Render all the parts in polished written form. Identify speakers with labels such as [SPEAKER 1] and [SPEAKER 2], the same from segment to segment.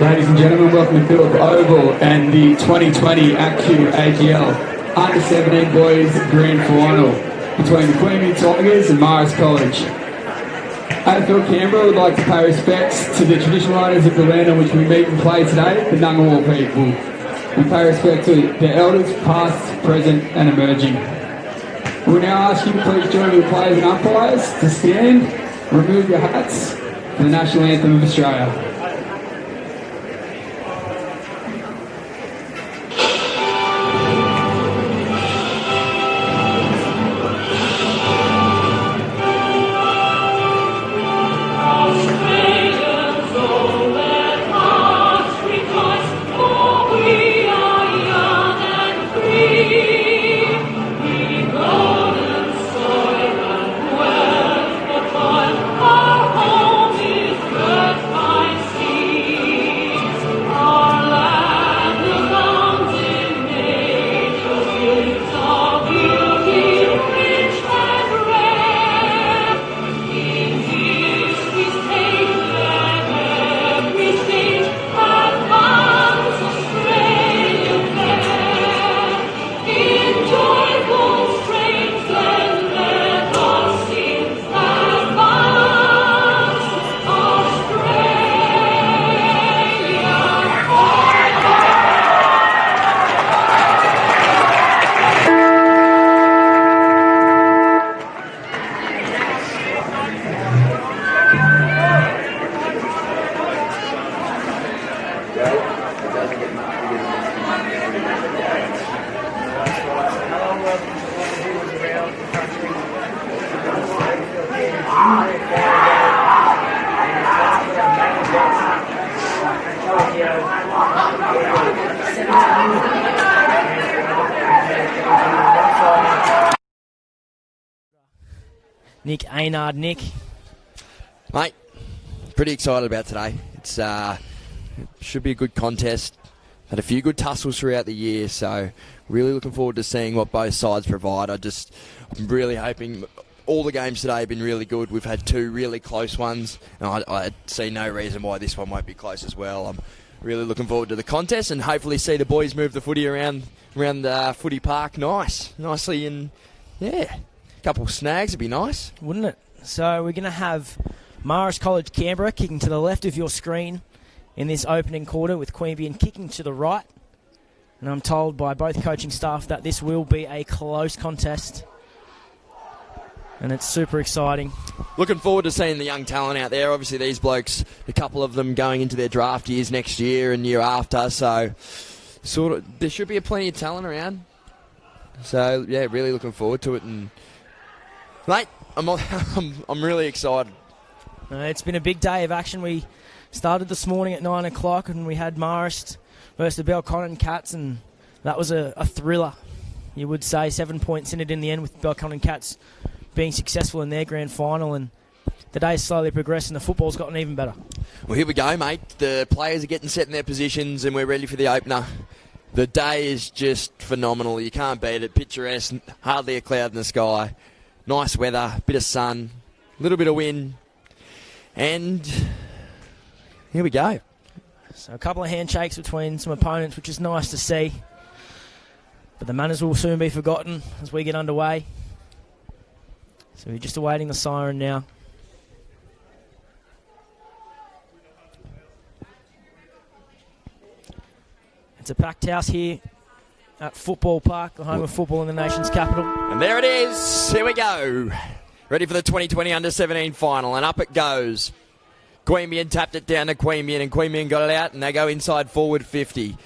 [SPEAKER 1] Ladies and gentlemen, welcome to Phillip Oval and the 2020 ACU AGL Under-17 Boys Grand Final between the Queabeyan Tigers and Marist College. AFL Canberra would like to pay respects to the traditional owners of the land on which we meet and play today, the Ngunnawal people. We pay respect to the elders, past, present and emerging. We will now ask you to please join the players and umpires to stand, remove your hats for the National Anthem of Australia.
[SPEAKER 2] Nick Aynard. Nick,
[SPEAKER 3] mate, pretty excited about today. It's should be a good contest. Had a few good tussles throughout the year, so really looking forward to seeing what both sides provide. I'm really hoping. All the games today have been really good. We've had two really close ones, and I see no reason why this one won't be close as well. I'm really looking forward to the contest and hopefully see the boys move the footy around the footy park nicely, and yeah, a couple of snags would be nice,
[SPEAKER 2] wouldn't it? So we're going to have Marist College Canberra kicking to the left of your screen in this opening quarter, with Queabeyan kicking to the right. And I'm told by both coaching staff that this will be a close contest. And it's super exciting.
[SPEAKER 3] Looking forward to seeing the young talent out there. Obviously, these blokes, a couple of them going into their draft years next year and year after. So, there should be plenty of talent around. So, yeah, really looking forward to it. And, mate, I'm really excited.
[SPEAKER 2] It's been a big day of action. We started this morning at 9 o'clock and we had Marist versus the Belconnen Cats, and that was a thriller, you would say. 7 points in it in the end, with Belconnen Cats being successful in their grand final, and the day's slowly progressed and the football's gotten even better.
[SPEAKER 3] Well, here we go, mate. The players are getting set in their positions and we're ready for the opener. The day is just phenomenal. You can't beat it. Picturesque, hardly a cloud in the sky. Nice weather, bit of sun, a little bit of wind, and here we go.
[SPEAKER 2] So a couple of handshakes between some opponents, which is nice to see. But the manners will soon be forgotten as we get underway. So we're just awaiting the siren now. It's a packed house here at Football Park, the home of football in the nation's capital.
[SPEAKER 3] And there it is. Here we go. Ready for the 2020 Under-17 final, and up it goes. Queabeyan tapped it down to Queabeyan, and Queabeyan got it out, and they go inside forward 50.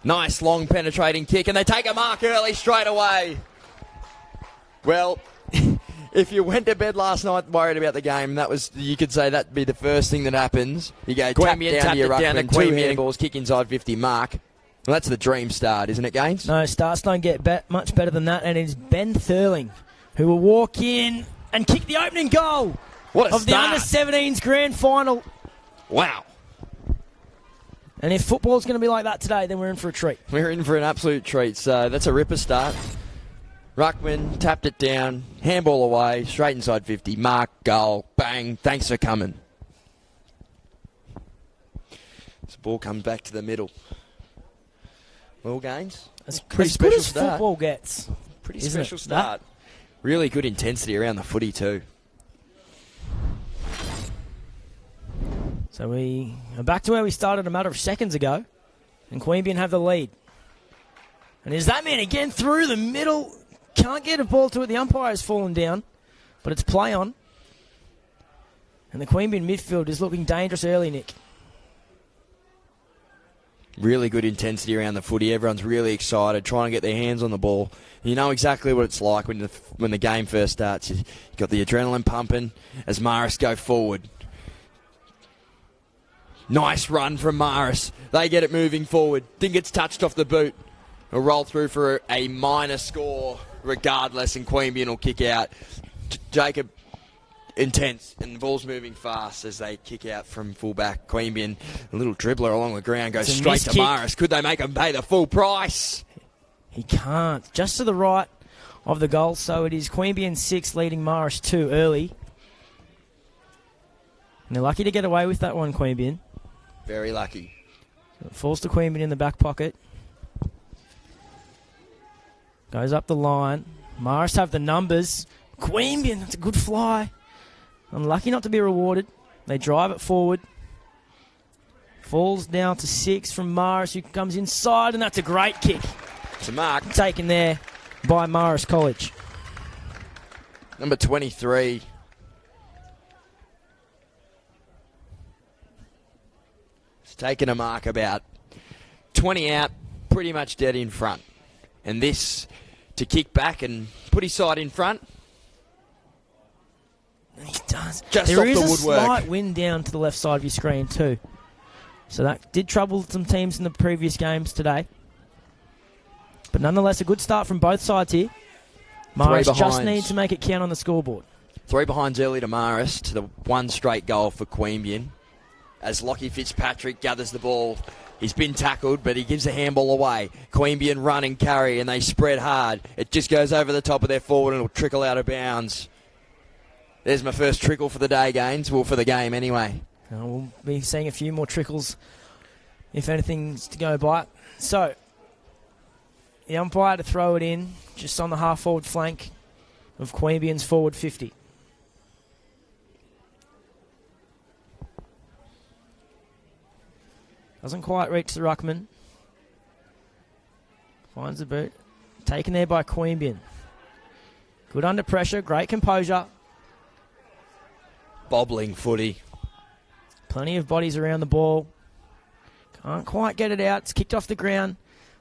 [SPEAKER 3] Nice long penetrating kick, and they take a mark early straight away. Well, if you went to bed last night worried about the game, you could say that'd be the first thing that happens. You go Queabeyan tapped it down to Queabeyan, balls kick inside 50 mark. Well, that's the dream start, isn't it, Gaines?
[SPEAKER 2] No, starts don't get much better than that, and it's Ben Thurling who will walk in and kick the opening goal of the Under-17s grand final.
[SPEAKER 3] Wow.
[SPEAKER 2] And if football's going to be like that today, then we're in for a treat.
[SPEAKER 3] We're in for an absolute treat. So that's a ripper start. Ruckman tapped it down, handball away, straight inside 50, mark, goal, bang, thanks for coming. This ball comes back to the middle. Well, Gaines,
[SPEAKER 2] As
[SPEAKER 3] pretty
[SPEAKER 2] as
[SPEAKER 3] special
[SPEAKER 2] good as
[SPEAKER 3] start.
[SPEAKER 2] football gets.
[SPEAKER 3] Pretty
[SPEAKER 2] isn't
[SPEAKER 3] special
[SPEAKER 2] it?
[SPEAKER 3] start. Really good intensity around the footy too.
[SPEAKER 2] So we are back to where we started a matter of seconds ago, and Queabeyan have the lead. And is that man again through the middle? Can't get a ball to it. The umpire has fallen down, but it's play on. And the Queabeyan midfield is looking dangerous early, Nick.
[SPEAKER 3] Really good intensity around the footy. Everyone's really excited, trying to get their hands on the ball. You know exactly what it's like when the game first starts. You've got the adrenaline pumping as Marist go forward. Nice run from Marist. They get it moving forward. Think it's touched off the boot. A roll through for a minor score regardless, and Queabeyan will kick out. Jacob intense, and the ball's moving fast as they kick out from fullback. Queabeyan, a little dribbler along the ground, goes straight to Marist. Could they make him pay the full price?
[SPEAKER 2] He can't. Just to the right of the goal, so it is Queabeyan 6 leading Marist 2 early. And they're lucky to get away with that one, Queabeyan.
[SPEAKER 3] Very lucky.
[SPEAKER 2] So it falls to Queabeyan in the back pocket. Goes up the line. Marist have the numbers. Queabeyan, that's a good fly. Unlucky not to be rewarded. They drive it forward. Falls down to 6 from Marist, who comes inside, and that's a great kick.
[SPEAKER 3] It's a mark.
[SPEAKER 2] Taken there by Marist College.
[SPEAKER 3] Number 23. It's taken a mark about 20 out, pretty much dead in front. And this to kick back and put his side in front.
[SPEAKER 2] He does.
[SPEAKER 3] Just
[SPEAKER 2] there
[SPEAKER 3] off
[SPEAKER 2] is
[SPEAKER 3] the
[SPEAKER 2] a
[SPEAKER 3] woodwork.
[SPEAKER 2] slight wind down to the left side of your screen too. So that did trouble some teams in the previous games today. But nonetheless, a good start from both sides here. Marist just needs to make it count on the scoreboard.
[SPEAKER 3] 3 behinds early to Marist. The one straight goal for Queabeyan. As Lockie Fitzpatrick gathers the ball. He's been tackled, but he gives the handball away. Queabeyan run and carry, and they spread hard. It just goes over the top of their forward, and it'll trickle out of bounds. There's my first trickle for the day, Gaines. Well, for the game anyway.
[SPEAKER 2] We'll be seeing a few more trickles, if anything's to go by. So, the umpire to throw it in, just on the half-forward flank of Queabeyan's forward 50. Doesn't quite reach the ruckman. Finds the boot. Taken there by Queabeyan. Good under pressure. Great composure.
[SPEAKER 3] Bobbling footy.
[SPEAKER 2] Plenty of bodies around the ball. Can't quite get it out. It's kicked off the ground.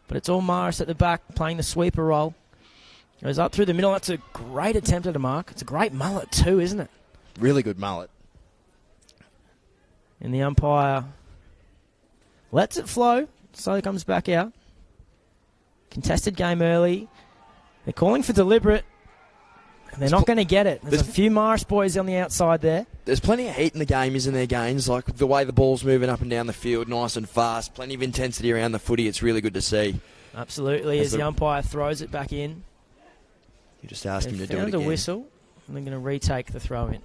[SPEAKER 2] But it's all Marist at the back playing the sweeper role. Goes up through the middle. That's a great attempt at a mark. It's a great mullet too, isn't it?
[SPEAKER 3] Really good mullet.
[SPEAKER 2] And the umpire lets it flow. Slowly comes back out. Contested game early. They're calling for deliberate. And they're not going to get it. There's a few Marist boys on the outside there.
[SPEAKER 3] There's plenty of heat in the game, isn't there, Gaines? Like the way the ball's moving up and down the field, nice and fast. Plenty of intensity around the footy. It's really good to see.
[SPEAKER 2] Absolutely, as the umpire throws it back in.
[SPEAKER 3] You just ask him to do it
[SPEAKER 2] Found
[SPEAKER 3] again.
[SPEAKER 2] a whistle, and they're going to retake the throw-in.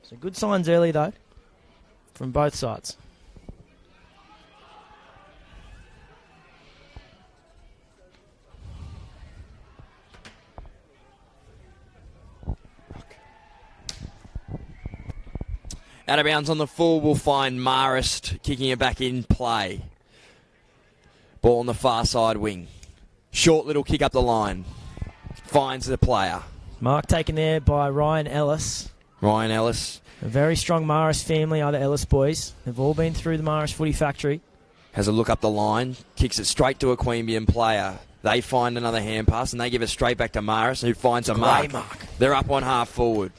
[SPEAKER 2] So good signs early, though, from both sides.
[SPEAKER 3] Out of bounds on the full, we'll find Marist kicking it back in play. Ball on the far side wing. Short little kick up the line. Finds the player.
[SPEAKER 2] Mark taken there by Ryan Ellis.
[SPEAKER 3] Ryan Ellis.
[SPEAKER 2] A very strong Marist family are the Ellis boys. They've all been through the Marist footy factory.
[SPEAKER 3] Has a look up the line. Kicks it straight to a Queabeyan player. They find another hand pass and they give it straight back to Marist, who finds a mark. They're up on half forward.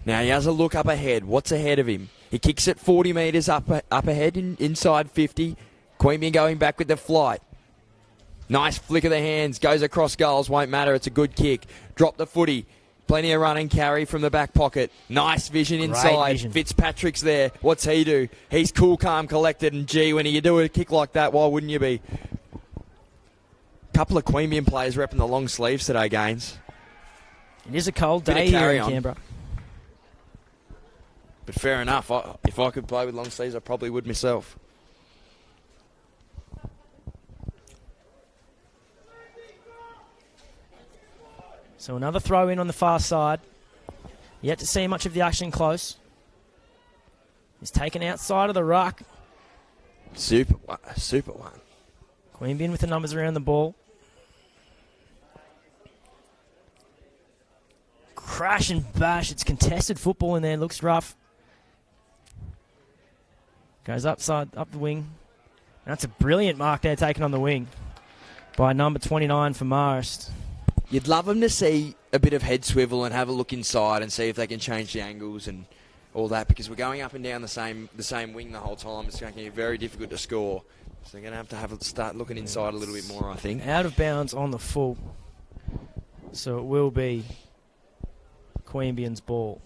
[SPEAKER 3] Now he has a look up ahead. What's ahead of him? He kicks it 40 metres up ahead, inside 50. Queabeyan going back with the flight. Nice flick of the hands. Goes across goals. Won't matter. It's a good kick. Drop the footy. Plenty of run and carry from the back pocket. Nice vision inside.
[SPEAKER 2] Vision.
[SPEAKER 3] Fitzpatrick's there. What's he do? He's cool, calm, collected. And gee, when you do a kick like that, why wouldn't you be? Couple of Queabeyan players repping the long sleeves today, Gaines.
[SPEAKER 2] It is a cold day here in Canberra.
[SPEAKER 3] But fair enough. If I could play with long sleeves, I probably would myself.
[SPEAKER 2] So another throw in on the far side. Yet to see much of the action close. He's taken outside of the ruck.
[SPEAKER 3] Super one.
[SPEAKER 2] Queabeyan with the numbers around the ball. Crash and bash. It's contested football in there. Looks rough. Goes up the wing. That's a brilliant mark there taken on the wing by number 29 for Marist.
[SPEAKER 3] You'd love them to see a bit of head swivel and have a look inside and see if they can change the angles and all that, because we're going up and down the same wing the whole time. It's going to be very difficult to score. So they're going to have to start looking inside a little bit more, I think.
[SPEAKER 2] Out of bounds on the full. So it will be Queabeyan's ball.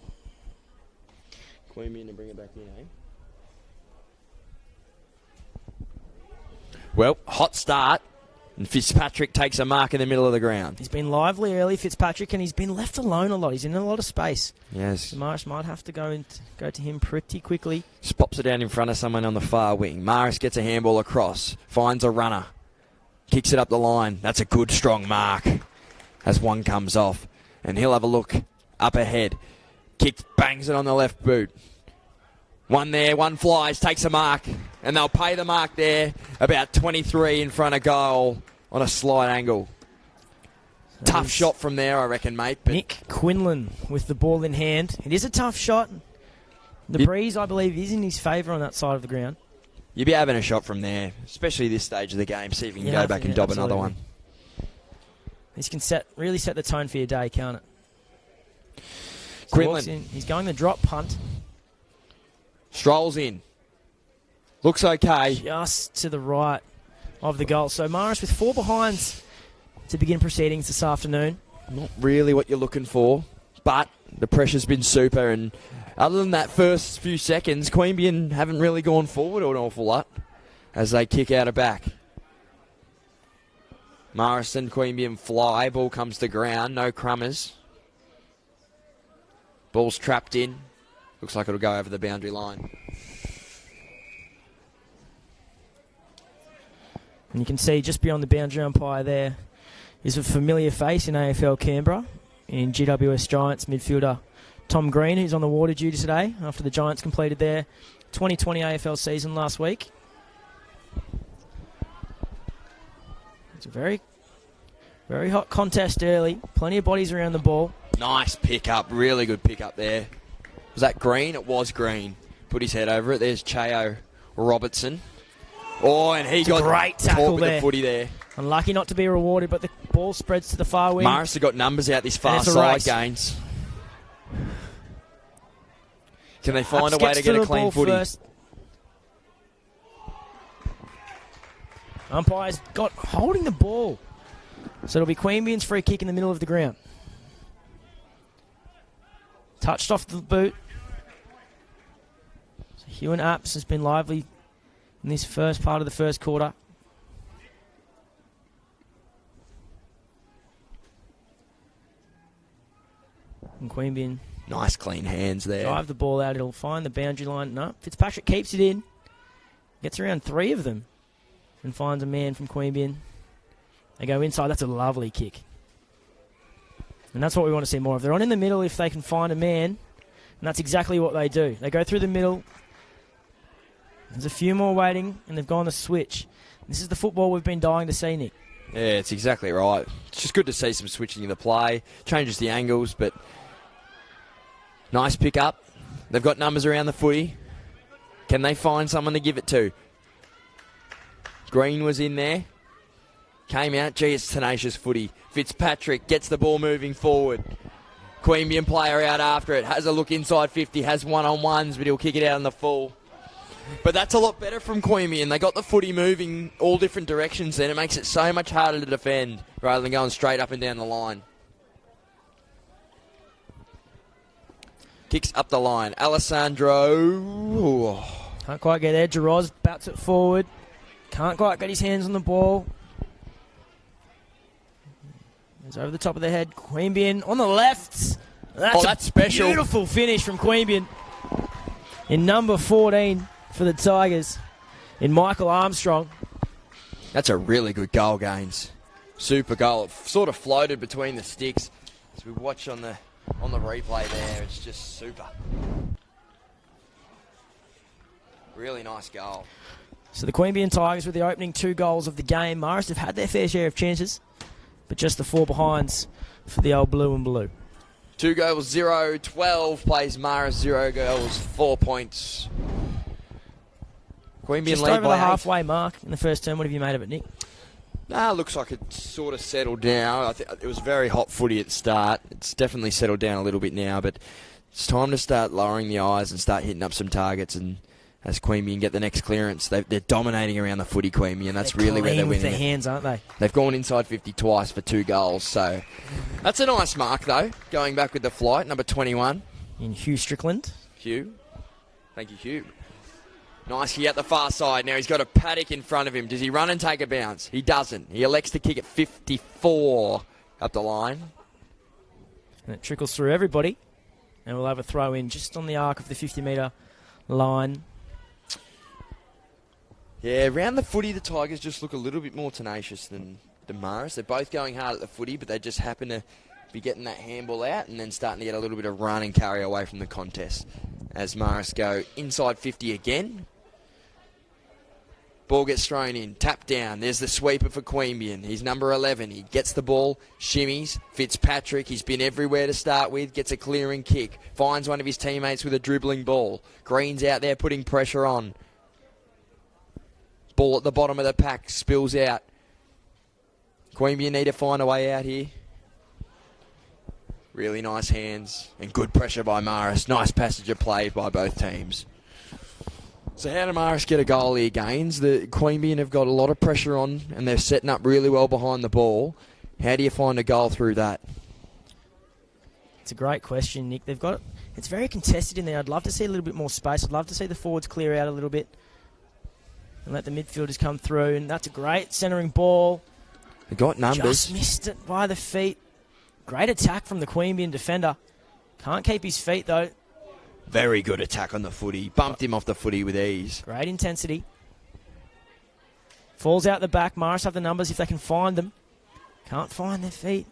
[SPEAKER 3] Queabeyan to bring it back in, eh? Well, hot start. And Fitzpatrick takes a mark in the middle of the ground.
[SPEAKER 2] He's been lively early, Fitzpatrick, and he's been left alone a lot. He's in a lot of space.
[SPEAKER 3] Yes.
[SPEAKER 2] So Marist might have to go to him pretty quickly.
[SPEAKER 3] Just pops it down in front of someone on the far wing. Marist gets a handball across. Finds a runner. Kicks it up the line. That's a good, strong mark as one comes off. And he'll have a look up ahead. Kicks, bangs it on the left boot. One there, one flies, takes a mark. And they'll pay the mark there, about 23 in front of goal on a slight angle. Tough shot from there, I reckon, mate. But
[SPEAKER 2] Nick Quinlan with the ball in hand. It is a tough shot. The breeze, I believe, is in his favour on that side of the ground.
[SPEAKER 3] You'll be having a shot from there, especially this stage of the game. See if you can go back and dob another one.
[SPEAKER 2] This can really set the tone for your day, can't it?
[SPEAKER 3] Quinlan.
[SPEAKER 2] He's going the drop punt.
[SPEAKER 3] Strolls in. Looks okay.
[SPEAKER 2] Just to the right of the goal. So Marist with 4 behinds to begin proceedings this afternoon.
[SPEAKER 3] Not really what you're looking for, but the pressure's been super. And other than that first few seconds, Queabeyan haven't really gone forward an awful lot as they kick out of back. Marist and Queabeyan fly. Ball comes to ground. No crummers. Ball's trapped in. Looks like it'll go over the boundary line.
[SPEAKER 2] And you can see just beyond the boundary umpire there is a familiar face in AFL Canberra in GWS Giants midfielder Tom Green, who's on the water duty today after the Giants completed their 2020 AFL season last week. It's a very, very hot contest early. Plenty of bodies around the ball.
[SPEAKER 3] Nice pick-up. Really good pick-up there. Was that Green? It was Green. Put his head over it. There's Cheo Robertson. Oh, and he got
[SPEAKER 2] great tackle
[SPEAKER 3] caught with
[SPEAKER 2] there.
[SPEAKER 3] the footy there.
[SPEAKER 2] Unlucky not to be rewarded, but the ball spreads to the far wing.
[SPEAKER 3] Marist have got numbers out this far
[SPEAKER 2] it's a
[SPEAKER 3] side,
[SPEAKER 2] race.
[SPEAKER 3] Gaines. Can they find
[SPEAKER 2] Ups
[SPEAKER 3] a way
[SPEAKER 2] gets
[SPEAKER 3] to get
[SPEAKER 2] the
[SPEAKER 3] a clean
[SPEAKER 2] ball
[SPEAKER 3] footy?
[SPEAKER 2] first. Umpire's got holding the ball. So it'll be Queanbeyan's free kick in the middle of the ground. Touched off the boot. So Hugh and Apps has been lively in this first part of the first quarter. And Queanbeyan
[SPEAKER 3] Nice clean hands there.
[SPEAKER 2] drive the ball out. It'll find the boundary line. No, Fitzpatrick keeps it in. Gets around 3 of them. And finds a man from Queanbeyan. They go inside. That's a lovely kick. And that's what we want to see more of. They're on in the middle if they can find a man. And that's exactly what they do. They go through the middle. There's a few more waiting, and they've gone to switch. This is the football we've been dying to see, Nick.
[SPEAKER 3] Yeah, it's exactly right. It's just good to see some switching in the play. Changes the angles, but nice pick up. They've got numbers around the footy. Can they find someone to give it to? Green was in there. Came out. Gee, it's tenacious footy. Fitzpatrick gets the ball moving forward. Queanbeyan player out after it. Has a look inside 50. Has one-on-ones, but he'll kick it out in the full. But that's a lot better from Queanbeyan. They got the footy moving all different directions then. It makes it so much harder to defend rather than going straight up and down the line. Kicks up the line. Alessandro. Ooh.
[SPEAKER 2] Can't quite get there. Giroz bats it forward. Can't quite get his hands on the ball. It's over the top of the head. Queanbeyan on the left.
[SPEAKER 3] That's special.
[SPEAKER 2] Beautiful finish from Queanbeyan. In number 14 for the Tigers. In Michael Armstrong.
[SPEAKER 3] That's a really good goal, Gaines. Super goal. It sort of floated between the sticks. As we watch on the replay there, it's just super. Really nice goal.
[SPEAKER 2] So the Queanbeyan Tigers with the opening 2 goals of the game. Marist have had their fair share of chances, but just the 4 behinds for the old blue and blue.
[SPEAKER 3] 2 goals, 0, 12 plays Marist, 0 goals, 4 points. Queanbeyan
[SPEAKER 2] Just
[SPEAKER 3] lead
[SPEAKER 2] over
[SPEAKER 3] by
[SPEAKER 2] the
[SPEAKER 3] 8.
[SPEAKER 2] halfway mark in the first term. What have you made of it, Nick?
[SPEAKER 3] Looks like it sort of settled down. I think it was very hot footy at the start. It's definitely settled down a little bit now, but it's time to start lowering the eyes and start hitting up some targets. And as Queanbeyan get the next clearance, they're dominating around the footy, Queanbeyan. That's
[SPEAKER 2] They're
[SPEAKER 3] really where they're
[SPEAKER 2] clean with
[SPEAKER 3] winning.
[SPEAKER 2] their hands, aren't they?
[SPEAKER 3] They've gone inside 50 twice for 2 goals, so that's a nice mark, though. Going back with the flight, number 21.
[SPEAKER 2] In Hugh Strickland.
[SPEAKER 3] Hugh. Thank you, Hugh. Nicely at the far side. Now he's got a paddock in front of him. Does he run and take a bounce? He doesn't. He elects to kick at 54 up the line.
[SPEAKER 2] And it trickles through everybody. And we'll have a throw in just on the arc of the 50-metre line.
[SPEAKER 3] Yeah, around the footy, the Tigers just look a little bit more tenacious than Marist. They're both going hard at the footy, but they just happen to be getting that handball out and then starting to get a little bit of run and carry away from the contest. As Marist go inside 50 again. Ball gets thrown in, tapped down. There's the sweeper for Queanbeyan. He's number 11. He gets the ball, shimmies. Fitzpatrick, he's been everywhere to start with, gets a clearing kick. Finds one of his teammates with a dribbling ball. Green's out there putting pressure on. Ball at the bottom of the pack, spills out. Queanbeyan need to find a way out here. Really nice hands and good pressure by Marist. Nice passage of play by both teams. So how do Marist get a goal here, Gaines? The Queanbeyan have got a lot of pressure on and they're setting up really well behind the ball. How do you find a goal through that?
[SPEAKER 2] It's a great question, Nick. They've got it's very contested in there. I'd love to see a little bit more space. I'd love to see the forwards clear out a little bit and let the midfielders come through. And that's a great centering ball.
[SPEAKER 3] They got numbers.
[SPEAKER 2] Just missed it by the feet. Great attack from the Queanbeyan defender. Can't keep his feet, though.
[SPEAKER 3] Very good attack on the footy. Bumped him off the footy with ease.
[SPEAKER 2] Great intensity. Falls out the back. Marist have the numbers if they can find them. Can't find their feet.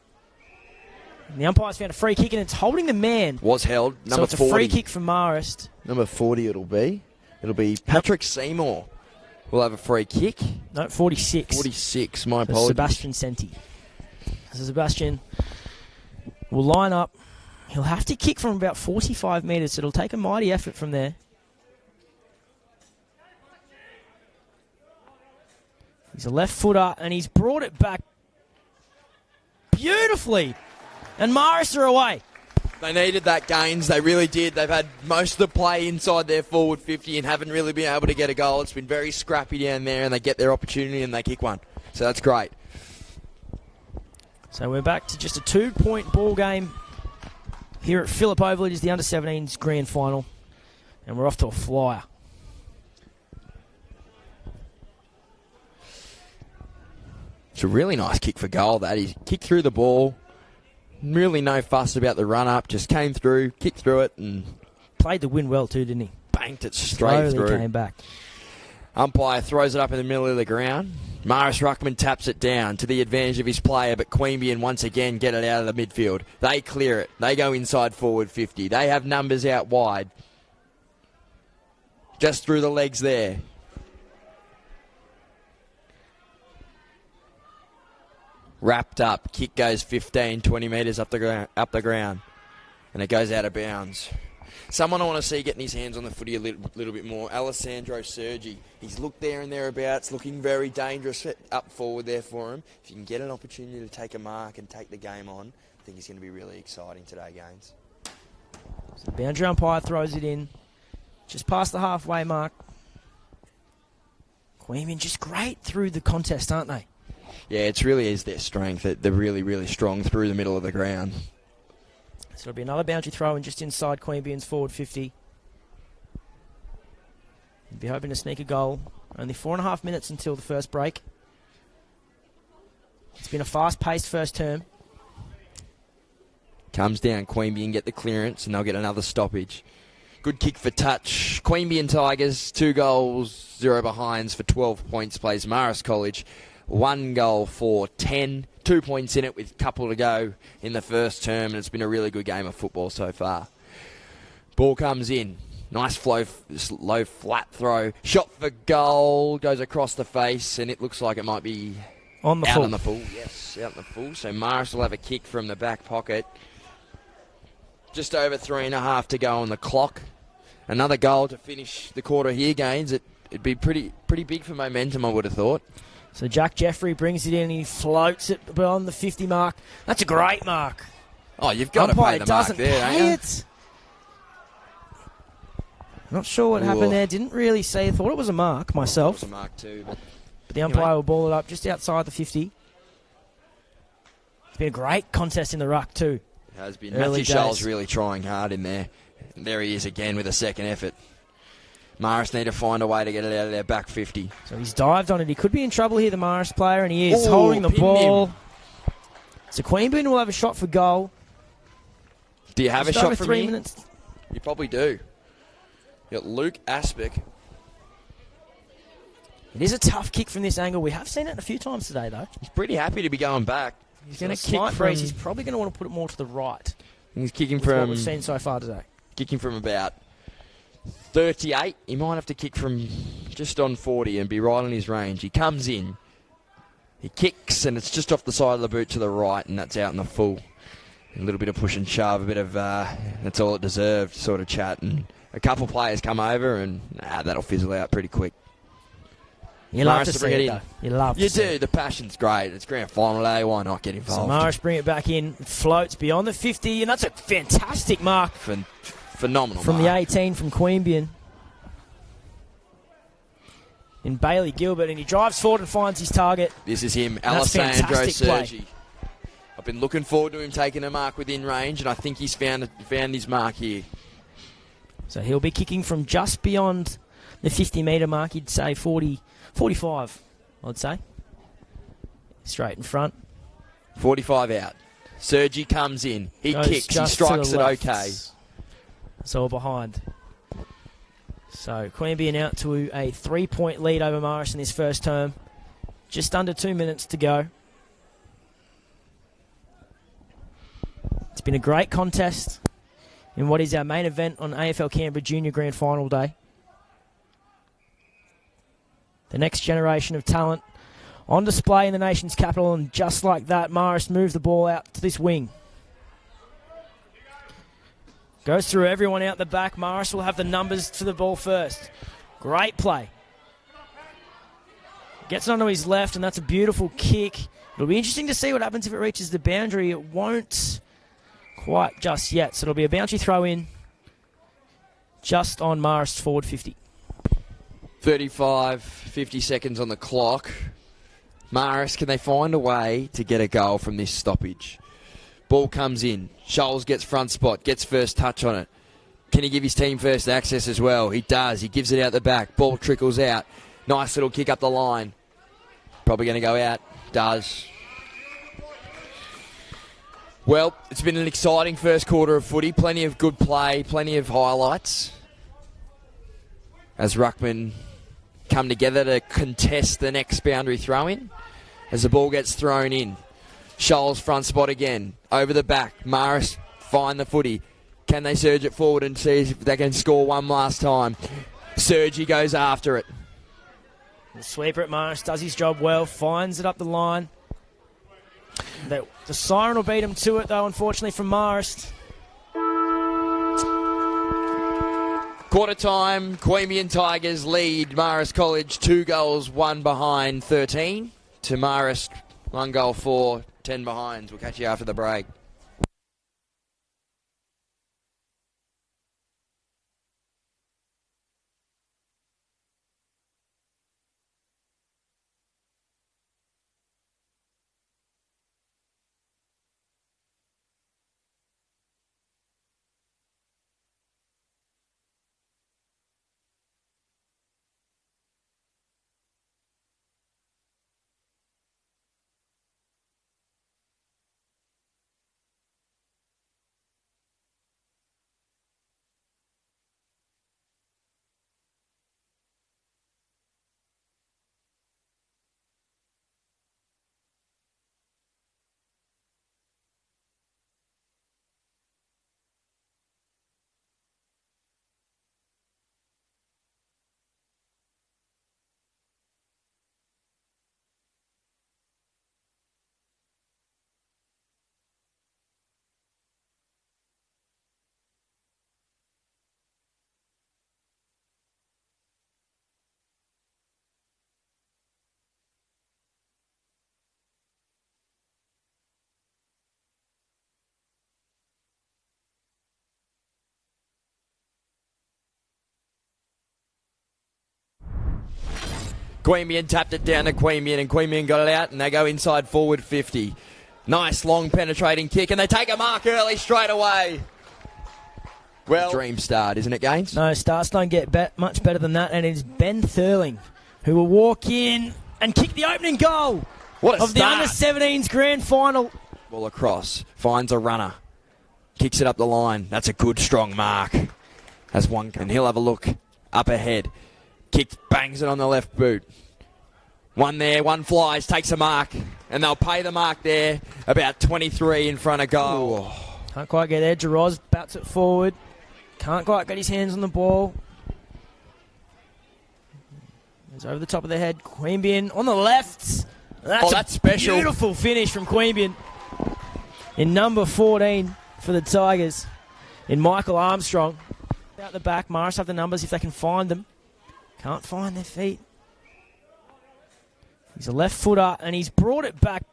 [SPEAKER 2] And the umpire's found a free kick, and it's holding the man.
[SPEAKER 3] Was held. Number 40.
[SPEAKER 2] So it's a free kick for Marist.
[SPEAKER 3] Number 40 it'll be. It'll be Patrick Seymour. will have a free kick.
[SPEAKER 2] No, 46.
[SPEAKER 3] 46, my
[SPEAKER 2] For
[SPEAKER 3] apologies.
[SPEAKER 2] Sebastian Senti. So Sebastian will line up. He'll have to kick from about 45 metres, so it'll take a mighty effort from there. He's a left footer, and he's brought it back beautifully. And Marist are away.
[SPEAKER 3] They needed that, Gaines. They really did. They've had most of the play inside their forward 50 and haven't really been able to get a goal. It's been very scrappy down there, and they get their opportunity and they kick one. So that's great.
[SPEAKER 2] So we're back to just a 2-point ball game here at Phillip Oval. It is the Under-17s grand final, and we're off to a flyer.
[SPEAKER 3] It's a really nice kick for goal, that. He kicked through the ball. Really no fuss about the run-up. Just came through, kicked through it, and
[SPEAKER 2] Played the wind well too, didn't he?
[SPEAKER 3] banked it straight
[SPEAKER 2] Slowly
[SPEAKER 3] through.
[SPEAKER 2] came back.
[SPEAKER 3] Umpire throws it up in the middle of the ground. Marist Ruckman taps it down to the advantage of his player, but Queabeyan once again get it out of the midfield. They clear it. They go inside forward 50. They have numbers out wide. Just through the legs there. Wrapped up. Kick goes 15, 20 metres up the ground. And it goes out of bounds. Someone I want to see getting his hands on the footy a little bit more, Alessandro Sergi. He's looked there and thereabouts, looking very dangerous up forward there for him. If you can get an opportunity to take a mark and take the game on, I think he's going to be really exciting today, Gaines.
[SPEAKER 2] So boundary umpire throws it in. Just past the halfway mark. Queabeyan just great through the contest, aren't they?
[SPEAKER 3] Yeah, it really is their strength. They're really, really strong through the middle of the ground.
[SPEAKER 2] So it'll be another boundary throw in just inside Queanbeyan's forward 50. He'll be hoping to sneak a goal. Only 4.5 minutes until the first break. It's been a fast-paced first term.
[SPEAKER 3] Comes down, Queanbeyan get the clearance, and they'll get another stoppage. Good kick for touch. Queanbeyan Tigers, 2 goals, 0 behinds for 12 points, plays Marist College. 1 goal for 10. 2 points in it with a couple to go in the first term, and it's been a really good game of football so far. Ball comes in. Nice low flat throw. Shot for goal. Goes across the face, and it looks like it might be
[SPEAKER 2] On the
[SPEAKER 3] out
[SPEAKER 2] full.
[SPEAKER 3] on the full. Yes, out on the full. So Marist will have a kick from the back pocket. Just over 3.5 to go on the clock. Another goal to finish the quarter here, Gaines. It'd be pretty big for momentum, I would have thought.
[SPEAKER 2] So Jack Jeffrey brings it in and he floats it beyond the 50 mark. That's a great mark.
[SPEAKER 3] Oh, you've got to pay the mark
[SPEAKER 2] doesn't
[SPEAKER 3] there,
[SPEAKER 2] pay
[SPEAKER 3] don't you?
[SPEAKER 2] it. Not sure what happened there. Didn't really see. I thought it was a mark
[SPEAKER 3] It
[SPEAKER 2] myself.
[SPEAKER 3] was a mark too, but
[SPEAKER 2] But the umpire will ball it up just outside the 50. It's been a great contest in the ruck too.
[SPEAKER 3] it has been.
[SPEAKER 2] Early
[SPEAKER 3] Matthew Scholl's
[SPEAKER 2] days.
[SPEAKER 3] really trying hard in there. And there he is again with a second effort. Marist need to find a way to get it out of their back 50.
[SPEAKER 2] So he's dived on it. He could be in trouble here, the Marist player, and he is
[SPEAKER 3] Ooh,
[SPEAKER 2] holding the
[SPEAKER 3] pinned
[SPEAKER 2] ball.
[SPEAKER 3] him.
[SPEAKER 2] So Queanbeyan will have a shot for goal.
[SPEAKER 3] Do you have
[SPEAKER 2] Just
[SPEAKER 3] a shot
[SPEAKER 2] over
[SPEAKER 3] from
[SPEAKER 2] 3
[SPEAKER 3] here?
[SPEAKER 2] minutes.
[SPEAKER 3] You probably do. You got Luke Aspic.
[SPEAKER 2] It is a tough kick from this angle. We have seen it a few times today, though.
[SPEAKER 3] He's pretty happy to be going back. He's going to kick
[SPEAKER 2] Slight
[SPEAKER 3] from.
[SPEAKER 2] breeze. He's probably going to want to put it more to the right.
[SPEAKER 3] He's kicking
[SPEAKER 2] With what
[SPEAKER 3] from.
[SPEAKER 2] we've seen so far today.
[SPEAKER 3] Kicking from about 38. He might have to kick from just on 40 and be right on his range. He comes in. He kicks, and it's just off the side of the boot to the right, and that's out in the full. A little bit of push and shove, a bit of that's all it deserved sort of chat. And a couple players come over, and that'll fizzle out pretty quick.
[SPEAKER 2] You love
[SPEAKER 3] Marist
[SPEAKER 2] to
[SPEAKER 3] to
[SPEAKER 2] see
[SPEAKER 3] bring
[SPEAKER 2] it,
[SPEAKER 3] it
[SPEAKER 2] though.
[SPEAKER 3] in.
[SPEAKER 2] You love to
[SPEAKER 3] You
[SPEAKER 2] see
[SPEAKER 3] do.
[SPEAKER 2] it.
[SPEAKER 3] The passion's great. It's grand final day. Why not get
[SPEAKER 2] So
[SPEAKER 3] involved?
[SPEAKER 2] Marist bring it back in. It floats beyond the 50, and that's a fantastic mark
[SPEAKER 3] Phenomenal
[SPEAKER 2] from
[SPEAKER 3] mark.
[SPEAKER 2] the 18 from Queanbeyan. In Bailey Gilbert, and he drives forward and finds his target.
[SPEAKER 3] This is him,
[SPEAKER 2] That's
[SPEAKER 3] Alessandro
[SPEAKER 2] fantastic play.
[SPEAKER 3] Sergi. I've been looking forward to him taking a mark within range, and I think he's found his mark here.
[SPEAKER 2] So he'll be kicking from just beyond the 50-metre mark. He'd say 40, 45, I'd say. Straight in front.
[SPEAKER 3] 45 out. Sergi comes in. He
[SPEAKER 2] Goes
[SPEAKER 3] kicks. He
[SPEAKER 2] just to
[SPEAKER 3] strikes
[SPEAKER 2] the
[SPEAKER 3] it
[SPEAKER 2] left.
[SPEAKER 3] okay.
[SPEAKER 2] So we're behind. So Queanbeyan out to a 3-point lead over Marist in this first term. Just under 2 minutes to go. It's been a great contest in what is our main event on AFL Canberra Junior Grand Final Day. The next generation of talent on display in the nation's capital, and just like that, Marist moved the ball out to this wing. Goes through everyone out the back. Marist will have the numbers to the ball first. Great play. Gets it onto his left, and that's a beautiful kick. It'll be interesting to see what happens if it reaches the boundary. It won't quite just yet, so it'll be a boundary throw in just on Marist forward 50.
[SPEAKER 3] 50 seconds on the clock. Marist, can they find a way to get a goal from this stoppage? Ball comes in. Scholes gets front spot, gets first touch on it. Can he give his team first access as well? He does. He gives it out the back. Ball trickles out. Nice little kick up the line. Probably going to go out. Does. Well, it's been an exciting first quarter of footy. Plenty of good play, plenty of highlights. As Ruckman come together to contest the next boundary throw-in. As the ball gets thrown in. Scholes front spot again. Over the back. Marist find the footy. Can they surge it forward and see if they can score one last time? Sergi goes after it.
[SPEAKER 2] The sweeper at Marist does his job well. Finds it up the line. The siren will beat him to it, though, unfortunately, from Marist.
[SPEAKER 3] Quarter time, Queabeyan Tigers lead Marist College 2 goals, 1 behind 13. To Marist, 1 goal, 4, 10 behind. We'll catch you after the break. Queabeyan tapped it down to Queabeyan, and Queabeyan got it out, and they go inside forward 50. Nice long penetrating kick, and they take a mark early straight away. Well, dream start, isn't it, Gaines?
[SPEAKER 2] No, starts don't get much better than that, and it's Ben Thurling who will walk in and kick the opening goal of the under-17s grand final.
[SPEAKER 3] Ball across, finds a runner, kicks it up the line. That's a good, strong mark. As one, and he'll have a look up ahead. Kick, bangs it on the left boot. One there, one flies, takes a mark, and they'll pay the mark there. About 23 in front of goal.
[SPEAKER 2] Ooh. Can't quite get there. Jaroz bats it forward. Can't quite get his hands on the ball. It's over the top of the head. Queabeyan on the left.
[SPEAKER 3] That's special.
[SPEAKER 2] Beautiful finish from Queabeyan. In number 14 for the Tigers. In Michael Armstrong. Out the back. Marist have the numbers if they can find them. Can't find their feet. He's a left footer, and he's brought it back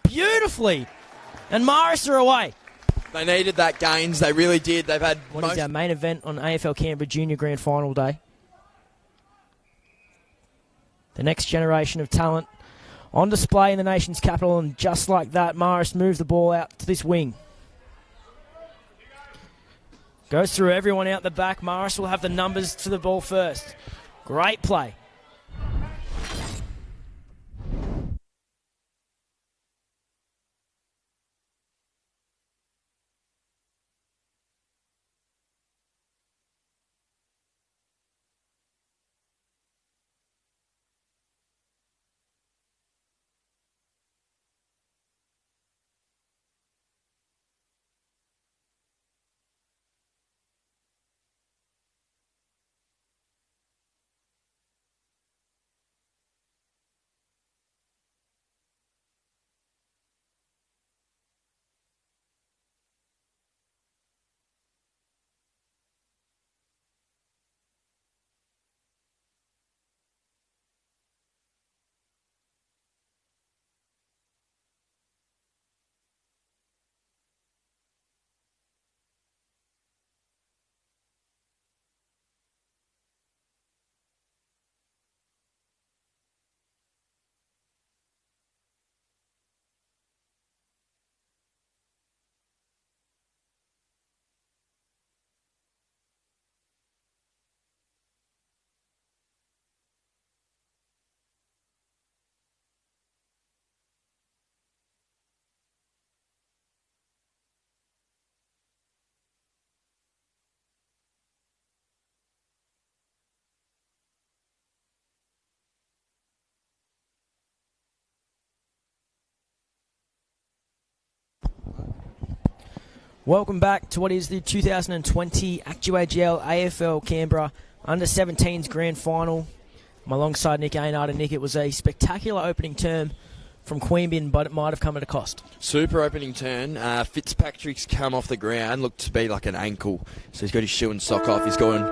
[SPEAKER 2] beautifully. And Marist are away.
[SPEAKER 3] They needed that, Gaines. They really did. They've had
[SPEAKER 2] What is our main event on AFL Canberra Junior Grand Final Day? The next generation of talent on display in the nation's capital, and just like that, Marist moved the ball out to this wing. Goes through everyone out the back. Marist will have the numbers to the ball first. Great play. Welcome back to what is the 2020 ActuAGL AFL Canberra Under-17s Grand Final. I'm alongside Nick Aynard, and Nick, it was a spectacular opening term from Queabeyan, but it might have come at a cost.
[SPEAKER 3] Super opening turn. Fitzpatrick's come off the ground, looked to be like an ankle, so he's got his shoe and sock off. He's going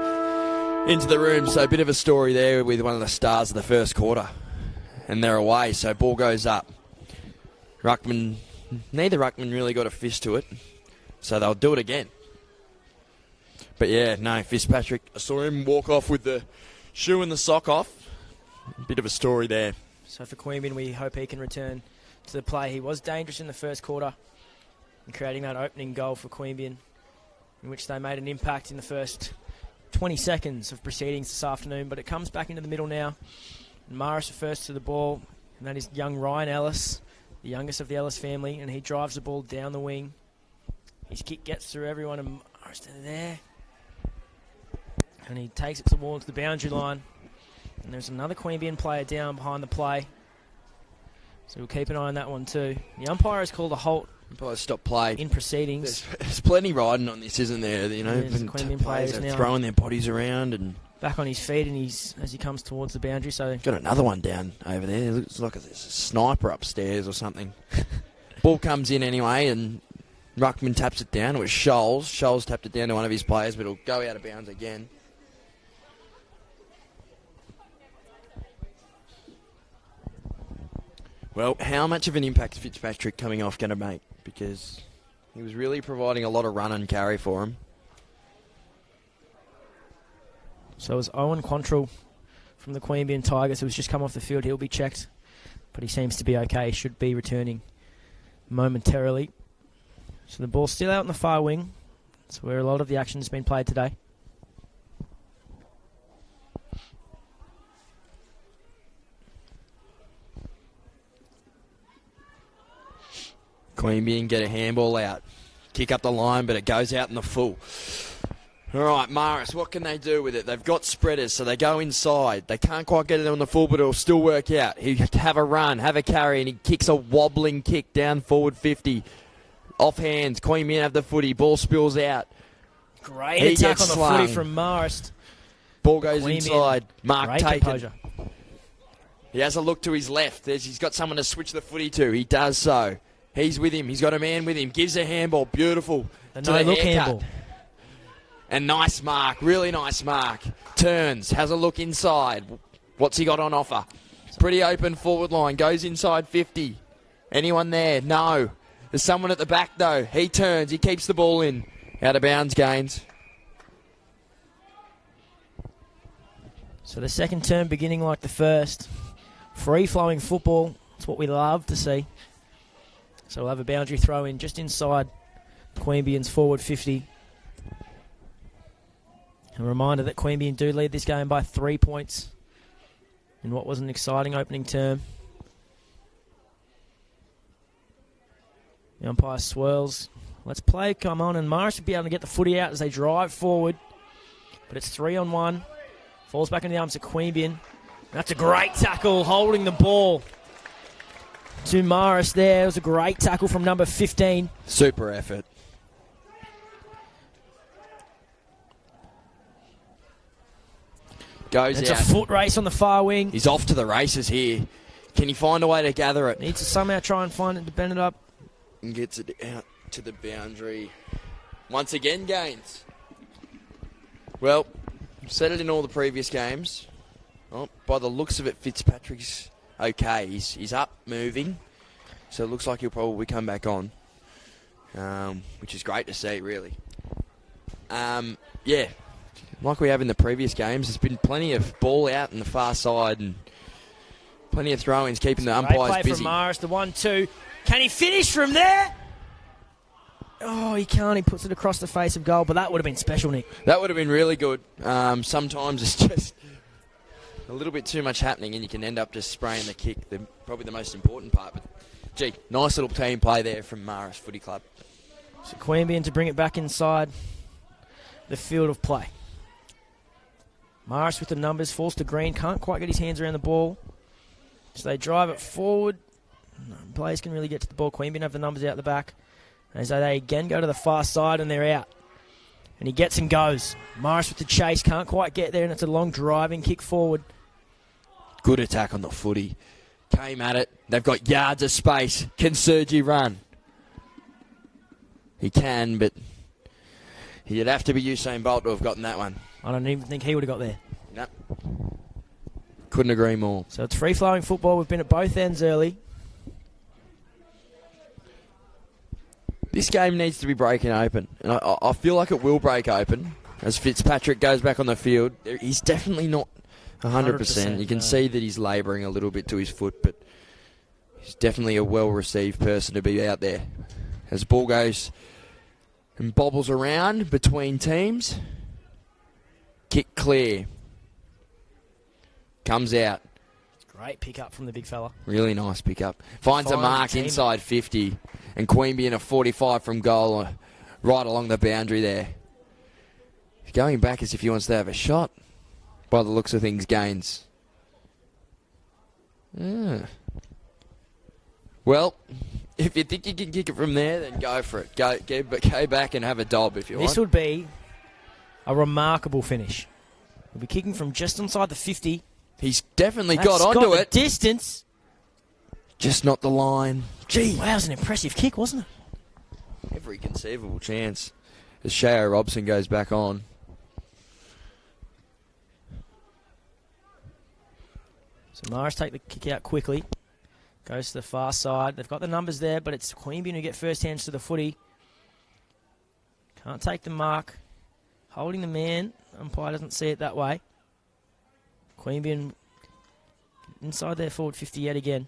[SPEAKER 3] into the room, so a bit of a story there with one of the stars of the first quarter. And they're away, so ball goes up. Neither ruckman really got a fist to it, so they'll do it again. But yeah, no, Fitzpatrick, I saw him walk off with the shoe and the sock off. A bit of a story there.
[SPEAKER 2] So for Queabeyan, we hope he can return to the play. He was dangerous in the first quarter in creating that opening goal for Queabeyan, in which they made an impact in the first 20 seconds of proceedings this afternoon. But it comes back into the middle now. And Marist first to the ball, and that is young Ryan Ellis, the youngest of the Ellis family, and he drives the ball down the wing. His kick gets through everyone, and Marist is there. And he takes it towards the boundary line. And there's another Queabeyan player down behind the play. So we'll keep an eye on that one too. The umpire has called a halt.
[SPEAKER 3] Umpire stop play.
[SPEAKER 2] In proceedings.
[SPEAKER 3] There's plenty riding on this, isn't there? You know,
[SPEAKER 2] yeah, the Queabeyan players
[SPEAKER 3] are
[SPEAKER 2] now
[SPEAKER 3] throwing their bodies around and
[SPEAKER 2] back on his feet, and as he comes towards the boundary. So
[SPEAKER 3] got another one down over there. It looks like there's a sniper upstairs or something. Ball comes in anyway, and ruckman taps it down. It was Scholes. Scholes tapped it down to one of his players, but it'll go out of bounds again. Well, how much of an impact is Fitzpatrick coming off going to make? Because he was really providing a lot of run and carry for him.
[SPEAKER 2] So it was Owen Quantrill from the Queabeyan Tigers who's just come off the field. He'll be checked, but he seems to be okay. Should be returning momentarily. So the ball's still out in the far wing. That's where a lot of the action has been played today.
[SPEAKER 3] Queabeyan get a handball out. Kick up the line, but it goes out in the full. All right, Marist, what can they do with it? They've got spreaders, so they go inside. They can't quite get it on the full, but it'll still work out. He have a run, have a carry, and he kicks a wobbling kick down forward 50. Off hands, Queabeyan have the footy. Ball spills out.
[SPEAKER 2] Great attack on the footy from Marist.
[SPEAKER 3] Ball goes
[SPEAKER 2] Queabeyan,
[SPEAKER 3] inside. Mark
[SPEAKER 2] great
[SPEAKER 3] taken.
[SPEAKER 2] composure.
[SPEAKER 3] He has a look to his left. He's got someone to switch the footy to. He does so. He's with him. He's got a man with him. Gives a handball. Beautiful.
[SPEAKER 2] The no-look handball.
[SPEAKER 3] And nice mark. Really nice mark. Turns. Has a look inside. What's he got on offer? Pretty open forward line. Goes inside 50. Anyone there? No. There's someone at the back, though. He turns. He keeps the ball in. Out of bounds gains.
[SPEAKER 2] So the second term beginning like the first. Free-flowing football. That's what we love to see. So we'll have a boundary throw in just inside Queabeyan's forward 50. A reminder that Queabeyan do lead this game by 3 points in what was an exciting opening term. The umpire swirls. Let's play, come on, and Marist should be able to get the footy out as they drive forward. But it's 3-on-1. Falls back in the arms of Queabeyan. That's a great tackle, holding the ball to Marist there. It was a great tackle from number 15.
[SPEAKER 3] Super effort. Goes
[SPEAKER 2] it's
[SPEAKER 3] out.
[SPEAKER 2] A foot race on the far wing.
[SPEAKER 3] He's off to the races here. Can he find a way to gather it?
[SPEAKER 2] Needs to somehow try and find it to bend it up.
[SPEAKER 3] And gets it out to the boundary. Once again, gains. Well, said it in all the previous games. Oh, by the looks of it, Fitzpatrick's okay. He's up, moving. So it looks like he'll probably come back on. Which is great to see, really. Yeah. Like we have in the previous games, there's been plenty of ball out in the far side and plenty of throw-ins, keeping the umpires
[SPEAKER 2] play
[SPEAKER 3] busy.
[SPEAKER 2] From Marist, the 1-2. Can he finish from there? Oh, he can't. He puts it across the face of goal, but that would have been special, Nick.
[SPEAKER 3] That would have been really good. Sometimes it's just a little bit too much happening and you can end up just spraying the kick, probably the most important part. But, gee, nice little team play there from Marist Footy Club.
[SPEAKER 2] So Queabeyan to bring it back inside the field of play. Marist with the numbers, falls to Green, can't quite get his hands around the ball. So they drive it forward. No players can really get to the ball. Queabeyan have the numbers out the back. As they again go to the far side and they're out. And he gets and goes. Marist with the chase, can't quite get there, and it's a long driving kick forward.
[SPEAKER 3] Good attack on the footy. Came at it. They've got yards of space. Can Sergi run? He can, but he'd have to be Usain Bolt to have gotten that one.
[SPEAKER 2] I don't even think he would have got there.
[SPEAKER 3] No. Couldn't agree more.
[SPEAKER 2] So it's free-flowing football. We've been at both ends early.
[SPEAKER 3] This game needs to be breaking open. And I feel like it will break open as Fitzpatrick goes back on the field. He's definitely not 100%. You can see that he's labouring a little bit to his foot, but he's definitely a well-received person to be out there. As the ball goes and bobbles around between teams, kick clear. Comes out.
[SPEAKER 2] Great pick-up from the big fella.
[SPEAKER 3] Really nice pick-up. Finds a mark inside 50. And Queabeyan a 45 from goal right along the boundary there. Going back as if he wants to have a shot. By the looks of things, Gaines. Yeah. Well, if you think you can kick it from there, then go for it. Go back and have a dob if you want.
[SPEAKER 2] This would be a remarkable finish. He'll be kicking from just inside the 50.
[SPEAKER 3] He's definitely got onto
[SPEAKER 2] got
[SPEAKER 3] it.
[SPEAKER 2] The distance.
[SPEAKER 3] Just not the line. Gee.
[SPEAKER 2] Wow, it was an impressive kick, wasn't it?
[SPEAKER 3] Every conceivable chance. As Shao Robson goes back on.
[SPEAKER 2] So Marist take the kick out quickly. Goes to the far side. They've got the numbers there, but it's Queabeyan who get first hands to the footy. Can't take the mark. Holding the man. Umpire doesn't see it that way. Queabeyan inside their forward 50 yet again.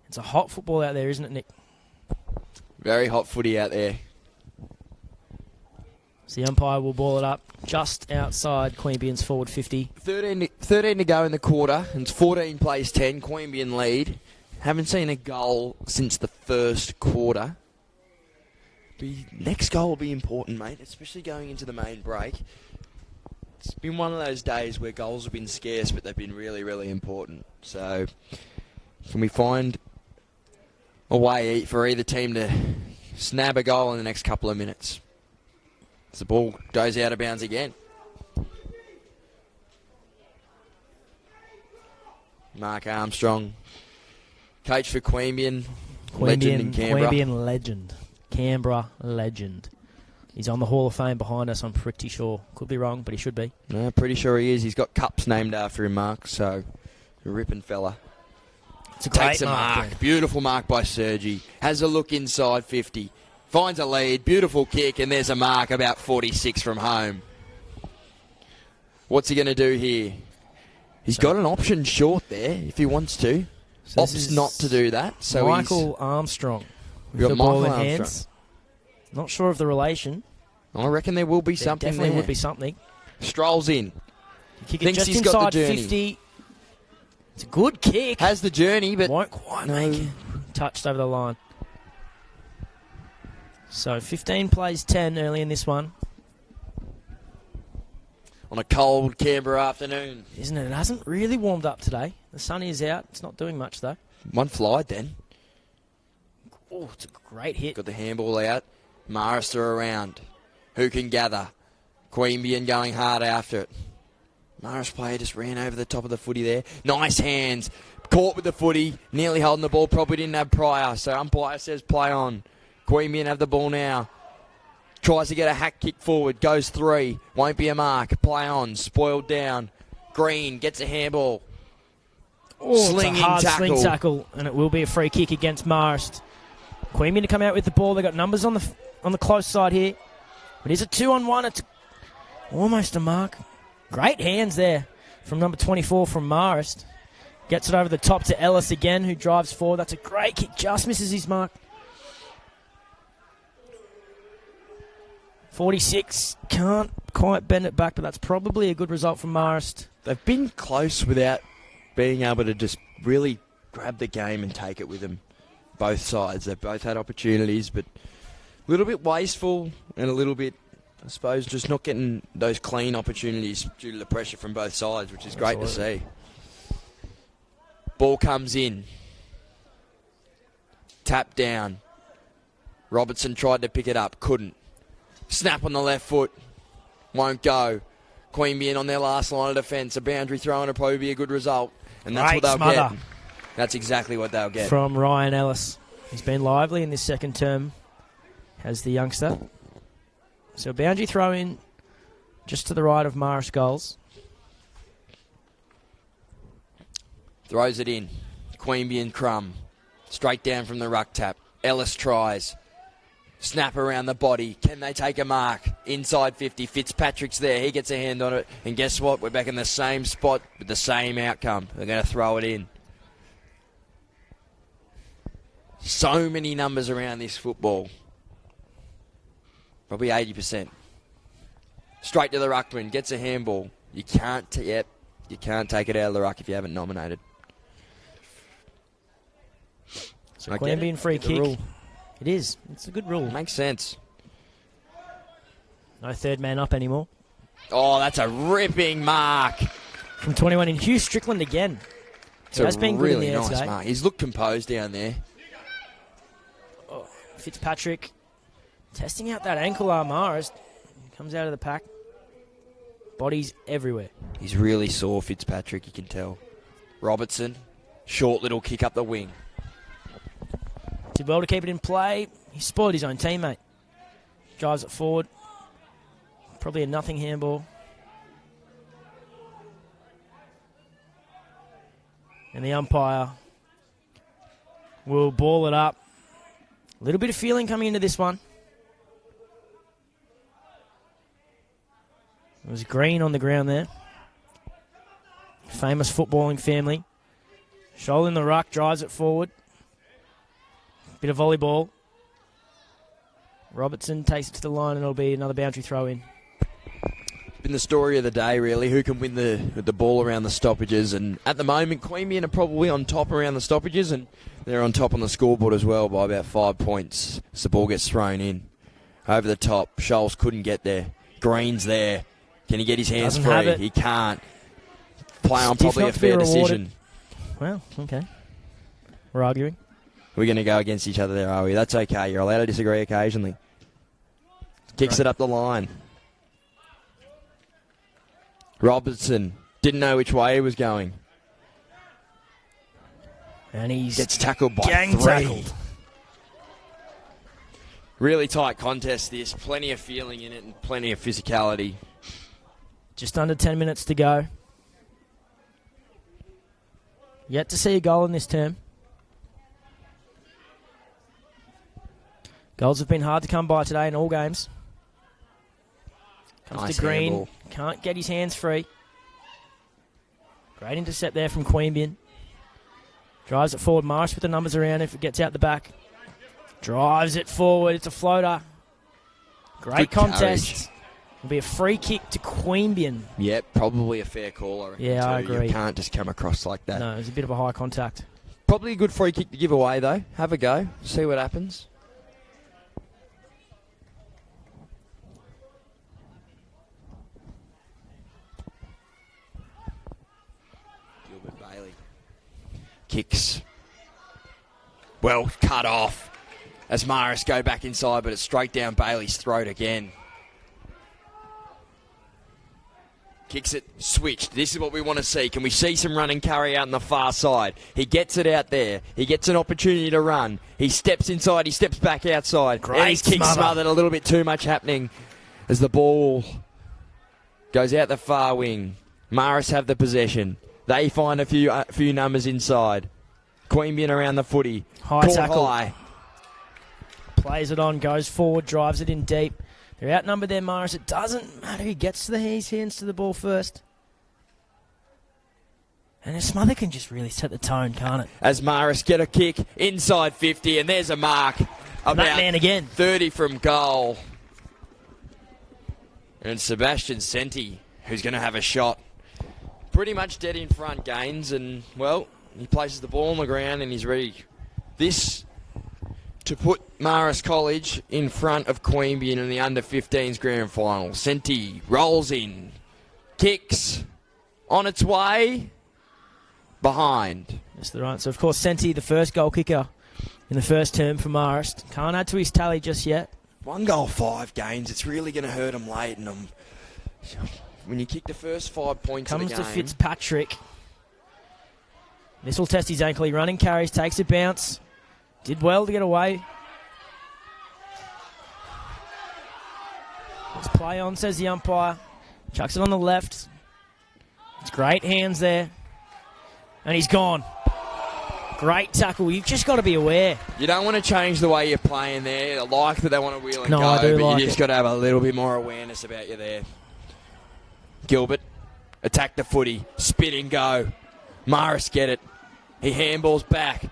[SPEAKER 2] It's a hot football out there, isn't it, Nick?
[SPEAKER 3] Very hot footy out there.
[SPEAKER 2] So the umpire will ball it up just outside Queanbeyan's forward 50.
[SPEAKER 3] 13 to go in the quarter. And it's 14 plays 10. Queanbeyan lead. Haven't seen a goal since the first quarter. The next goal will be important, mate, especially going into the main break. It's been one of those days where goals have been scarce, but they've been really, really important. So, can we find a way for either team to snap a goal in the next couple of minutes? As the ball goes out of bounds again. Mark Armstrong, coach for Queabeyan, legend in Canberra.
[SPEAKER 2] Queabeyan legend. Canberra legend. He's on the Hall of Fame behind us, I'm pretty sure. Could be wrong, but he should be.
[SPEAKER 3] No, pretty sure he is. He's got cups named after him, Mark, so a ripping fella.
[SPEAKER 2] It's a great
[SPEAKER 3] Takes a mark. Beautiful mark by Sergi. Has a look inside 50. Finds a lead. Beautiful kick, and there's a mark about 46 from home. What's he going to do here? He's got an option short there if he wants to.
[SPEAKER 2] So
[SPEAKER 3] Opts not to do that. So
[SPEAKER 2] Michael Armstrong.
[SPEAKER 3] We've got
[SPEAKER 2] the ball
[SPEAKER 3] Michael
[SPEAKER 2] in
[SPEAKER 3] Armstrong.
[SPEAKER 2] hands. Not sure of the relation.
[SPEAKER 3] I reckon there will be
[SPEAKER 2] There
[SPEAKER 3] something
[SPEAKER 2] definitely
[SPEAKER 3] there.
[SPEAKER 2] would be something.
[SPEAKER 3] Strolls in.
[SPEAKER 2] Kick it
[SPEAKER 3] Thinks
[SPEAKER 2] just
[SPEAKER 3] he's got
[SPEAKER 2] inside
[SPEAKER 3] the journey.
[SPEAKER 2] 50. It's a good kick.
[SPEAKER 3] Has the journey, but
[SPEAKER 2] Won't quite
[SPEAKER 3] no.
[SPEAKER 2] make it. Touched over the line. So 15 plays 10 early in this one.
[SPEAKER 3] On a cold Canberra afternoon.
[SPEAKER 2] Isn't it? It hasn't really warmed up today. The sun is out. It's not doing much, though.
[SPEAKER 3] One fly then.
[SPEAKER 2] Oh, it's a great hit.
[SPEAKER 3] Got the handball out. Marist are around. Who can gather? Queabeyan going hard after it. Marist player just ran over the top of the footy there. Nice hands. Caught with the footy. Nearly holding the ball. Probably didn't have prior. So umpire says play on. Queabeyan have the ball now. Tries to get a hack kick forward. Goes 3. Won't be a mark. Play on. Spoiled down. Green gets a handball.
[SPEAKER 2] Oh,
[SPEAKER 3] Slinging
[SPEAKER 2] it's a hard
[SPEAKER 3] tackle.
[SPEAKER 2] sling tackle, and it will be a free kick against Marist. Queabeyan to come out with the ball. They got numbers on the close side here, but it's a 2-on-1. It's almost a mark. Great hands there from number 24 from Marist. Gets it over the top to Ellis again, who drives forward. That's a great kick. Just misses his mark. 46 can't quite bend it back, but that's probably a good result from Marist.
[SPEAKER 3] They've been close without being able to just really grab the game and take it with them. Both sides. They've both had opportunities, but a little bit wasteful and a little bit, I suppose, just not getting those clean opportunities due to the pressure from both sides, which is great to see. Ball comes in. Tap down. Robertson tried to pick it up. Couldn't. Snap on the left foot. Won't go. Queabeyan on their last line of defence. A boundary throw and it'll probably be a good result. And that's what they'll get. That's exactly what they'll get.
[SPEAKER 2] From Ryan Ellis. He's been lively in this second term as the youngster. So a boundary throw in just to the right of Marist goals.
[SPEAKER 3] Throws it in. Queabeyan Crumb. Straight down from the ruck tap. Ellis tries. Snap around the body. Can they take a mark? Inside 50. Fitzpatrick's there. He gets a hand on it. And guess what? We're back in the same spot with the same outcome. They're going to throw it in. So many numbers around this football. Probably 80%. Straight to the ruckman. Gets a handball. You can't take it out of the ruck if you haven't nominated.
[SPEAKER 2] So Queabeyan free kick. It is. It's a good rule.
[SPEAKER 3] Makes sense.
[SPEAKER 2] No third man up anymore.
[SPEAKER 3] Oh, that's a ripping mark.
[SPEAKER 2] From 21 in. Hugh Strickland again.
[SPEAKER 3] It's a really nice mark. He's looked composed down there.
[SPEAKER 2] Oh, Fitzpatrick testing out that ankle arm. Marist comes out of the pack. Bodies everywhere.
[SPEAKER 3] He's really sore, Fitzpatrick, you can tell. Robertson, short little kick up the wing.
[SPEAKER 2] Did well to keep it in play. He spoiled his own teammate. Drives it forward. Probably a nothing handball. And the umpire will ball it up. A little bit of feeling coming into this one. It was Green on the ground there. Famous footballing family. Scholl in the ruck, drives it forward. Bit of volleyball. Robertson takes it to the line and it'll be another boundary throw in.
[SPEAKER 3] Been the story of the day, really. Who can win the ball around the stoppages? And at the moment, Queabeyan are probably on top around the stoppages, and they're on top on the scoreboard as well by about 5 points as the ball gets thrown in. Over the top, Scholes couldn't get there. Green's there. Can he get his hands free? He can't. Play on probably a fair decision.
[SPEAKER 2] Well, okay. We're arguing.
[SPEAKER 3] We're going to go against each other there, are we? That's okay. You're allowed to disagree occasionally. Kicks it up the line. Robertson didn't know which way he was going.
[SPEAKER 2] And he
[SPEAKER 3] gets tackled by
[SPEAKER 2] gang
[SPEAKER 3] 3.
[SPEAKER 2] Tackled.
[SPEAKER 3] Really tight contest this. Plenty of feeling in it and plenty of physicality.
[SPEAKER 2] Just under 10 minutes to go. Yet to see a goal in this term. Goals have been hard to come by today in all games. Comes
[SPEAKER 3] nice
[SPEAKER 2] to Green.
[SPEAKER 3] Handball.
[SPEAKER 2] Can't get his hands free. Great intercept there from Queabeyan. Drives it forward. Marist with the numbers around if it gets out the back. Drives it forward. It's a floater. Great contest. It'll be a free kick to Queabeyan.
[SPEAKER 3] Yep, probably a fair call, I reckon.
[SPEAKER 2] Yeah,
[SPEAKER 3] too.
[SPEAKER 2] I agree.
[SPEAKER 3] You can't just come across like that.
[SPEAKER 2] No, it was a bit of a high contact.
[SPEAKER 3] Probably a good free kick to give away, though. Have a go. See what happens. Kicks. Well, cut off as Marist go back inside, but it's straight down Bailey's throat again. Kicks it, switched. This is what we want to see. Can we see some run and carry out on the far side? He gets it out there. He gets an opportunity to run. He steps inside. He steps back outside.
[SPEAKER 2] Great
[SPEAKER 3] and his kick smothered. A little bit too much happening as the ball goes out the far wing. Marist have the possession. They find a few numbers inside. Queabeyan around the footy.
[SPEAKER 2] High tackle.
[SPEAKER 3] High.
[SPEAKER 2] Plays it on, goes forward, drives it in deep. They're outnumbered there, Marist. It doesn't matter who gets his hands to the ball first. And a smother can just really set the tone, can't it?
[SPEAKER 3] As Marist get a kick inside 50, and there's a mark. About
[SPEAKER 2] that man again.
[SPEAKER 3] 30 from goal. And Sebastian Senti, who's going to have a shot. Pretty much dead in front, Gaines, and, well, he places the ball on the ground and he's ready. This to put Marist College in front of Queabeyan in the under-15s grand final. Senti rolls in, kicks, on its way, behind.
[SPEAKER 2] That's the right. So, of course, Senti, the first goal kicker in the first term for Marist. Can't add to his tally just yet.
[SPEAKER 3] 1 goal, 5 games. It's really going to hurt him late. And when you kick the first 5 points of the game...
[SPEAKER 2] Comes to Fitzpatrick. This will test his ankle. He running carries, takes a bounce. Did well to get away. Let's play on, says the umpire. Chucks it on the left. It's great hands there. And he's gone. Great tackle. You've just got to be aware.
[SPEAKER 3] You don't want to change the way you're playing there. I like that they want to wheel and
[SPEAKER 2] No,
[SPEAKER 3] go,
[SPEAKER 2] I do
[SPEAKER 3] but
[SPEAKER 2] like
[SPEAKER 3] you just got to have a little bit more awareness about you there. Gilbert, attack the footy, spin and go. Marist get it. He handballs back.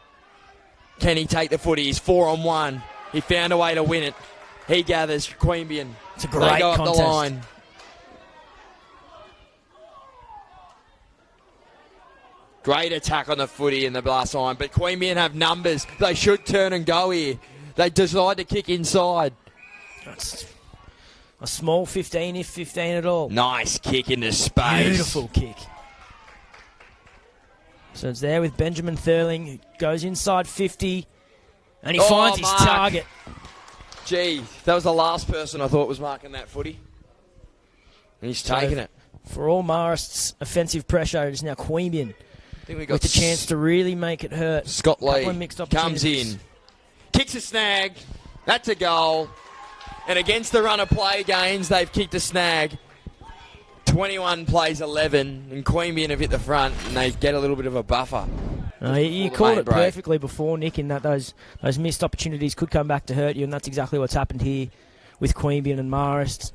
[SPEAKER 3] Can he take the footy? He's 4-on-1. He found a way to win it. He gathers Queabeyan.
[SPEAKER 2] It's a great
[SPEAKER 3] they go
[SPEAKER 2] contest.
[SPEAKER 3] up the line. Great attack on the footy in the last line, but Queabeyan have numbers. They should turn and go here. They decide to kick inside.
[SPEAKER 2] That's a small 15, if 15 at all.
[SPEAKER 3] Nice kick into space.
[SPEAKER 2] Beautiful kick. So it's there with Benjamin Thurling, who goes inside 50, and he finds his target.
[SPEAKER 3] Gee, that was the last person I thought was marking that footy. And he's taking it.
[SPEAKER 2] For all Marist's offensive pressure, it is now Queabeyan with the chance to really make it hurt.
[SPEAKER 3] Scott Lee comes
[SPEAKER 2] in,
[SPEAKER 3] kicks a snag. That's a goal. And against the run of play gains, they've kicked a snag. 21 plays 11, and Queabeyan have hit the front, and they get a little bit of a buffer.
[SPEAKER 2] You called it perfectly before, Nick, in that those missed opportunities could come back to hurt you, and that's exactly what's happened here with Queabeyan and Marist.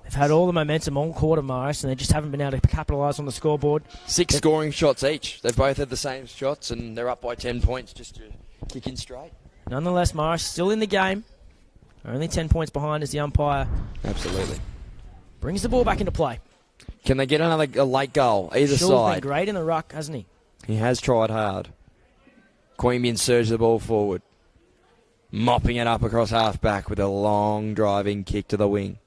[SPEAKER 2] They've had all the momentum all quarter, Marist, and they just haven't been able to capitalise on the scoreboard.
[SPEAKER 3] 6 scoring shots each. They've both had the same shots, and they're up by 10 points just to kick in straight.
[SPEAKER 2] Nonetheless, Marist still in the game. Only 10 points behind as the umpire
[SPEAKER 3] Absolutely
[SPEAKER 2] brings the ball back into play.
[SPEAKER 3] Can they get a late goal, either
[SPEAKER 2] Shaw's
[SPEAKER 3] side?
[SPEAKER 2] been great in the ruck, hasn't he?
[SPEAKER 3] He has tried hard. Queabeyan surges the ball forward, mopping it up across half-back with a long driving kick to the wing.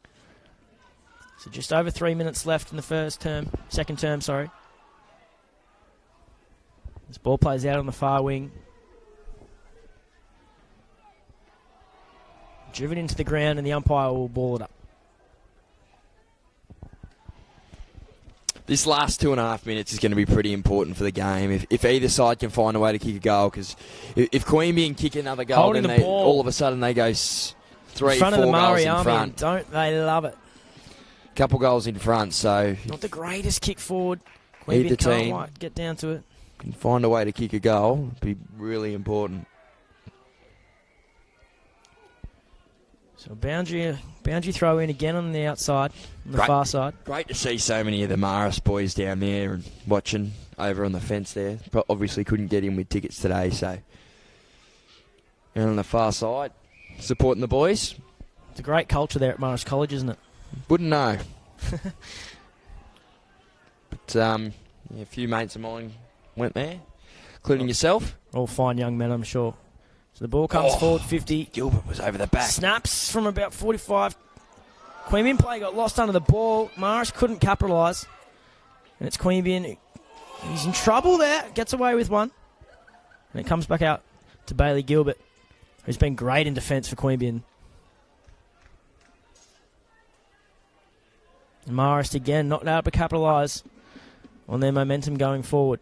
[SPEAKER 2] So just over 3 minutes left in the second term. This ball plays out on the far wing. Driven into the ground, and the umpire will ball it up.
[SPEAKER 3] This last 2.5 minutes is going to be pretty important for the game. If either side can find a way to kick a goal, because if Queabeyan kick another goal,
[SPEAKER 2] Holding
[SPEAKER 3] then
[SPEAKER 2] the ball
[SPEAKER 3] all of a sudden they go 3-4
[SPEAKER 2] in front of the
[SPEAKER 3] goals
[SPEAKER 2] Murray
[SPEAKER 3] in
[SPEAKER 2] Army,
[SPEAKER 3] front.
[SPEAKER 2] don't they love it?
[SPEAKER 3] Couple goals in front, so
[SPEAKER 2] Not the greatest kick forward.
[SPEAKER 3] Either
[SPEAKER 2] Queabeyan can't
[SPEAKER 3] team
[SPEAKER 2] quite get down to it.
[SPEAKER 3] can find a way to kick a goal. It'd be really important.
[SPEAKER 2] So boundary throw in again on the outside, on the far side.
[SPEAKER 3] Great to see so many of the Marist boys down there and watching over on the fence there. But obviously couldn't get in with tickets today, so. And on the far side, supporting the boys.
[SPEAKER 2] It's a great culture there at Marist College, isn't it?
[SPEAKER 3] Wouldn't know. But a few mates of mine went there, including yourself.
[SPEAKER 2] All fine young men, I'm sure. So the ball comes forward 50.
[SPEAKER 3] Gilbert was over the back.
[SPEAKER 2] Snaps from about 45. Queabeyan play got lost under the ball. Marist couldn't capitalise. And it's Queabeyan. He's in trouble there. Gets away with one. And it comes back out to Bailey Gilbert, who's been great in defence for Queabeyan. And Marist again not able to capitalise on their momentum going forward.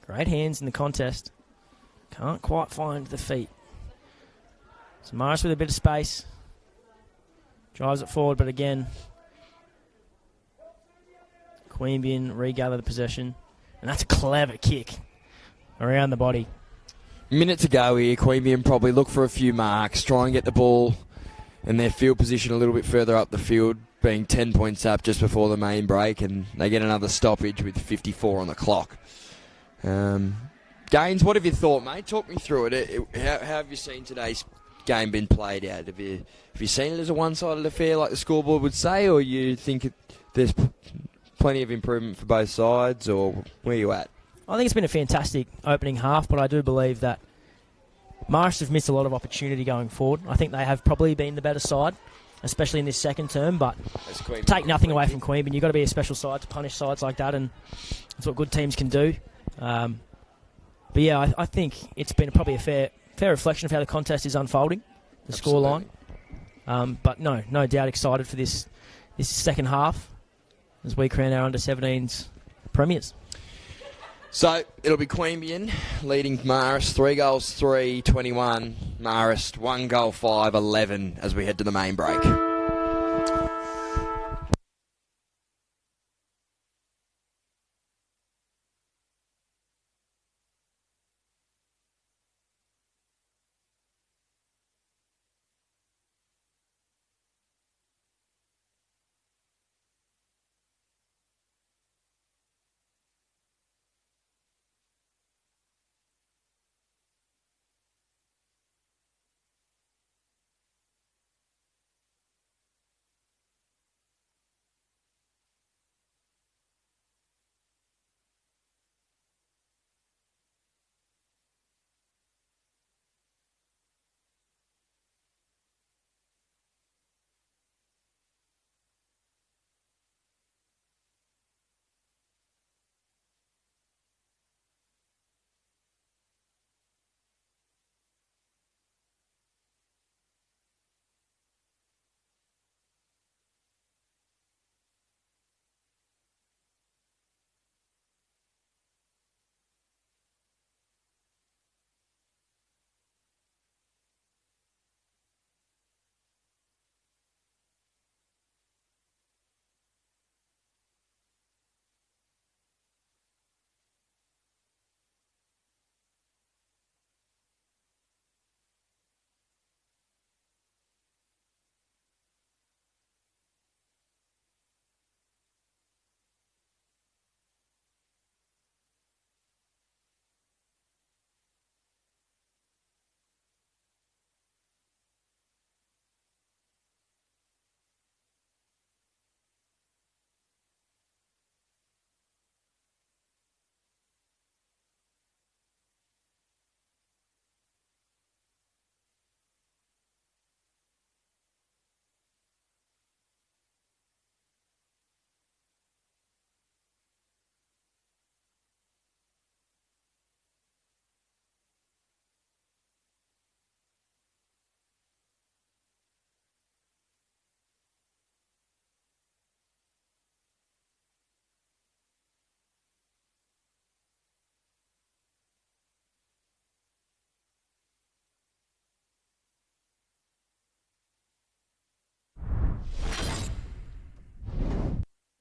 [SPEAKER 2] Great hands in the contest. Can't quite find the feet. So Marist with a bit of space. Drives it forward, but again, Queabeyan regather the possession. And that's a clever kick around the body.
[SPEAKER 3] Minute to go here. Queabeyan probably look for a few marks, try and get the ball in their field position a little bit further up the field, being 10 points up just before the main break, and they get another stoppage with 54 on the clock. Gaines, what have you thought, mate? Talk me through it. How have you seen today's game been played out? Have you seen it as a one-sided affair like the scoreboard would say, or you think there's plenty of improvement for both sides, or where are you at?
[SPEAKER 2] I think it's been a fantastic opening half, but I do believe that Marist have missed a lot of opportunity going forward. I think they have probably been the better side especially in this second term. But
[SPEAKER 3] As Queanbeyan
[SPEAKER 2] take nothing away from Queanbeyan. You've got to be a special side to punish sides like that, and that's what good teams can do. But yeah, I think it's been probably a fair reflection of how the contest is unfolding, the scoreline. But no doubt excited for this second half as we crown our under-17s premiers.
[SPEAKER 3] So it'll be Queanbeyan leading Marist 3 goals 3, 21. Marist 1 goal 5, 11 as we head to the main break.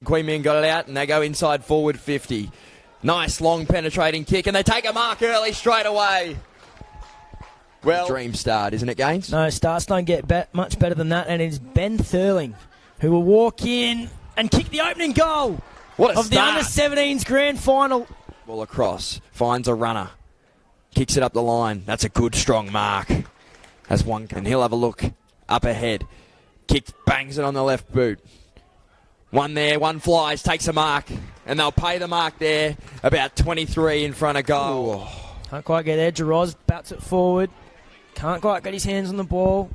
[SPEAKER 3] Queanbeyan got it out and they go inside forward 50. Nice long penetrating kick and they take a mark early straight away. Well, dream start, isn't it, Gaines?
[SPEAKER 2] No, starts don't get much better than that, and it's Ben Thurling who will walk in and kick the opening goal of the under-17s grand final.
[SPEAKER 3] Ball across, finds a runner, kicks it up the line. That's a good strong mark. As one, and he'll have a look up ahead. Kick, bangs it on the left boot. One there, one flies, takes a mark, and they'll pay the mark there, about 23 in front of goal.
[SPEAKER 2] Ooh. Can't quite get there. Jaroz bats it forward. Can't quite get his hands on the ball.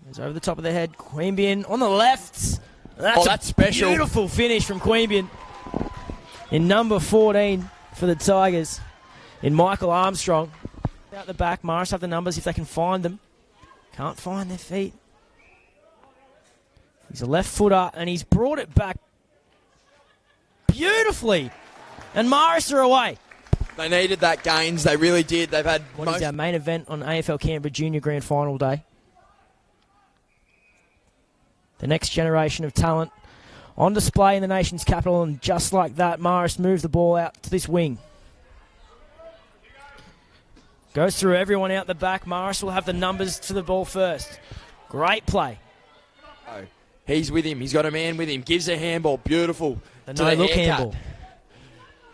[SPEAKER 2] It's over the top of the head. Queanbeyan on the left. That's special. Beautiful finish from Queanbeyan. In number 14 for the Tigers, in Michael Armstrong. Out the back, Marist have the numbers if they can find them. Can't find their feet. He's a left footer, and he's brought it back beautifully. And Marist are away.
[SPEAKER 3] They needed that, Gaines. They really did. They've had
[SPEAKER 2] What is our main event on AFL Canberra Junior Grand Final Day? The next generation of talent on display in the nation's capital, and just like that, Marist moved the ball out to this wing. Goes through everyone out the back. Marist will have the numbers to the ball first. Great play.
[SPEAKER 3] Oh, he's with him. He's got a man with him. Gives a handball. Beautiful.
[SPEAKER 2] The no-look handball.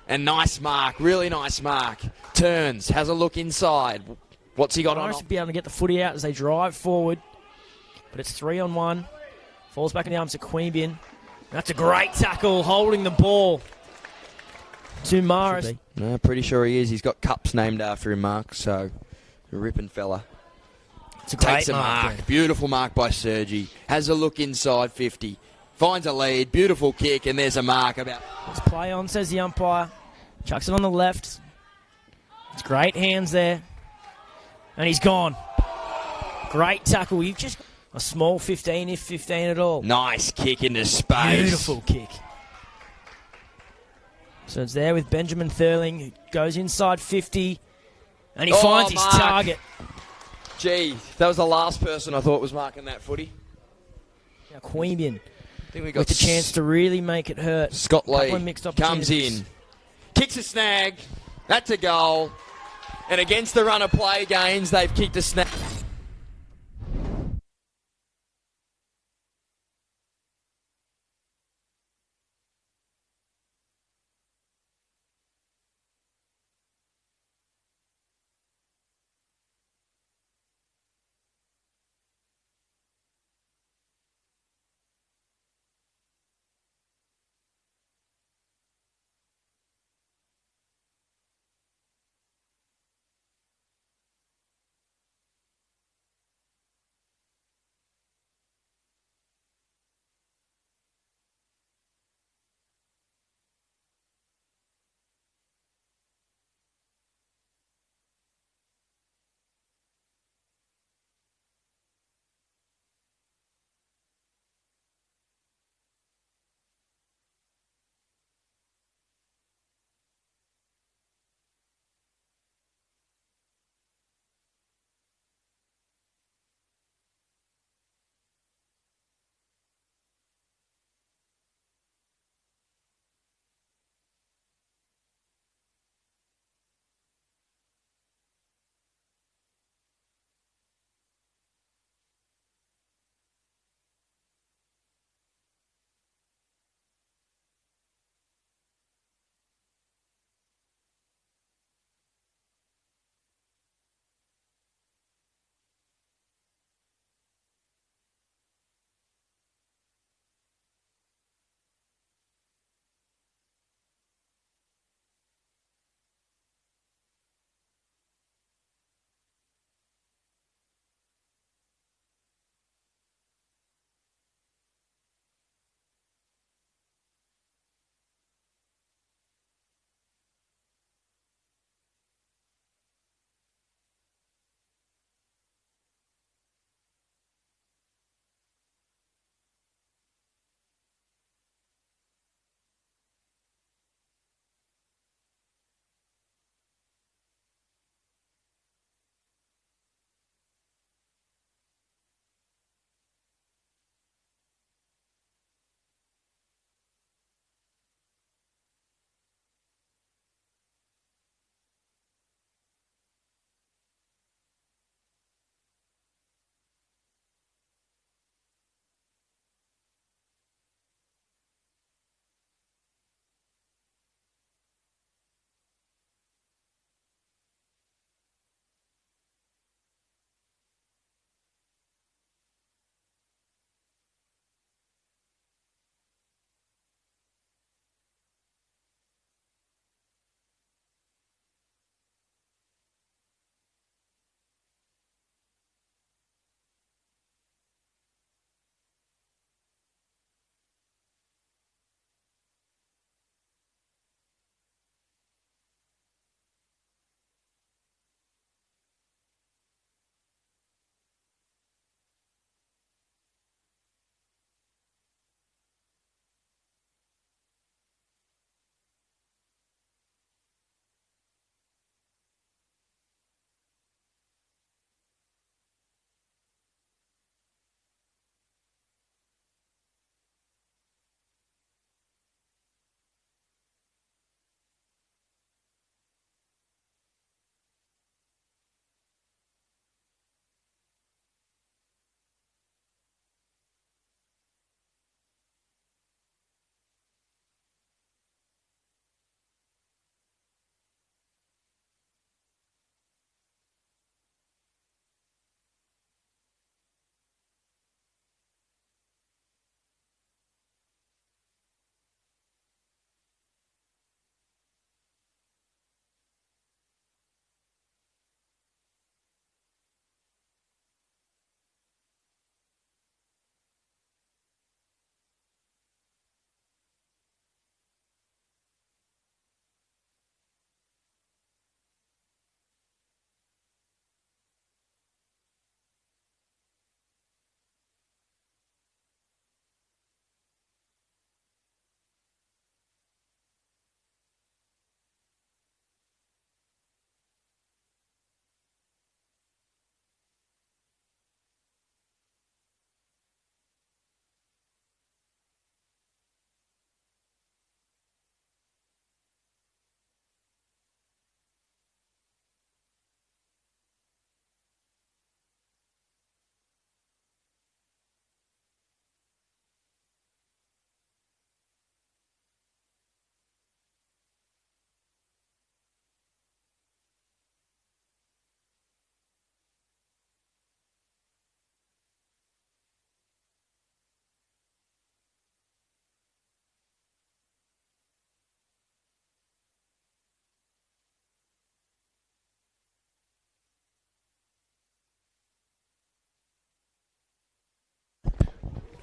[SPEAKER 3] And nice mark. Really nice mark. Turns. Has a look inside. What's he got on?
[SPEAKER 2] Marist will be able to get the footy out as they drive forward. But it's 3-on-1. Falls back in the arms of Queanbeyan. That's a great tackle, holding the ball to Marist.
[SPEAKER 3] No, pretty sure he is. He's got cups named after him, Mark. So, a ripping fella.
[SPEAKER 2] It's a great
[SPEAKER 3] Takes a mark.
[SPEAKER 2] there.
[SPEAKER 3] Beautiful mark by Sergi. Has a look inside 50. Finds a lead. Beautiful kick, and there's a mark about.
[SPEAKER 2] Let's play on, says the umpire. Chucks it on the left. It's great hands there. And he's gone. Great tackle. You've just a small 15, if 15 at all.
[SPEAKER 3] Nice kick into space.
[SPEAKER 2] Beautiful kick. So it's there with Benjamin Thurling, who goes inside 50, and he finds his target.
[SPEAKER 3] Gee, that was the last person I thought was marking that footy.
[SPEAKER 2] Now Queabeyan
[SPEAKER 3] I think we got
[SPEAKER 2] with the chance to really make it hurt.
[SPEAKER 3] Scott
[SPEAKER 2] Couple
[SPEAKER 3] Lee
[SPEAKER 2] of mixed
[SPEAKER 3] comes
[SPEAKER 2] opportunities.
[SPEAKER 3] in, kicks a snag. That's a goal. And against the run of play gains, they've kicked a snag.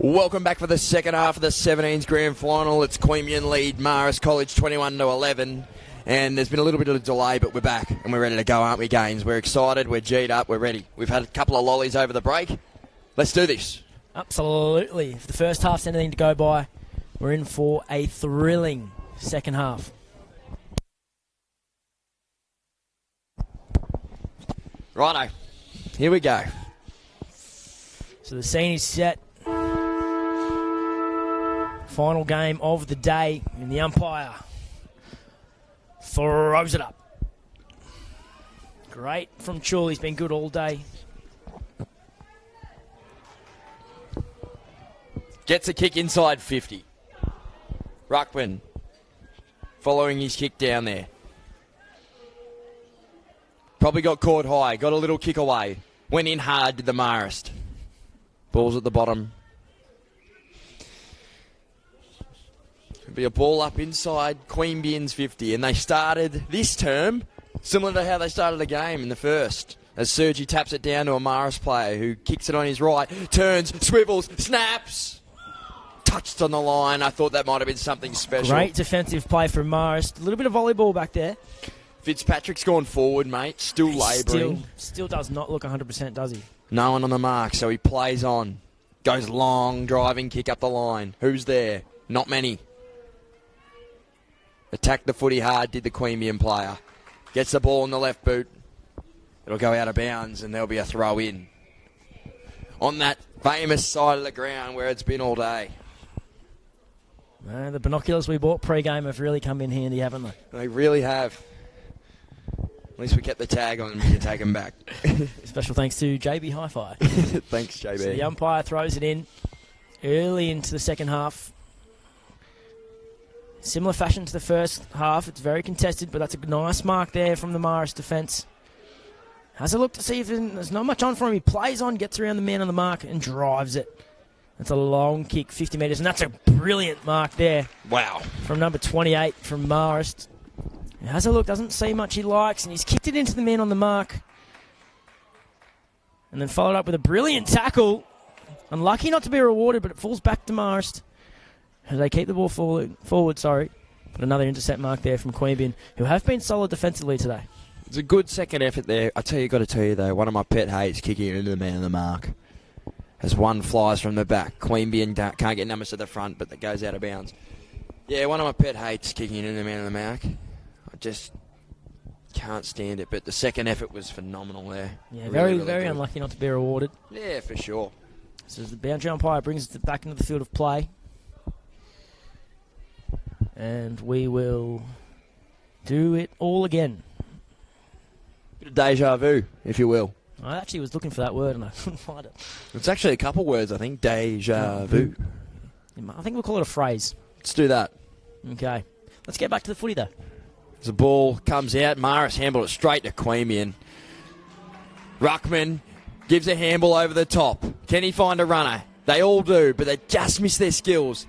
[SPEAKER 3] Welcome back for the second half of the 17s grand final. It's Queabeyan lead Marist College 21-11. And there's been a little bit of a delay, but we're back and we're ready to go, aren't we, Gaines? We're excited, we're G'd up, we're ready. We've had a couple of lollies over the break. Let's do this.
[SPEAKER 2] Absolutely. If the first half's anything to go by, we're in for a thrilling second half.
[SPEAKER 3] Righto, here we go.
[SPEAKER 2] So the scene is set. Final game of the day, and the umpire throws it up. Great from Chul, he's been good all day.
[SPEAKER 3] Gets a kick inside 50. Ruckman following his kick down there. Probably got caught high, got a little kick away. Went in hard, did the Marist. Ball's at the bottom. Could be a ball up inside Queabeyan's 50. And they started this term similar to how they started the game in the first. As Sergi taps it down to a Marist player who kicks it on his right, turns, swivels, snaps. Touched on the line. I thought that might have been something special.
[SPEAKER 2] Great defensive play from Marist. A little bit of volleyball back there.
[SPEAKER 3] Fitzpatrick's gone forward, mate. Still labouring.
[SPEAKER 2] Still does not look 100%, does he?
[SPEAKER 3] No one on the mark, so he plays on. Goes long, driving kick up the line. Who's there? Not many. Attacked the footy hard, did the Queabeyan player. Gets the ball in the left boot. It'll go out of bounds, and there'll be a throw in. On that famous side of the ground where it's been all day.
[SPEAKER 2] The binoculars we bought pre-game have really come in handy, haven't they?
[SPEAKER 3] They really have. At least we kept the tag on and we can take them back.
[SPEAKER 2] Special thanks to JB Hi-Fi.
[SPEAKER 3] Thanks, JB.
[SPEAKER 2] So the umpire throws it in early into the second half. Similar fashion to the first half. It's very contested, but that's a nice mark there from the Marist defence. Has a look to see if there's not much on for him. He plays on, gets around the man on the mark and drives it. That's a long kick, 50 metres, and that's a brilliant mark there.
[SPEAKER 3] Wow.
[SPEAKER 2] From number 28 from Marist. He has a look, doesn't see much he likes, and he's kicked it into the man on the mark. And then followed up with a brilliant tackle. Unlucky not to be rewarded, but it falls back to Marist. As they keep the ball forward. But another intercept mark there from Queabeyan, who have been solid defensively today.
[SPEAKER 3] It's a good second effort there. Got to tell you though, one of my pet hates kicking it into the man on the mark. As one flies from the back. Queabeyan can't get numbers to the front, but that goes out of bounds. Yeah, one of my pet hates kicking it into the man on the mark. I just can't stand it, but the second effort was phenomenal there.
[SPEAKER 2] Yeah, really, very unlucky not to be rewarded.
[SPEAKER 3] Yeah, for sure.
[SPEAKER 2] So the boundary umpire brings it back into the field of play. And we will do it all again.
[SPEAKER 3] Bit of deja vu, if you will.
[SPEAKER 2] I actually was looking for that word and I couldn't find it.
[SPEAKER 3] It's actually a couple words, I think. Deja vu.
[SPEAKER 2] I think we'll call it a phrase.
[SPEAKER 3] Let's do that.
[SPEAKER 2] Okay. Let's get back to the footy, though.
[SPEAKER 3] As the ball comes out, Marist handled it straight to Queabeyan. Ruckman gives a handball over the top. Can he find a runner? They all do, but they just miss their skills.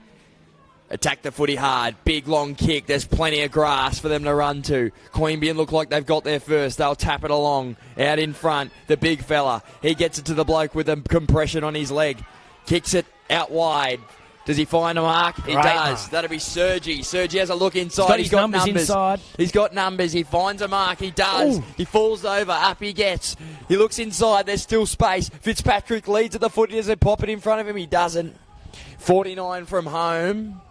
[SPEAKER 3] Attack the footy hard. Big, long kick. There's plenty of grass for them to run to. Queabeyan look like they've got there first. They'll tap it along. Out in front, the big fella. He gets it to the bloke with a compression on his leg. Kicks it out wide. Does he find a mark? He does. That'll be Sergi. Sergi has a look inside.
[SPEAKER 2] He's got numbers inside.
[SPEAKER 3] He's got numbers. He finds a mark. He does. Ooh. He falls over. Up he gets. He looks inside. There's still space. Fitzpatrick leads at the footy. Does it pop it in front of him? He doesn't. 49 from home.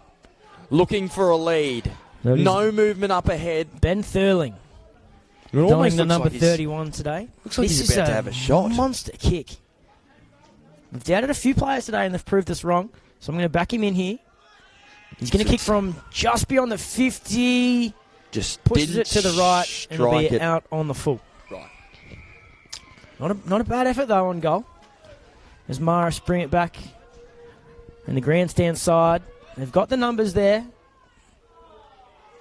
[SPEAKER 3] Looking for a lead. No movement up ahead.
[SPEAKER 2] Ben Thurling. Donning the number 31 today.
[SPEAKER 3] Looks like he's about to have a shot.
[SPEAKER 2] Monster kick. We've doubted a few players today and they've proved us wrong. So I'm going to back him in here. He's going to kick from just beyond the 50.
[SPEAKER 3] Just
[SPEAKER 2] pushes it to the right and it'll be out on the full.
[SPEAKER 3] Right.
[SPEAKER 2] Not a bad effort though on goal. As Marist bring it back in the grandstand side. They've got the numbers there.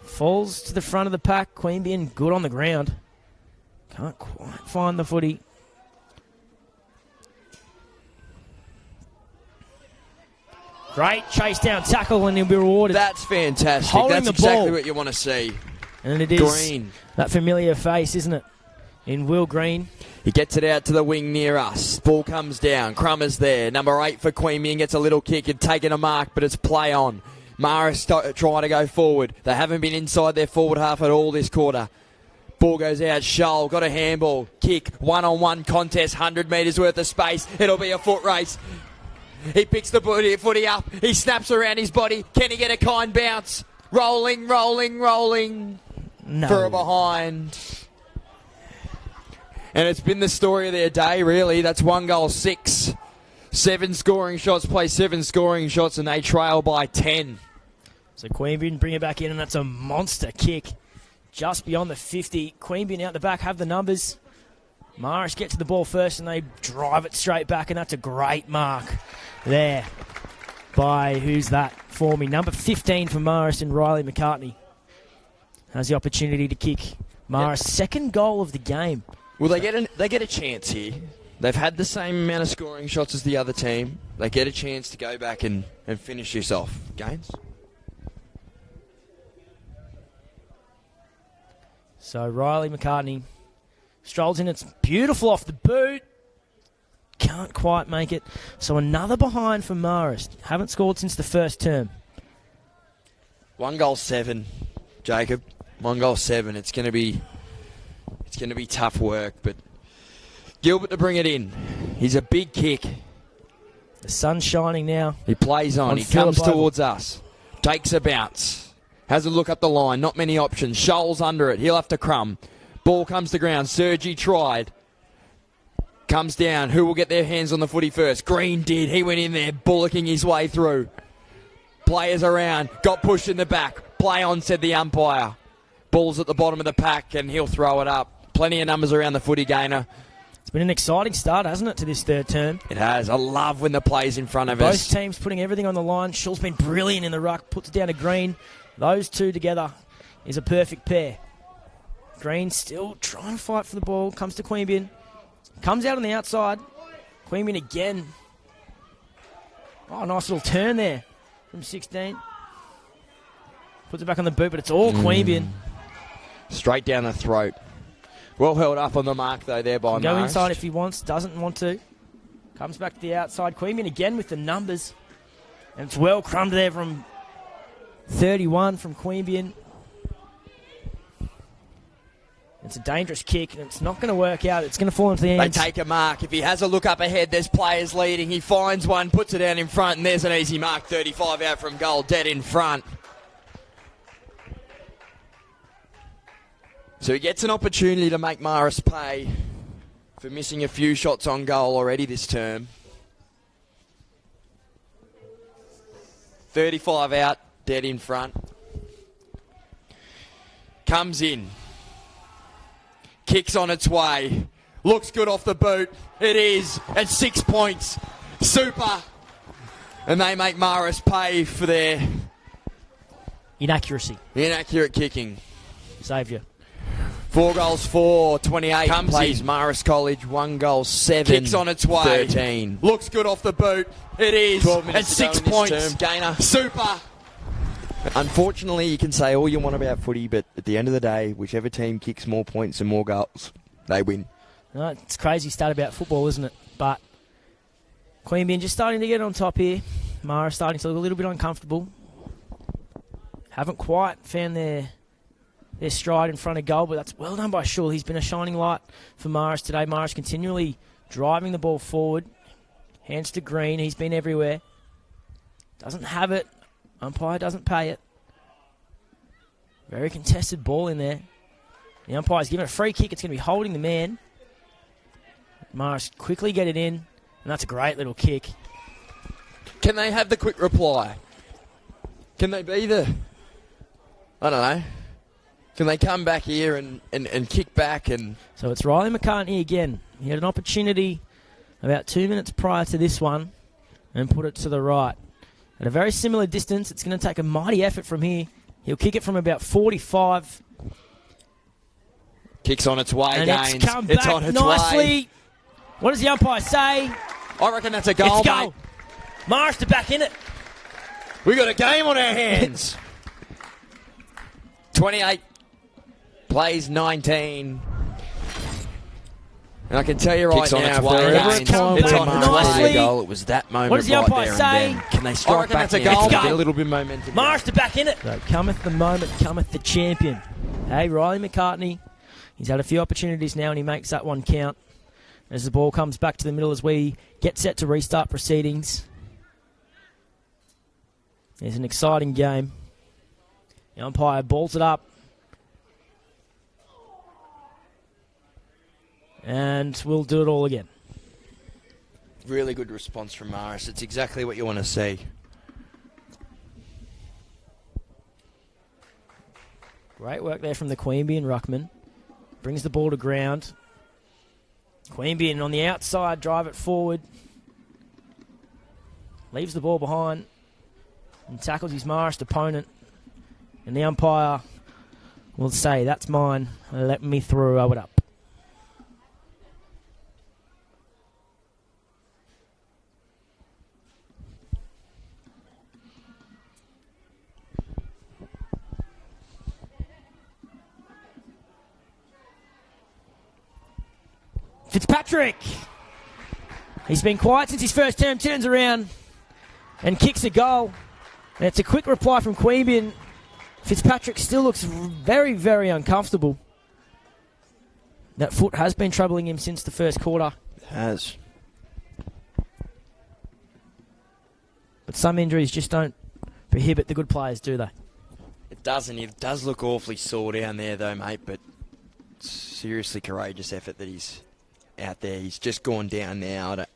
[SPEAKER 2] Falls to the front of the pack. Queabeyan good on the ground. Can't quite find the footy. Great chase down tackle and he'll be rewarded.
[SPEAKER 3] That's fantastic.
[SPEAKER 2] Holding
[SPEAKER 3] That's
[SPEAKER 2] the ball.
[SPEAKER 3] exactly what you want to see.
[SPEAKER 2] And it is
[SPEAKER 3] Green.
[SPEAKER 2] That familiar face, isn't it? In Will Green.
[SPEAKER 3] He gets it out to the wing near us. Ball comes down. Crummer's there. Number 8 for Queabeyan gets a little kick and taking a mark, but it's play on. Marist trying to go forward. They haven't been inside their forward half at all this quarter. Ball goes out. Shull got a handball. Kick. One-on-one contest. 100 metres worth of space. It'll be a foot race. He picks the footy up. He snaps around his body. Can he get a kind bounce? Rolling.
[SPEAKER 2] No.
[SPEAKER 3] For a behind. And it's been the story of their day, really. That's 1 goal, 6. 7 scoring shots, play 7 scoring shots, and they trail by 10.
[SPEAKER 2] So Queabeyan bring it back in, and that's a monster kick. Just beyond the 50. Queabeyan out the back have the numbers. Marist get to the ball first, and they drive it straight back, and that's a great mark there by, who's that for me? Number 15 for Marist, and Riley McCartney has the opportunity to kick Marist's second goal of the game.
[SPEAKER 3] Well, they get a chance here. They've had the same amount of scoring shots as the other team. They get a chance to go back and finish this off. Gaines?
[SPEAKER 2] So Riley McCartney strolls in. It's beautiful off the boot. Can't quite make it. So another behind for Marist. Haven't scored since the first term.
[SPEAKER 3] 1 goal, 7, Jacob. 1 goal, 7. It's going to be tough work, but Gilbert to bring it in. He's a big kick.
[SPEAKER 2] The sun's shining now.
[SPEAKER 3] He plays on. He comes towards us. Takes a bounce. Has a look up the line. Not many options. Shoals under it. He'll have to crumb. Ball comes to ground. Sergi tried. Comes down. Who will get their hands on the footy first? Green did. He went in there, bullocking his way through. Players around. Got pushed in the back. Play on, said the umpire. Ball's at the bottom of the pack, and he'll throw it up. Plenty of numbers around the footy, Gainer.
[SPEAKER 2] It's been an exciting start, hasn't it, to this third term?
[SPEAKER 3] It has. I love when the play's in front of us.
[SPEAKER 2] Both teams putting everything on the line. Shull's been brilliant in the ruck. Puts it down to Green. Those two together is a perfect pair. Green still trying to fight for the ball. Comes to Queabeyan. Comes out on the outside. Queabeyan again. Oh, nice little turn there from 16. Puts it back on the boot, but it's all Queabeyan.
[SPEAKER 3] Straight down the throat. Well held up on the mark, though, there by Marist.
[SPEAKER 2] Go inside if he wants. Doesn't want to. Comes back to the outside. Queabeyan again with the numbers. And it's well crumbed there from 31 from Queabeyan. It's a dangerous kick, and it's not going to work out. It's going to fall into the hands.
[SPEAKER 3] They take a mark. If he has a look up ahead, there's players leading. He finds one, puts it down in front, and there's an easy mark. 35 out from goal, dead in front. So he gets an opportunity to make Marist pay for missing a few shots on goal already this term. 35 out, dead in front. Comes in. Kicks on its way. Looks good off the boot. It is. At 6 points. Super. And they make Marist pay for their
[SPEAKER 2] inaccuracy.
[SPEAKER 3] Inaccurate kicking.
[SPEAKER 2] Saved you.
[SPEAKER 3] 4 goals, 4, 28.
[SPEAKER 2] Comes
[SPEAKER 3] plays
[SPEAKER 2] in.
[SPEAKER 3] Marist College, 1 goal, 7.
[SPEAKER 4] Kicks on its way.
[SPEAKER 3] 13.
[SPEAKER 4] Looks good off the boot. It is.
[SPEAKER 3] 12
[SPEAKER 4] At
[SPEAKER 3] minutes
[SPEAKER 4] 6
[SPEAKER 3] to go in
[SPEAKER 4] points.
[SPEAKER 3] this term. Gainer.
[SPEAKER 4] Super.
[SPEAKER 3] Unfortunately, you can say all you want about footy, but at the end of the day, whichever team kicks more points and more goals, they win.
[SPEAKER 2] No, it's crazy stat about football, isn't it? But Queabeyan just starting to get on top here. Mara starting to look a little bit uncomfortable. Haven't quite found their stride in front of goal, but that's well done by Shull. He's been a shining light for Marist today. Marist continually driving the ball forward. Hands to Green. He's been everywhere. Doesn't have it. Umpire doesn't pay it. Very contested ball in there. The umpire's given a free kick. It's going to be holding the man. Marist quickly get it in, and that's a great little kick.
[SPEAKER 3] Can they have the quick reply? Can they be the... I don't know. Can they come back here and kick back and...
[SPEAKER 2] So it's Riley McCartney again. He had an opportunity about 2 minutes prior to this one and put it to the right. At a very similar distance, it's going to take a mighty effort from here. He'll kick it from about 45.
[SPEAKER 3] Kicks on its way,
[SPEAKER 2] And
[SPEAKER 3] Gaines.
[SPEAKER 2] it's come back
[SPEAKER 3] on its
[SPEAKER 2] nicely.
[SPEAKER 3] way.
[SPEAKER 2] What does the umpire say?
[SPEAKER 3] I reckon that's a goal,
[SPEAKER 2] It's
[SPEAKER 3] mate.
[SPEAKER 2] goal. Marist are back in it.
[SPEAKER 3] We got a game on our hands. 28 plays 19. And I can tell you right
[SPEAKER 4] Kicks on
[SPEAKER 3] now,
[SPEAKER 4] its
[SPEAKER 3] if
[SPEAKER 4] way
[SPEAKER 3] there ever a
[SPEAKER 4] again.
[SPEAKER 3] time
[SPEAKER 2] It's
[SPEAKER 3] where
[SPEAKER 2] on
[SPEAKER 3] Marist
[SPEAKER 2] nicely.
[SPEAKER 3] needed a goal, it was that moment
[SPEAKER 2] What does the
[SPEAKER 3] right
[SPEAKER 2] umpire
[SPEAKER 3] there and
[SPEAKER 2] say?
[SPEAKER 3] then. Can they
[SPEAKER 4] I
[SPEAKER 3] strike
[SPEAKER 4] reckon
[SPEAKER 3] back
[SPEAKER 4] that's a
[SPEAKER 3] now?
[SPEAKER 4] goal.
[SPEAKER 3] Get a little bit of momentum.
[SPEAKER 2] Marist are back in it. So cometh the moment, cometh the champion. Hey, Riley McCartney. He's had a few opportunities now and he makes that one count. As the ball comes back to the middle as we get set to restart proceedings. It's an exciting game. The umpire balls it up. And we'll do it all again.
[SPEAKER 3] Really good response from Marist. It's exactly what you want to see.
[SPEAKER 2] Great work there from the Queabeyan ruckman. Brings the ball to ground. Queabeyan on the outside, drive it forward. Leaves the ball behind and tackles his Marist opponent. And the umpire will say, that's mine. Let me throw it up. Fitzpatrick. He's been quiet since his first term, turns around and kicks a goal. And it's a quick reply from Queabeyan. Fitzpatrick still looks very, very uncomfortable. That foot has been troubling him since the first quarter.
[SPEAKER 3] It has.
[SPEAKER 2] But some injuries just don't prohibit the good players, do they?
[SPEAKER 3] It doesn't. It does look awfully sore down there, though, mate. But seriously courageous effort that he's out there. He's just gone down now. I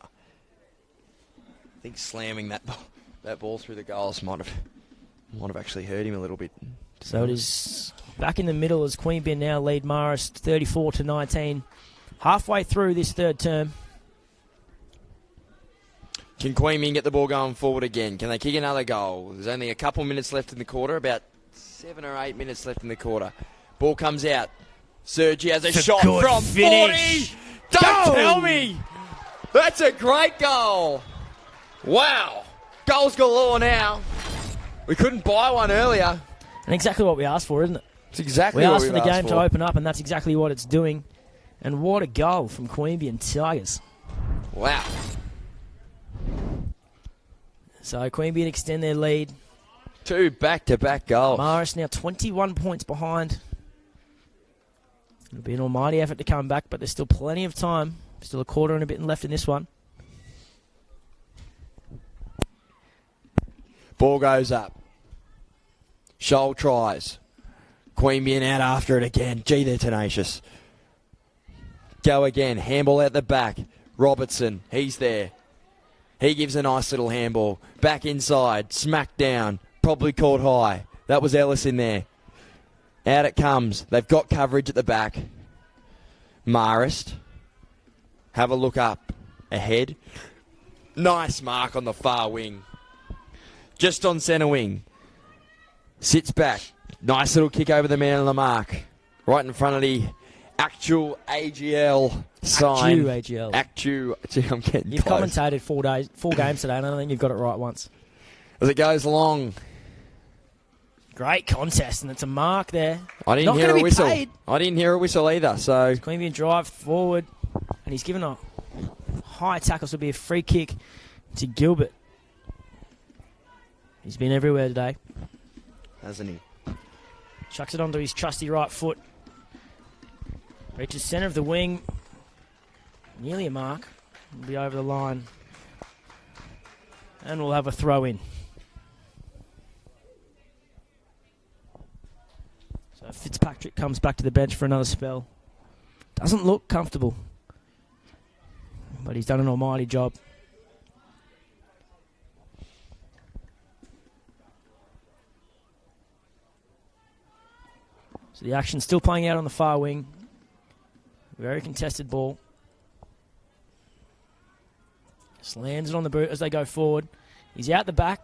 [SPEAKER 3] think slamming that ball through the goals might have actually hurt him a little bit.
[SPEAKER 2] So it is back in the middle as Queabeyan now lead Marist 34-19. Halfway through this third term.
[SPEAKER 3] Can Queabeyan get the ball going forward again? Can they kick another goal? There's only a couple minutes left in the quarter, about 7 or 8 minutes left in the quarter. Ball comes out. Sergi has a shot
[SPEAKER 2] good
[SPEAKER 3] from
[SPEAKER 2] finish.
[SPEAKER 3] 40. Don't tell me. That's a great goal. Wow. Goals galore now. We couldn't buy one earlier.
[SPEAKER 2] And exactly what we asked for, isn't it?
[SPEAKER 3] It's exactly
[SPEAKER 2] We
[SPEAKER 3] what
[SPEAKER 2] asked for the
[SPEAKER 3] we've
[SPEAKER 2] game to open up, and that's exactly what it's doing. And what a goal from Queabeyan Tigers.
[SPEAKER 3] Wow.
[SPEAKER 2] So Queabeyan extend their lead.
[SPEAKER 3] 2 back-to-back goals.
[SPEAKER 2] Marist now 21 points behind. It'll be an almighty effort to come back, but there's still plenty of time. Still a quarter and a bit left in this one.
[SPEAKER 3] Ball goes up. Shoal tries. Queabeyan out after it again. Gee, they're tenacious. Go again. Handball out the back. Robertson, he's there. He gives a nice little handball. Back inside. Smack down. Probably caught high. That was Ellis in there. Out it comes. They've got coverage at the back. Marist. Have a look up. Ahead. Nice mark on the far wing. Just on centre wing. Sits back. Nice little kick over the man on the mark. Right in front of the actual AGL sign.
[SPEAKER 2] AGL.
[SPEAKER 3] Actu. Gee, I'm getting
[SPEAKER 2] You've
[SPEAKER 3] close.
[SPEAKER 2] commentated 4 games today, and I don't think you've got it right once.
[SPEAKER 3] As it goes along.
[SPEAKER 2] Great contest, and it's a mark there.
[SPEAKER 3] I didn't
[SPEAKER 2] Not
[SPEAKER 3] hear
[SPEAKER 2] gonna
[SPEAKER 3] a
[SPEAKER 2] be
[SPEAKER 3] whistle.
[SPEAKER 2] paid.
[SPEAKER 3] I didn't hear a whistle either, so...
[SPEAKER 2] Queabeyan drive forward, and he's given a high tackle, so it'll be a free kick to Gilbert. He's been everywhere today.
[SPEAKER 3] Hasn't he?
[SPEAKER 2] Chucks it onto his trusty right foot. Reaches centre of the wing. Nearly a mark. Will be over the line. And we'll have a throw in. So Fitzpatrick comes back to the bench for another spell. Doesn't look comfortable. But he's done an almighty job. So the action still playing out on the far wing. Very contested ball. Just lands it on the boot as they go forward. He's out the back.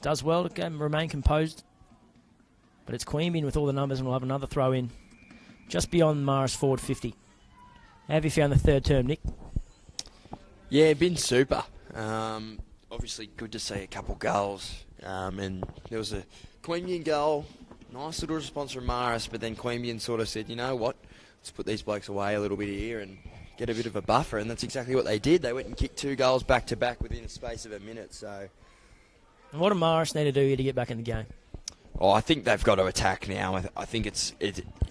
[SPEAKER 2] Does well to remain composed. But it's Queabeyan with all the numbers, and we'll have another throw in just beyond Marist forward 50. How have you found the third term, Nick?
[SPEAKER 3] Yeah, been super. Obviously good to see a couple goals. And there was a Queabeyan goal. Nice little response from Marist, but then Queabeyan sort of said, you know what? let's put these blokes away a little bit here and get a bit of a buffer, and that's exactly what they did. They went and kicked 2 goals back-to-back within a space of a minute. So,
[SPEAKER 2] And what do Marist need to do here to get back in the game?
[SPEAKER 3] oh, I think they've got to attack now. I think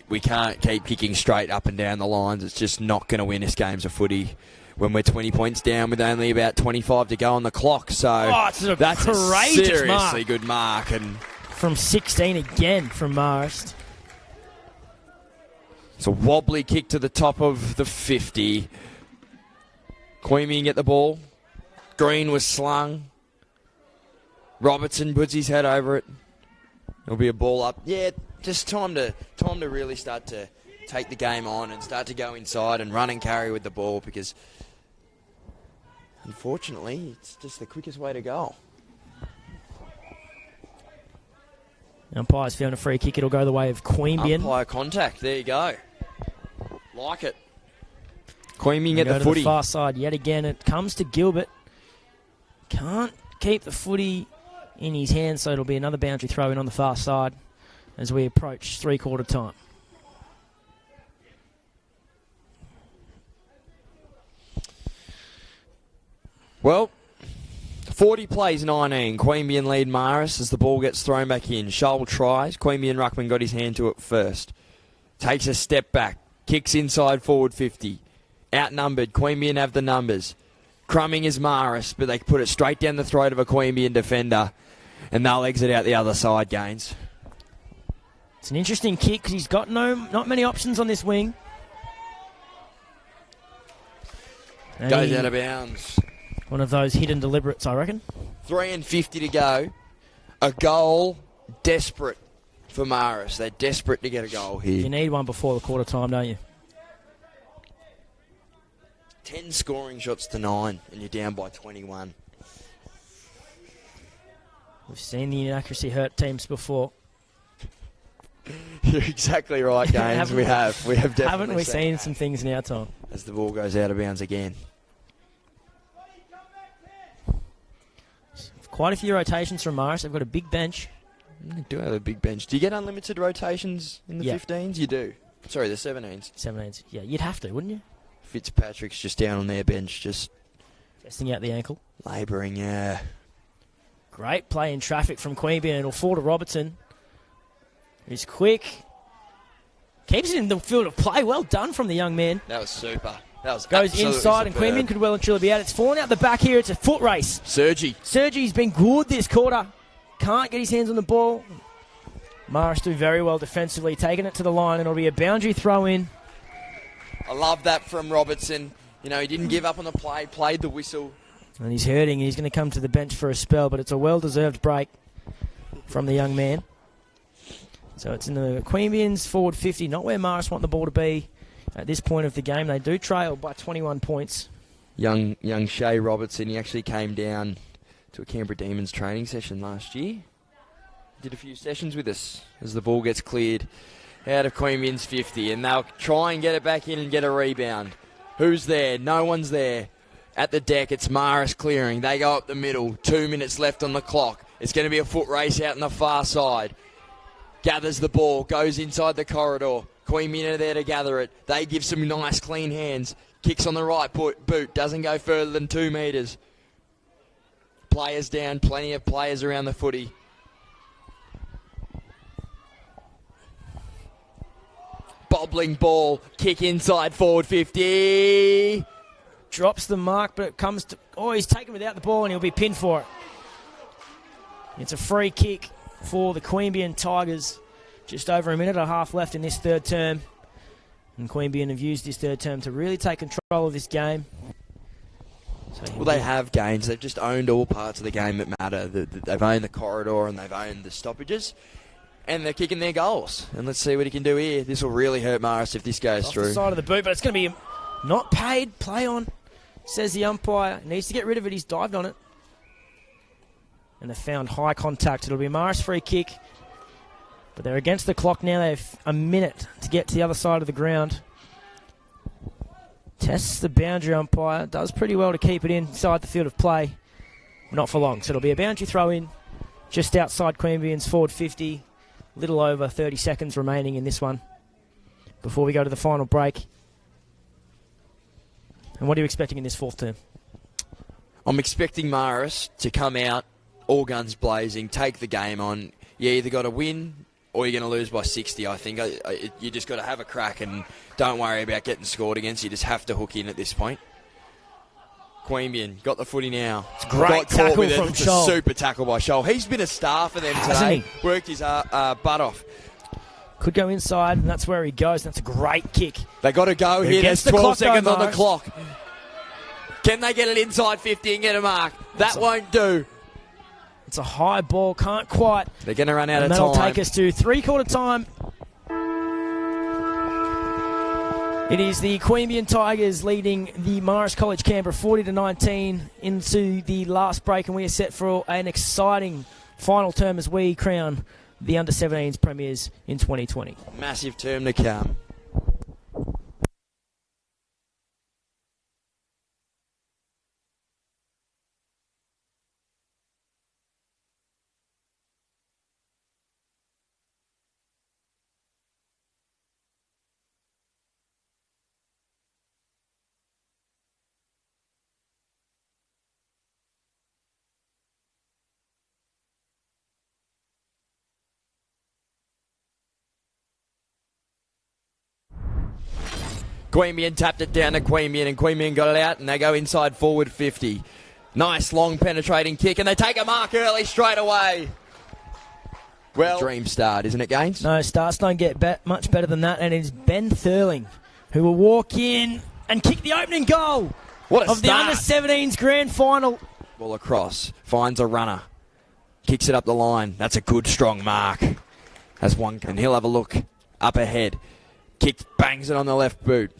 [SPEAKER 3] we can't keep kicking straight up and down the lines. It's just not going to win us games of footy when we're 20 points down with only about 25 to go on the clock. So
[SPEAKER 2] it's a
[SPEAKER 3] that's
[SPEAKER 2] courageous
[SPEAKER 3] a seriously
[SPEAKER 2] mark.
[SPEAKER 3] good mark. And
[SPEAKER 2] From 16 again from Marist.
[SPEAKER 3] it's a wobbly kick to the top of the 50. Queabeyan get the ball. Green was slung. Robertson puts his head over it. There'll be a ball up. Yeah, just time to really start to take the game on and start to go inside and run and carry with the ball, because unfortunately it's just the quickest way to go.
[SPEAKER 2] Umpire's found a free kick. It'll go the way of Queabeyan.
[SPEAKER 3] Umpire contact. There you go. Like it. Queabeyan get
[SPEAKER 2] Go
[SPEAKER 3] the
[SPEAKER 2] to
[SPEAKER 3] footy.
[SPEAKER 2] the far side yet again. It comes to Gilbert. Can't keep the footy in his hand, so it'll be another boundary throw in on the far side as we approach three-quarter time.
[SPEAKER 3] Well, 40 plays 19. Queabeyan lead Marist as the ball gets thrown back in. Shoal tries. Queabeyan Ruckman got his hand to it first. Takes a step back. Kicks inside forward 50. Outnumbered. Queabeyan have the numbers. Crumbing is Marist, but they put it straight down the throat of a Queabeyan defender, and they'll exit out the other side, Gaines.
[SPEAKER 2] It's an interesting kick because he's got not many options on this wing. And
[SPEAKER 3] Goes out of bounds.
[SPEAKER 2] One of those hidden deliberates, I reckon.
[SPEAKER 3] 3:50 to go. A goal desperate for Marist. They're desperate to get a goal
[SPEAKER 2] You
[SPEAKER 3] here.
[SPEAKER 2] need one before the quarter time, don't you?
[SPEAKER 3] 10 scoring shots to 9, and you're down by 21.
[SPEAKER 2] We've seen the inaccuracy hurt teams before.
[SPEAKER 3] You're exactly right, Gaines.
[SPEAKER 2] Haven't
[SPEAKER 3] We have definitely
[SPEAKER 2] Haven't we seen
[SPEAKER 3] that
[SPEAKER 2] some things in our time?
[SPEAKER 3] as the ball goes out of bounds again.
[SPEAKER 2] Quite a few rotations from Marist. They've got a big bench.
[SPEAKER 3] They do have a big bench. Do you get unlimited rotations in the
[SPEAKER 2] Yeah.
[SPEAKER 3] 15s? You do. Sorry, the 17s.
[SPEAKER 2] 17s. Yeah, you'd have to, wouldn't you?
[SPEAKER 3] Fitzpatrick's just down on their bench, just
[SPEAKER 2] Testing out the ankle.
[SPEAKER 3] labouring, yeah.
[SPEAKER 2] Great play in traffic from Queabeyan. It'll fall to Robertson. He's quick. Keeps it in the field of play. Well done from the young man.
[SPEAKER 3] That was super. That was
[SPEAKER 2] Goes
[SPEAKER 3] absolutely
[SPEAKER 2] inside, and
[SPEAKER 3] superb.
[SPEAKER 2] Queabeyan could well and truly be out. It's fallen out the back here. It's a foot race.
[SPEAKER 3] Sergi.
[SPEAKER 2] Sergi's been good this quarter. Can't get his hands on the ball. Marist do very well defensively, taking it to the line, and it'll be a boundary throw in.
[SPEAKER 3] I love that from Robertson. You know, he didn't give up on the play, played the whistle.
[SPEAKER 2] And he's hurting. He's going to come to the bench for a spell, but it's a well-deserved break from the young man. So it's in the Queanbeyan's forward 50, not where Marist want the ball to be at this point of the game. They do trail by 21 points.
[SPEAKER 3] Young Shay Robertson, he actually came down to a Canberra Demons training session last year. Did a few sessions with us as the ball gets cleared out of Queanbeyan's 50, and they'll try and get it back in and get a rebound. Who's there? No one's there. At the deck, it's Marist clearing. They go up the middle. 2 minutes left on the clock. It's going to be a foot race out on the far side. Gathers the ball, goes inside the corridor. Queabeyan are there to gather it. They give some nice clean hands. Kicks on the right boot. Doesn't go further than 2 metres. Players down. Plenty of players around the footy. Bobbling ball. Kick inside forward 50.
[SPEAKER 2] Drops the mark, but it comes to... Oh, he's taken without the ball, and he'll be pinned for it. It's a free kick for the Queanbeyan Tigers. Just over a minute and a half left in this third term. And Queanbeyan have used this third term to really take control of this game. So
[SPEAKER 3] Well, they have gains. They've just owned all parts of the game that matter. They've owned the corridor and they've owned the stoppages. And they're kicking their goals. And let's see what he can do here. This will really hurt Marist if this goes
[SPEAKER 2] off
[SPEAKER 3] through.
[SPEAKER 2] the side of the boot, but it's going to be not paid. Play on, says the umpire. Needs to get rid of it. He's dived on it. And they found high contact. It'll be a Marist free kick. But they're against the clock now. They have a minute to get to the other side of the ground. Tests the boundary umpire. Does pretty well to keep it inside the field of play. Not for long. So it'll be a boundary throw in just outside Queanbeyan's forward 50. Little over 30 seconds remaining in this one. before we go to the final break. And what are you expecting in this fourth term?
[SPEAKER 3] I'm expecting Marist to come out, all guns blazing, take the game on. You either got to win or you're going to lose by 60, I think. You just got to have a crack and don't worry about getting scored against. You just have to hook in at this point. Queabeyan got the footy now.
[SPEAKER 2] It's a great tackle from
[SPEAKER 3] It's
[SPEAKER 2] Scholl.
[SPEAKER 3] a super tackle by Scholl. He's been a star for them
[SPEAKER 2] Hasn't
[SPEAKER 3] today.
[SPEAKER 2] he?
[SPEAKER 3] Worked his butt off.
[SPEAKER 2] Could go inside, and that's where he goes. That's a great kick.
[SPEAKER 3] They got to go here.
[SPEAKER 2] Against
[SPEAKER 3] There's
[SPEAKER 2] the
[SPEAKER 3] 12
[SPEAKER 2] clock,
[SPEAKER 3] seconds
[SPEAKER 2] though,
[SPEAKER 3] on the
[SPEAKER 2] Marist.
[SPEAKER 3] clock. Can they get it inside 50 and get a mark? That won't do.
[SPEAKER 2] It's a high ball, can't quite.
[SPEAKER 3] They're going to run out
[SPEAKER 2] And
[SPEAKER 3] of
[SPEAKER 2] that'll
[SPEAKER 3] time.
[SPEAKER 2] take us to three-quarter time. It is the Queabeyan Tigers leading the Marist College Canberra 40-19 into the last break, and we are set for an exciting final term as we crown the under-17s premiers in 2020.
[SPEAKER 3] Massive term to come. Queabeyan tapped it down to Queabeyan, and Queabeyan got it out, and they go inside forward 50. Nice long penetrating kick, and they take a mark early straight away. Well, dream start, isn't it, Gaines?
[SPEAKER 2] No, starts don't get much better than that, and it is Ben Thurling who will walk in and kick the opening goal
[SPEAKER 3] What a
[SPEAKER 2] of the
[SPEAKER 3] start.
[SPEAKER 2] under-17s grand final.
[SPEAKER 3] Ball across, finds a runner, kicks it up the line. That's a good, strong mark. Has one, and he'll have a look up ahead. Kicks, bangs it on the left boot.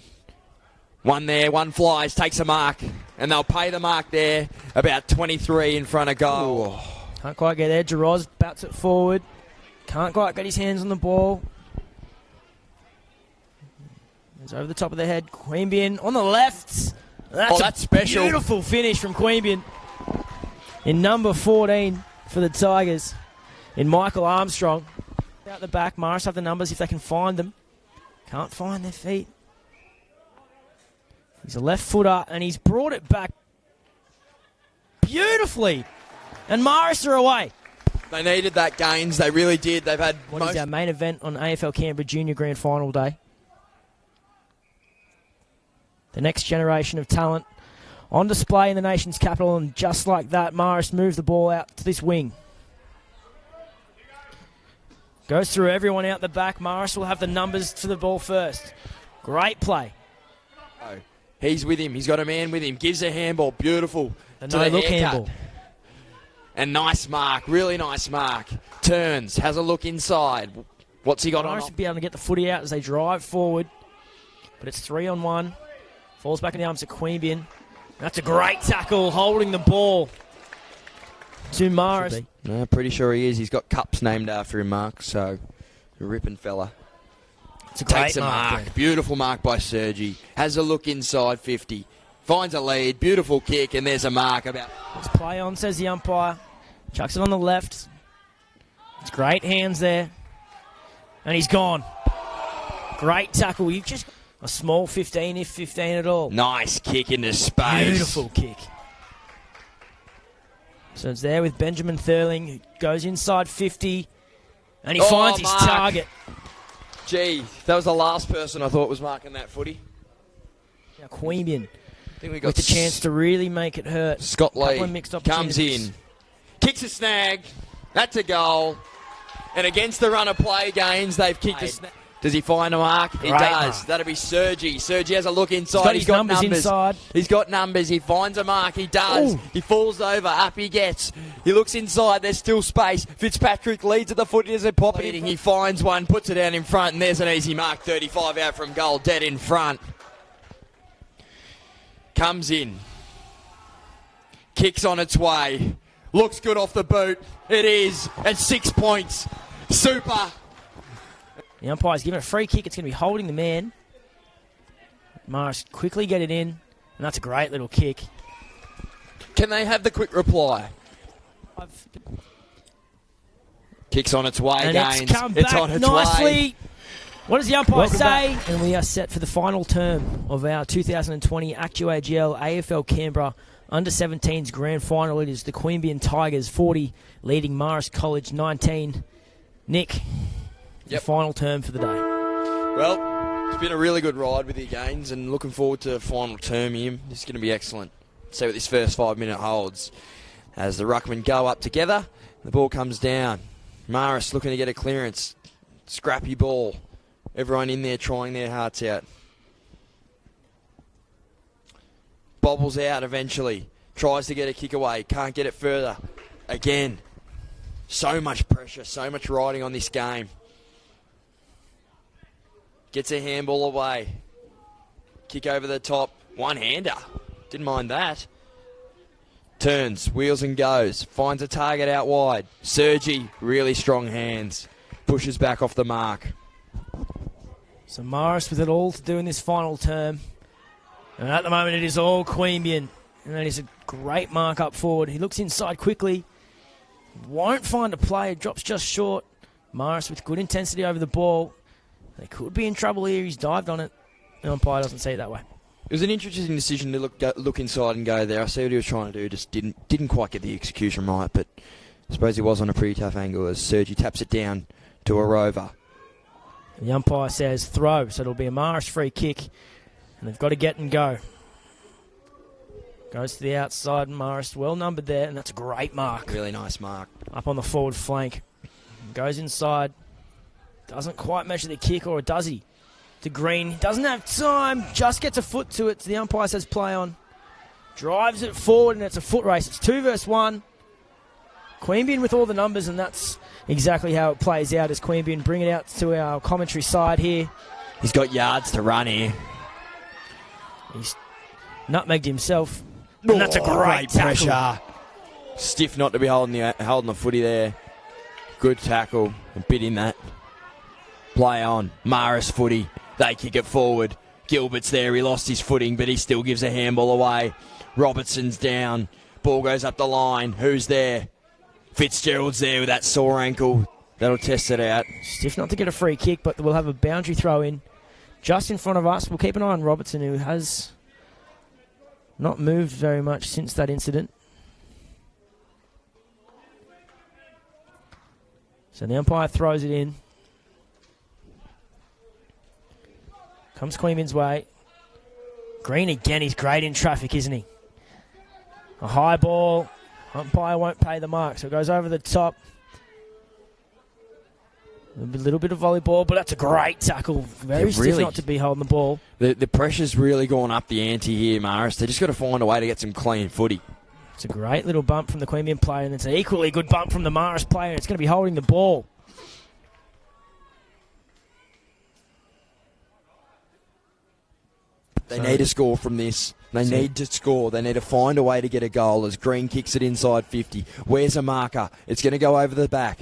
[SPEAKER 3] One there, one flies, takes a mark, and they'll pay the mark there. About 23 in front of goal.
[SPEAKER 2] Can't quite get there. Jaroz bats it forward. Can't quite get his hands on the ball. It's over the top of the head. Queabeyan on the left.
[SPEAKER 3] That's special.
[SPEAKER 2] Beautiful finish from Queabeyan. In number 14 for the Tigers. In Michael Armstrong. Out the back. Marist have the numbers if they can find them. Can't find their feet. He's a left footer and he's brought it back beautifully. And Marist are away.
[SPEAKER 3] They needed that, Gaines. They really did. They've had
[SPEAKER 2] What is our main event on AFL Canberra Junior Grand Final Day? The next generation of talent on display in the nation's capital, and just like that, Marist moves the ball out to this wing. Goes through everyone out the back. Marist will have the numbers for the ball first. Great play.
[SPEAKER 3] Oh, he's with him. He's got a man with him. Gives a handball. Beautiful.
[SPEAKER 2] The
[SPEAKER 3] to the
[SPEAKER 2] no-look
[SPEAKER 3] haircut.
[SPEAKER 2] handball.
[SPEAKER 3] And nice mark. Really nice mark. Turns. Has a look inside. What's he got on?
[SPEAKER 2] Marist will be able to get the footy out as they drive forward. But it's 3-on-1. Falls back in the arms of Queabeyan. That's a great tackle, holding the ball to Marist.
[SPEAKER 3] No, pretty sure he is. He's got cups named after him, Mark. So, a ripping fella.
[SPEAKER 2] It's a great
[SPEAKER 3] Takes a mark.
[SPEAKER 2] there.
[SPEAKER 3] Beautiful mark by Sergi. Has a look inside 50. Finds a lead. Beautiful kick. And there's a mark about...
[SPEAKER 2] Let's play on, says the umpire. Chucks it on the left. It's great hands there. And he's gone. Great tackle. You've just... A small 15, if 15 at all.
[SPEAKER 3] Nice kick into space.
[SPEAKER 2] Beautiful kick. So it's there with Benjamin Thurling, who goes inside 50. And he finds his
[SPEAKER 3] Mark.
[SPEAKER 2] target.
[SPEAKER 3] Gee, that was the last person I thought was marking that footy.
[SPEAKER 2] Now Queabeyan
[SPEAKER 3] I think we got
[SPEAKER 2] with the chance to really make it hurt.
[SPEAKER 3] Scott
[SPEAKER 2] Couple
[SPEAKER 3] Lee
[SPEAKER 2] of mixed
[SPEAKER 3] comes
[SPEAKER 2] opportunities.
[SPEAKER 3] in, kicks a snag. That's a goal. And against the run of play, Gaines, they've kicked a snag. Does he find a mark? He
[SPEAKER 2] Great
[SPEAKER 3] does.
[SPEAKER 2] mark.
[SPEAKER 3] That'll be Sergi. Sergi has a look inside.
[SPEAKER 2] He's got his numbers inside.
[SPEAKER 3] He's got numbers. He finds a mark. He does.
[SPEAKER 2] Ooh.
[SPEAKER 3] He falls over. Up he gets. He looks inside. There's still space. Fitzpatrick leads at the foot as they pop it in. He finds one, puts it down in front, and there's an easy mark. 35 out from goal, dead in front. Comes in. Kicks on its way. Looks good off the boot. It is. And 6 points. Super.
[SPEAKER 2] The umpire's given a free kick. It's going to be holding the man. Marist quickly get it in. And that's a great little kick.
[SPEAKER 3] Can they have the quick reply? Kicks on its way,
[SPEAKER 2] And
[SPEAKER 3] Gaines.
[SPEAKER 2] it's come
[SPEAKER 3] It's
[SPEAKER 2] back
[SPEAKER 3] on its
[SPEAKER 2] nicely.
[SPEAKER 3] way.
[SPEAKER 2] What does the umpire
[SPEAKER 1] Welcome
[SPEAKER 2] say? And we are set for the final term of our 2020 AQAGL AFL Canberra Under-17s Grand Final. It is the Queabeyan Tigers 40 leading Marist College 19. Nick, the final term for the day.
[SPEAKER 3] Well, it's been a really good ride with you gains, and looking forward to the final term here. This is going to be excellent. See what this first 5 minute holds. As the ruckmen go up together, the ball comes down. Marist looking to get a clearance. Scrappy ball. Everyone in there trying their hearts out. Bobbles out eventually. Tries to get a kick away. Can't get it further. Again. So much pressure. So much riding on this game. Gets a handball away. Kick over the top. One-hander. Didn't mind that. Turns. Wheels and goes. Finds a target out wide. Sergi. Really strong hands. Pushes back off the mark.
[SPEAKER 2] So Marist with it all to do in this final term. And at the moment it is all Queabeyan. And that is a great mark up forward. He looks inside quickly. Won't find a play. Drops just short. Marist with good intensity over the ball. They could be in trouble here. He's dived on it. The umpire doesn't see it that way.
[SPEAKER 3] It was an interesting decision to look inside and go there. I see what he was trying to do. Just didn't quite get the execution right. But I suppose he was on a pretty tough angle as Sergi taps it down to a rover.
[SPEAKER 2] The umpire says throw, so it'll be a Marist free kick, and they've got to get and go. Goes to the outside, Marist well numbered there, and that's a great mark.
[SPEAKER 3] Really nice mark.
[SPEAKER 2] Up on the forward flank. Goes inside. Doesn't quite measure the kick, or does he? To Green. He doesn't have time. Just gets a foot to it. The umpire says play on. Drives it forward, and it's a foot race. It's 2 versus 1. Queabeyan with all the numbers, and that's exactly how it plays out as Queabeyan bring it out to our commentary side here.
[SPEAKER 3] He's got yards to run here.
[SPEAKER 2] He's nutmegged himself. And that's a great tackle.
[SPEAKER 3] Pressure. Stiff not to be holding the footy there. Good tackle. A bit in that. Play on. Marist footy. They kick it forward. Gilbert's there. He lost his footing, but he still gives a handball away. Robertson's down. Ball goes up the line. Who's there? Fitzgerald's there with that sore ankle. That'll test it out.
[SPEAKER 2] Stiff not to get a free kick, but we'll have a boundary throw in just in front of us. We'll keep an eye on Robertson, who has not moved very much since that incident. So the umpire throws it in. Comes Queabeyan's way. Green again, he's great in traffic, isn't he? A high ball. Umpire won't pay the mark, so it goes over the top. A little bit of volleyball, but that's a great tackle. Very stiff not to be holding the ball.
[SPEAKER 3] The pressure's really gone up the ante here, Marist. They just got to find a way to get some clean footy.
[SPEAKER 2] It's a great little bump from the Queabeyan player, and it's an equally good bump from the Marist player. It's going to be holding the ball.
[SPEAKER 3] They need to score from this. They need to score. They need to find a way to get a goal as Green kicks it inside 50. Where's a marker? It's going to go over the back.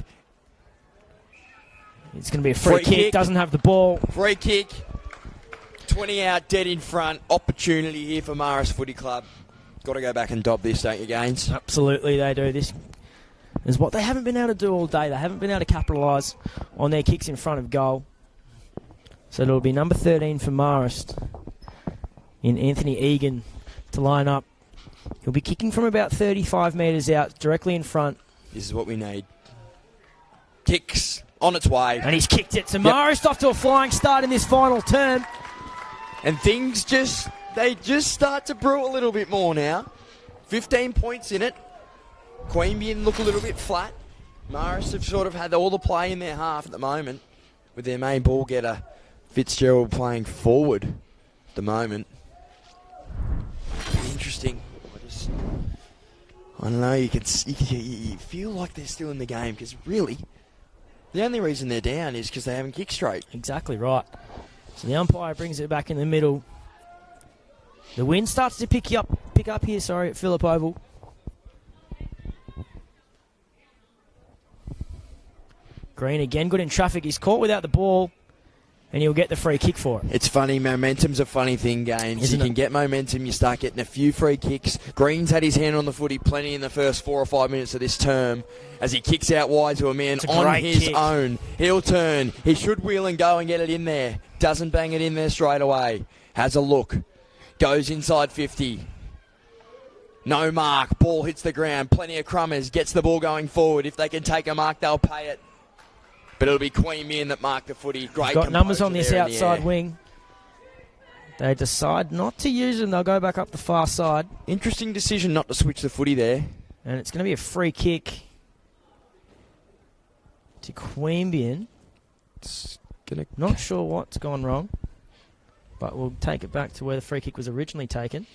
[SPEAKER 2] It's going to be a free kick. Doesn't have the ball.
[SPEAKER 3] Free kick. 20 out, dead in front. Opportunity here for Marist Footy Club. Got to go back and dob this, don't you, Gaines?
[SPEAKER 2] Absolutely, they do. This is what they haven't been able to do all day. They haven't been able to capitalise on their kicks in front of goal. So it'll be number 13 for Marist in Anthony Egan to line up. He'll be kicking from about 35 metres out, directly in front.
[SPEAKER 3] This is what we need. Kicks on its way.
[SPEAKER 2] And he's kicked it. So Marist off to a flying start in this final term.
[SPEAKER 3] And things they just start to brew a little bit more now. 15 points in it. Queabeyan look a little bit flat. Marist have sort of had all the play in their half at the moment, with their main ball getter, Fitzgerald, playing forward at the moment. Interesting. I don't know, you feel like they're still in the game, because really, the only reason they're down is because they haven't kicked straight.
[SPEAKER 2] Exactly right. So the umpire brings it back in the middle. The wind starts to pick up here, at Phillip Oval. Green again, good in traffic. He's caught without the ball. and he'll get the free kick for it.
[SPEAKER 3] It's funny, momentum's a funny thing, Gaines.
[SPEAKER 2] Isn't
[SPEAKER 3] You can
[SPEAKER 2] it?
[SPEAKER 3] get momentum, you start getting a few free kicks. Green's had his hand on the footy plenty in the first 4 or 5 minutes of this term as he kicks out wide to a man
[SPEAKER 2] It's a
[SPEAKER 3] on
[SPEAKER 2] great
[SPEAKER 3] his
[SPEAKER 2] kick.
[SPEAKER 3] own. He'll turn. He should wheel and go and get it in there. Doesn't bang it in there straight away. Has a look. Goes inside 50. No mark. Ball hits the ground. Plenty of crummers. Gets the ball going forward. If they can take a mark, they'll pay it. But it'll be Queabeyan that marked the footy. Great
[SPEAKER 2] Got numbers on
[SPEAKER 3] composure
[SPEAKER 2] this
[SPEAKER 3] there in the
[SPEAKER 2] outside
[SPEAKER 3] air.
[SPEAKER 2] wing. They decide not to use them. They'll go back up the far side.
[SPEAKER 3] Interesting decision not to switch the footy there.
[SPEAKER 2] And it's going to be a free kick to Queabeyan.
[SPEAKER 3] It's gonna
[SPEAKER 2] Not sure what's gone wrong, but we'll take it back to where the free kick was originally taken.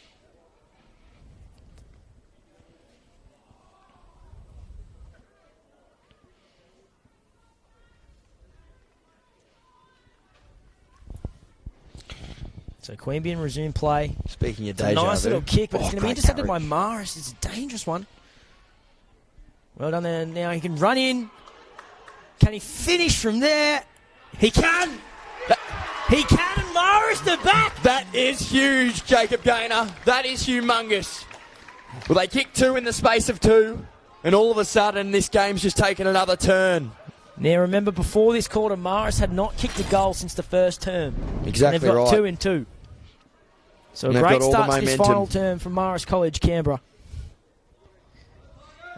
[SPEAKER 2] So Queabeyan resume play.
[SPEAKER 3] Speaking of
[SPEAKER 2] It's a
[SPEAKER 3] deja
[SPEAKER 2] nice
[SPEAKER 3] vu.
[SPEAKER 2] little kick, but it's going to be
[SPEAKER 3] great
[SPEAKER 2] intercepted by
[SPEAKER 3] coverage.
[SPEAKER 2] Marist. It's a dangerous one. Well done there. Now he can run in. Can he finish from there? He can. He can, and Marist are back.
[SPEAKER 3] That is huge, Jacob Gaynor. That is humongous. Well, they kicked 2 in the space of 2, and all of a sudden this game's just taken another turn.
[SPEAKER 2] Now remember, before this quarter, Marist had not kicked a goal since the first term.
[SPEAKER 3] Exactly
[SPEAKER 2] And they've got
[SPEAKER 3] right.
[SPEAKER 2] 2 in 2. So a
[SPEAKER 3] And they've
[SPEAKER 2] great
[SPEAKER 3] got all the
[SPEAKER 2] start to this
[SPEAKER 3] momentum.
[SPEAKER 2] final term from Marist College, Canberra.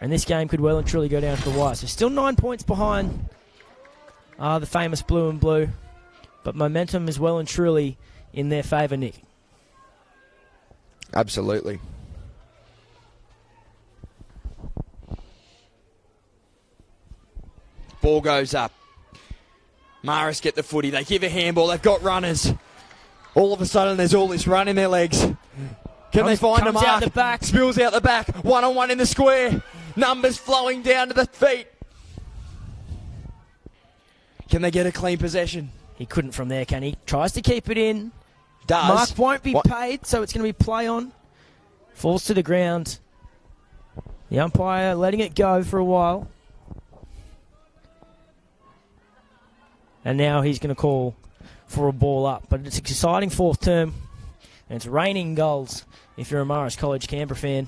[SPEAKER 2] And this game could well and truly go down to the wire. So still 9 points behind the famous blue and blue. But momentum is well and truly in their favour, Nick.
[SPEAKER 3] Absolutely. Ball goes up. Marist get the footy. They give a handball. They've got runners. All of a sudden, there's all this run in their legs. Can they find a
[SPEAKER 2] Comes out
[SPEAKER 3] mark?
[SPEAKER 2] the back.
[SPEAKER 3] Spills out the back. 1-on-1 in the square. Numbers flowing down to the feet. Can they get a clean possession?
[SPEAKER 2] He couldn't from there, can he? Tries to keep it in.
[SPEAKER 3] Does.
[SPEAKER 2] Mark won't be
[SPEAKER 3] What-
[SPEAKER 2] paid, so it's going to be play on. Falls to the ground. The umpire letting it go for a while. And now he's going to call for a ball up. But it's an exciting fourth term. And it's raining goals if you're a Marist College Canberra fan.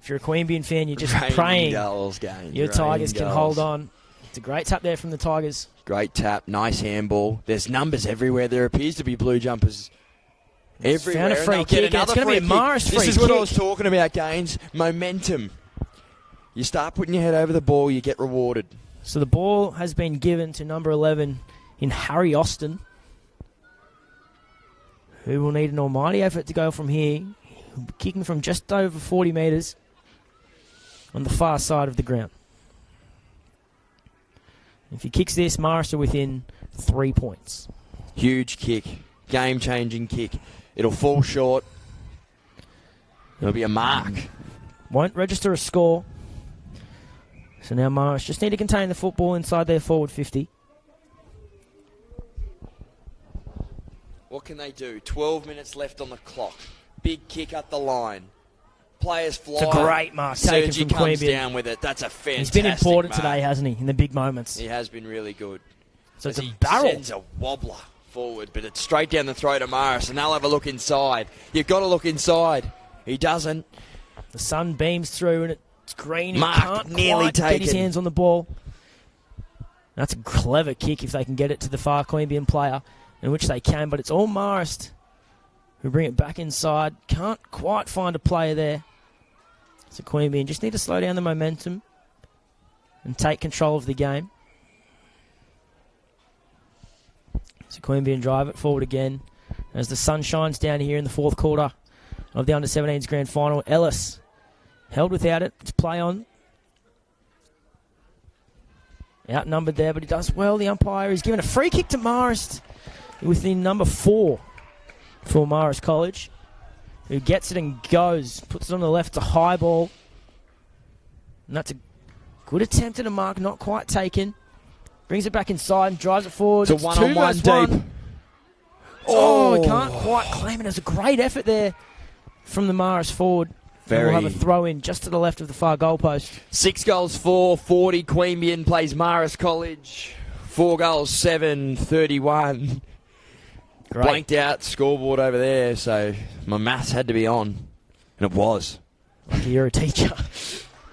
[SPEAKER 2] If you're a Queabeyan fan, you're just
[SPEAKER 3] Raining
[SPEAKER 2] praying
[SPEAKER 3] goals, Gaines.
[SPEAKER 2] your
[SPEAKER 3] Raining
[SPEAKER 2] Tigers can
[SPEAKER 3] goals.
[SPEAKER 2] hold on. It's a great tap there from the Tigers.
[SPEAKER 3] Great tap, nice handball. There's numbers everywhere. There appears to be blue jumpers everywhere.
[SPEAKER 2] Found a
[SPEAKER 3] and
[SPEAKER 2] free
[SPEAKER 3] they'll get
[SPEAKER 2] kick, and
[SPEAKER 3] another
[SPEAKER 2] it's gonna be
[SPEAKER 3] free
[SPEAKER 2] a Marist
[SPEAKER 3] kick.
[SPEAKER 2] free
[SPEAKER 3] This is what I
[SPEAKER 2] kick.
[SPEAKER 3] was talking about, Gaines. Momentum. You start putting your head over the ball, you get rewarded.
[SPEAKER 2] So the ball has been given to number 11 in Harry Austin, who will need an almighty effort to go from here. He'll be kicking from just over 40 metres on the far side of the ground. If he kicks this, Marist are within 3 points.
[SPEAKER 3] Huge kick. Game-changing kick. It'll fall short. It'll be a mark.
[SPEAKER 2] Won't register a score. So now Marist just need to contain the football inside their forward 50.
[SPEAKER 3] What can they do? 12 minutes left on the clock. Big kick up the line. Players fly.
[SPEAKER 2] It's a great mark taken
[SPEAKER 3] Sergi
[SPEAKER 2] from
[SPEAKER 3] comes
[SPEAKER 2] Queabeyan.
[SPEAKER 3] down with it. That's a fantastic
[SPEAKER 2] He's been important
[SPEAKER 3] mark.
[SPEAKER 2] today, hasn't he, in the big moments.
[SPEAKER 3] He has been really good.
[SPEAKER 2] So it's
[SPEAKER 3] As
[SPEAKER 2] a
[SPEAKER 3] he
[SPEAKER 2] barrel.
[SPEAKER 3] sends a wobbler forward, but it's straight down the throat of Marist, and they'll have a look inside. You've got to look inside. He doesn't.
[SPEAKER 2] The sun beams through and it's green. He
[SPEAKER 3] Mark
[SPEAKER 2] can't
[SPEAKER 3] nearly
[SPEAKER 2] quite get his
[SPEAKER 3] taken.
[SPEAKER 2] hands on the ball. That's a clever kick if they can get it to the far Queabeyan player, in which they can, but it's all Marist who bring it back inside. Can't quite find a player there. So Queabeyan just need to slow down the momentum and take control of the game. So Queabeyan drive it forward again as the sun shines down here in the fourth quarter of the Under-17s Grand Final. Ellis held without it. It's play on. Outnumbered there, but he does well. The umpire is given a free kick to Marist within number 4 for Marist College, who gets it and goes. Puts it on the left. It's a high ball. And that's a good attempt at a mark, not quite taken. Brings it back inside and drives it forward.
[SPEAKER 3] It's a one-on-one
[SPEAKER 2] 2 versus
[SPEAKER 3] deep.
[SPEAKER 2] 1. Oh, he can't quite claim it. There's a great effort there from the Marist forward. And we'll have a throw in just to the left of the far goalpost.
[SPEAKER 3] 6 goals, 40. Queabeyan plays Marist College. 4 goals, 31.
[SPEAKER 2] Great.
[SPEAKER 3] Blanked out scoreboard over there, so my maths had to be on, and it was.
[SPEAKER 2] Lucky you're a teacher.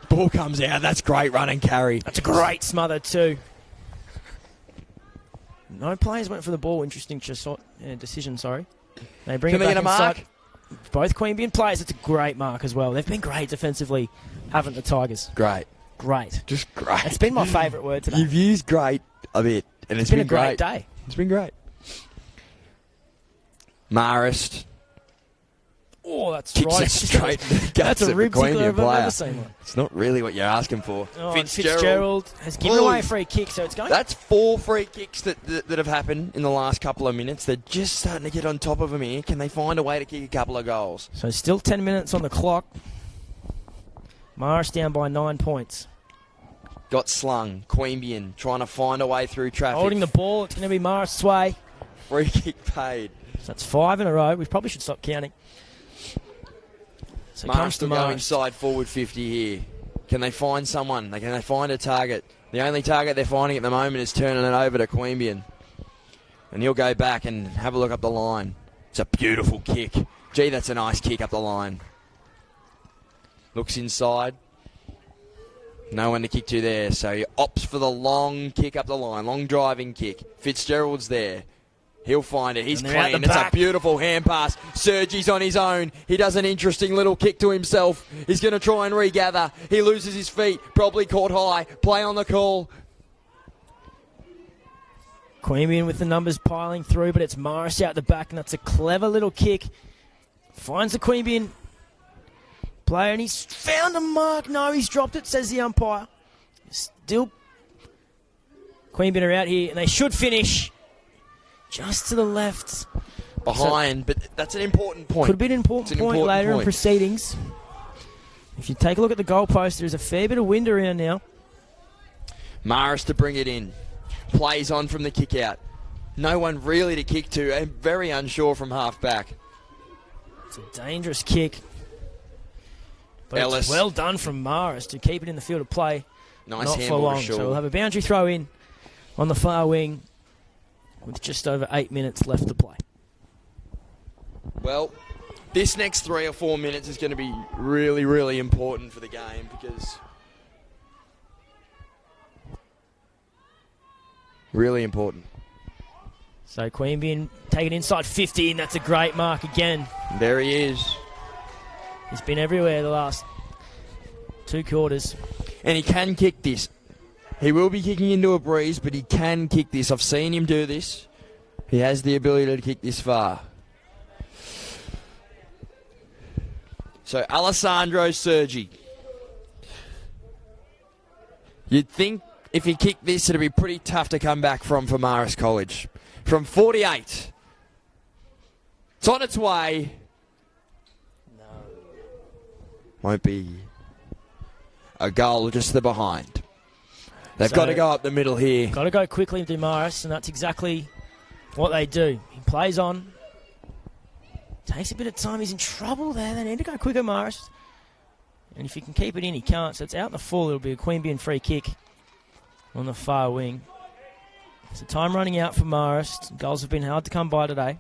[SPEAKER 3] Ball comes out. That's great run and carry.
[SPEAKER 2] That's a great smother too. No players went for the ball. Interesting decision, sorry. They bring
[SPEAKER 3] Can
[SPEAKER 2] it
[SPEAKER 3] they
[SPEAKER 2] back
[SPEAKER 3] get a mark?
[SPEAKER 2] inside. Both Queabeyan players, it's a great mark as well. They've been great defensively, haven't the Tigers?
[SPEAKER 3] Great.
[SPEAKER 2] Great.
[SPEAKER 3] Just great.
[SPEAKER 2] It's been my favourite word today.
[SPEAKER 3] You've used great a bit, and
[SPEAKER 2] It's been a great day.
[SPEAKER 3] It's been great. Marist
[SPEAKER 2] Oh, that's
[SPEAKER 3] kicks
[SPEAKER 2] right.
[SPEAKER 3] it straight in the guts
[SPEAKER 2] That's a
[SPEAKER 3] of
[SPEAKER 2] rib tickler
[SPEAKER 3] Queabeyan
[SPEAKER 2] if I've
[SPEAKER 3] player.
[SPEAKER 2] ever seen one.
[SPEAKER 3] It's not really what you're asking for.
[SPEAKER 2] Oh, and Fitzgerald has given away a free kick, so it's going.
[SPEAKER 3] That's 4 free kicks that have happened in the last couple of minutes. They're just starting to get on top of them here. Can they find a way to kick a couple of goals?
[SPEAKER 2] So still 10 minutes on the clock. Marist down by 9 points.
[SPEAKER 3] Got slung. Queabeyan trying to find a way through traffic.
[SPEAKER 2] Holding the ball, it's going to be Marist's way.
[SPEAKER 3] Free kick paid.
[SPEAKER 2] So that's 5 in a row. We probably should stop counting. So it comes
[SPEAKER 3] Marist
[SPEAKER 2] to
[SPEAKER 3] will go
[SPEAKER 2] Marist.
[SPEAKER 3] inside forward 50 here. Can they find someone? Can they find a target? The only target they're finding at the moment is turning it over to Queabeyan. And he'll go back and have a look up the line. It's a beautiful kick. Gee, that's a nice kick up the line. Looks inside. No one to kick to there, so he opts for the long kick up the line. Long driving kick. Fitzgerald's there. He'll find it. He's
[SPEAKER 2] And they're out
[SPEAKER 3] clean.
[SPEAKER 2] the
[SPEAKER 3] It's a
[SPEAKER 2] back.
[SPEAKER 3] beautiful hand pass. Sergi's on his own. He does an interesting little kick to himself. He's going to try and regather. He loses his feet. Probably caught high. Play on the call.
[SPEAKER 2] Queabeyan with the numbers piling through, but it's Marist out the back, and that's a clever little kick. Finds the Queabeyan player, and he's found a mark. No, he's dropped it, says the umpire. Still, Queabeyan are out here, and they should finish just to the left.
[SPEAKER 3] Behind, but that's an important point.
[SPEAKER 2] Could have been an important
[SPEAKER 3] It's an
[SPEAKER 2] point
[SPEAKER 3] important
[SPEAKER 2] later in
[SPEAKER 3] point.
[SPEAKER 2] proceedings. If you take a look at the goalpost, there's a fair bit of wind around now.
[SPEAKER 3] Marist to bring it in. Plays on from the kick out. No one really to kick to, and very unsure from half back.
[SPEAKER 2] It's a dangerous kick. But
[SPEAKER 3] Ellis.
[SPEAKER 2] it's well done from Marist to keep it in the field of play.
[SPEAKER 3] Nice
[SPEAKER 2] Not for
[SPEAKER 3] handball
[SPEAKER 2] long.
[SPEAKER 3] to Shaw.
[SPEAKER 2] So we'll have a boundary throw in on the far wing with just over 8 minutes left to play.
[SPEAKER 3] Well, this next 3 or 4 minutes is going to be really, really important for the game because... Really important.
[SPEAKER 2] So Queabeyan taking inside 50, and that's a great mark again.
[SPEAKER 3] There he is.
[SPEAKER 2] He's been everywhere the last 2 quarters.
[SPEAKER 3] And he can kick this. He will be kicking into a breeze, but he can kick this. I've seen him do this. He has the ability to kick this far. So Alessandro Sergi. You'd think if he kicked this, it'd be pretty tough to come back from for Marist College. From 48. It's on its way.
[SPEAKER 2] No.
[SPEAKER 3] Won't be a goal just to the behind. They've
[SPEAKER 2] So-
[SPEAKER 3] got to go up the middle here.
[SPEAKER 2] Got to go quickly to Marist, and that's exactly what they do. He plays on. Takes a bit of time. He's in trouble there. They need to go quicker, Marist. And if he can keep it in, he can't. So it's out in the full. It'll be a Queabeyan free kick on the far wing. So time running out for Marist. Goals have been hard to come by today.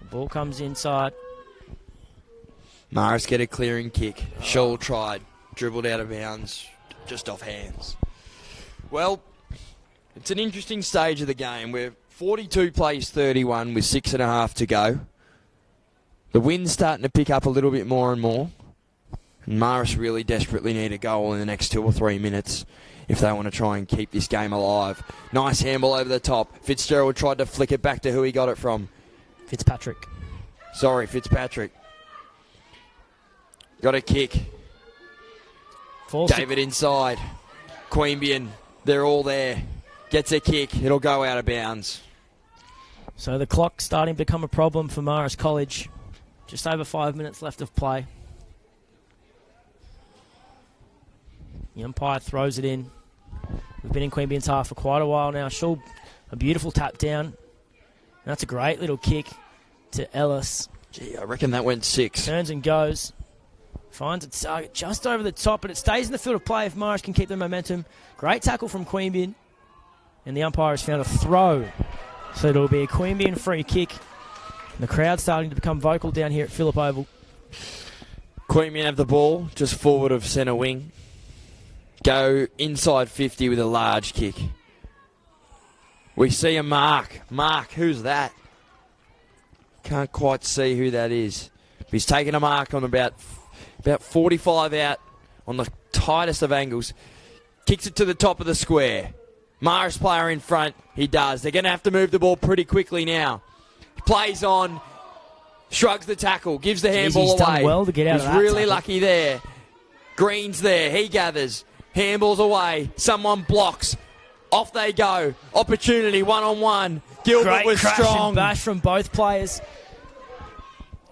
[SPEAKER 2] The ball comes inside.
[SPEAKER 3] Marist get a clearing kick. Scholl tried. Dribbled out of bounds. Just off hands. Well, it's an interesting stage of the game. We're 42 plays 31 with 6.5 to go. The wind's starting to pick up a little bit more and more. And Marist really desperately need a goal in the next 2 or 3 minutes if they want to try and keep this game alive. Nice handball over the top. Fitzgerald tried to flick it back to who he got it from.
[SPEAKER 2] Fitzpatrick.
[SPEAKER 3] Sorry, Fitzpatrick. Got a kick.
[SPEAKER 2] Falls to-
[SPEAKER 3] David inside. Queabeyan, they're all there. Gets a kick. It'll go out of bounds.
[SPEAKER 2] So the clock's starting to become a problem for Marist College. Just over 5 minutes left of play. The umpire throws it in. We've been in Queanbeyan's half for quite a while now. Shaw, a beautiful tap down. And that's a great little kick to Ellis.
[SPEAKER 3] Gee, I reckon that went 6.
[SPEAKER 2] Turns and goes. Finds its target just over the top, but it stays in the field of play if Marist can keep the momentum. Great tackle from Queabeyan. And the umpire has found a throw. So it'll be a Queabeyan free kick. And the crowd's starting to become vocal down here at Phillip Oval.
[SPEAKER 3] Queabeyan have the ball just forward of centre wing. Go inside 50 with a large kick. We see a mark. Mark, who's that? Can't quite see who that is. He's taking a mark on about 45 out on the tightest of angles. Kicks it to the top of the square. Marist player in front. He does. They're going to have to move the ball pretty quickly now. Plays on. Shrugs the tackle. Gives the handball
[SPEAKER 2] he's
[SPEAKER 3] away.
[SPEAKER 2] Done well to get out of that
[SPEAKER 3] really
[SPEAKER 2] tackle.
[SPEAKER 3] lucky there. Green's there. He gathers. Handballs away. Someone blocks. Off they go. Opportunity one-on-one. Gilbert
[SPEAKER 2] Great
[SPEAKER 3] was
[SPEAKER 2] crash
[SPEAKER 3] strong.
[SPEAKER 2] and bash from both players.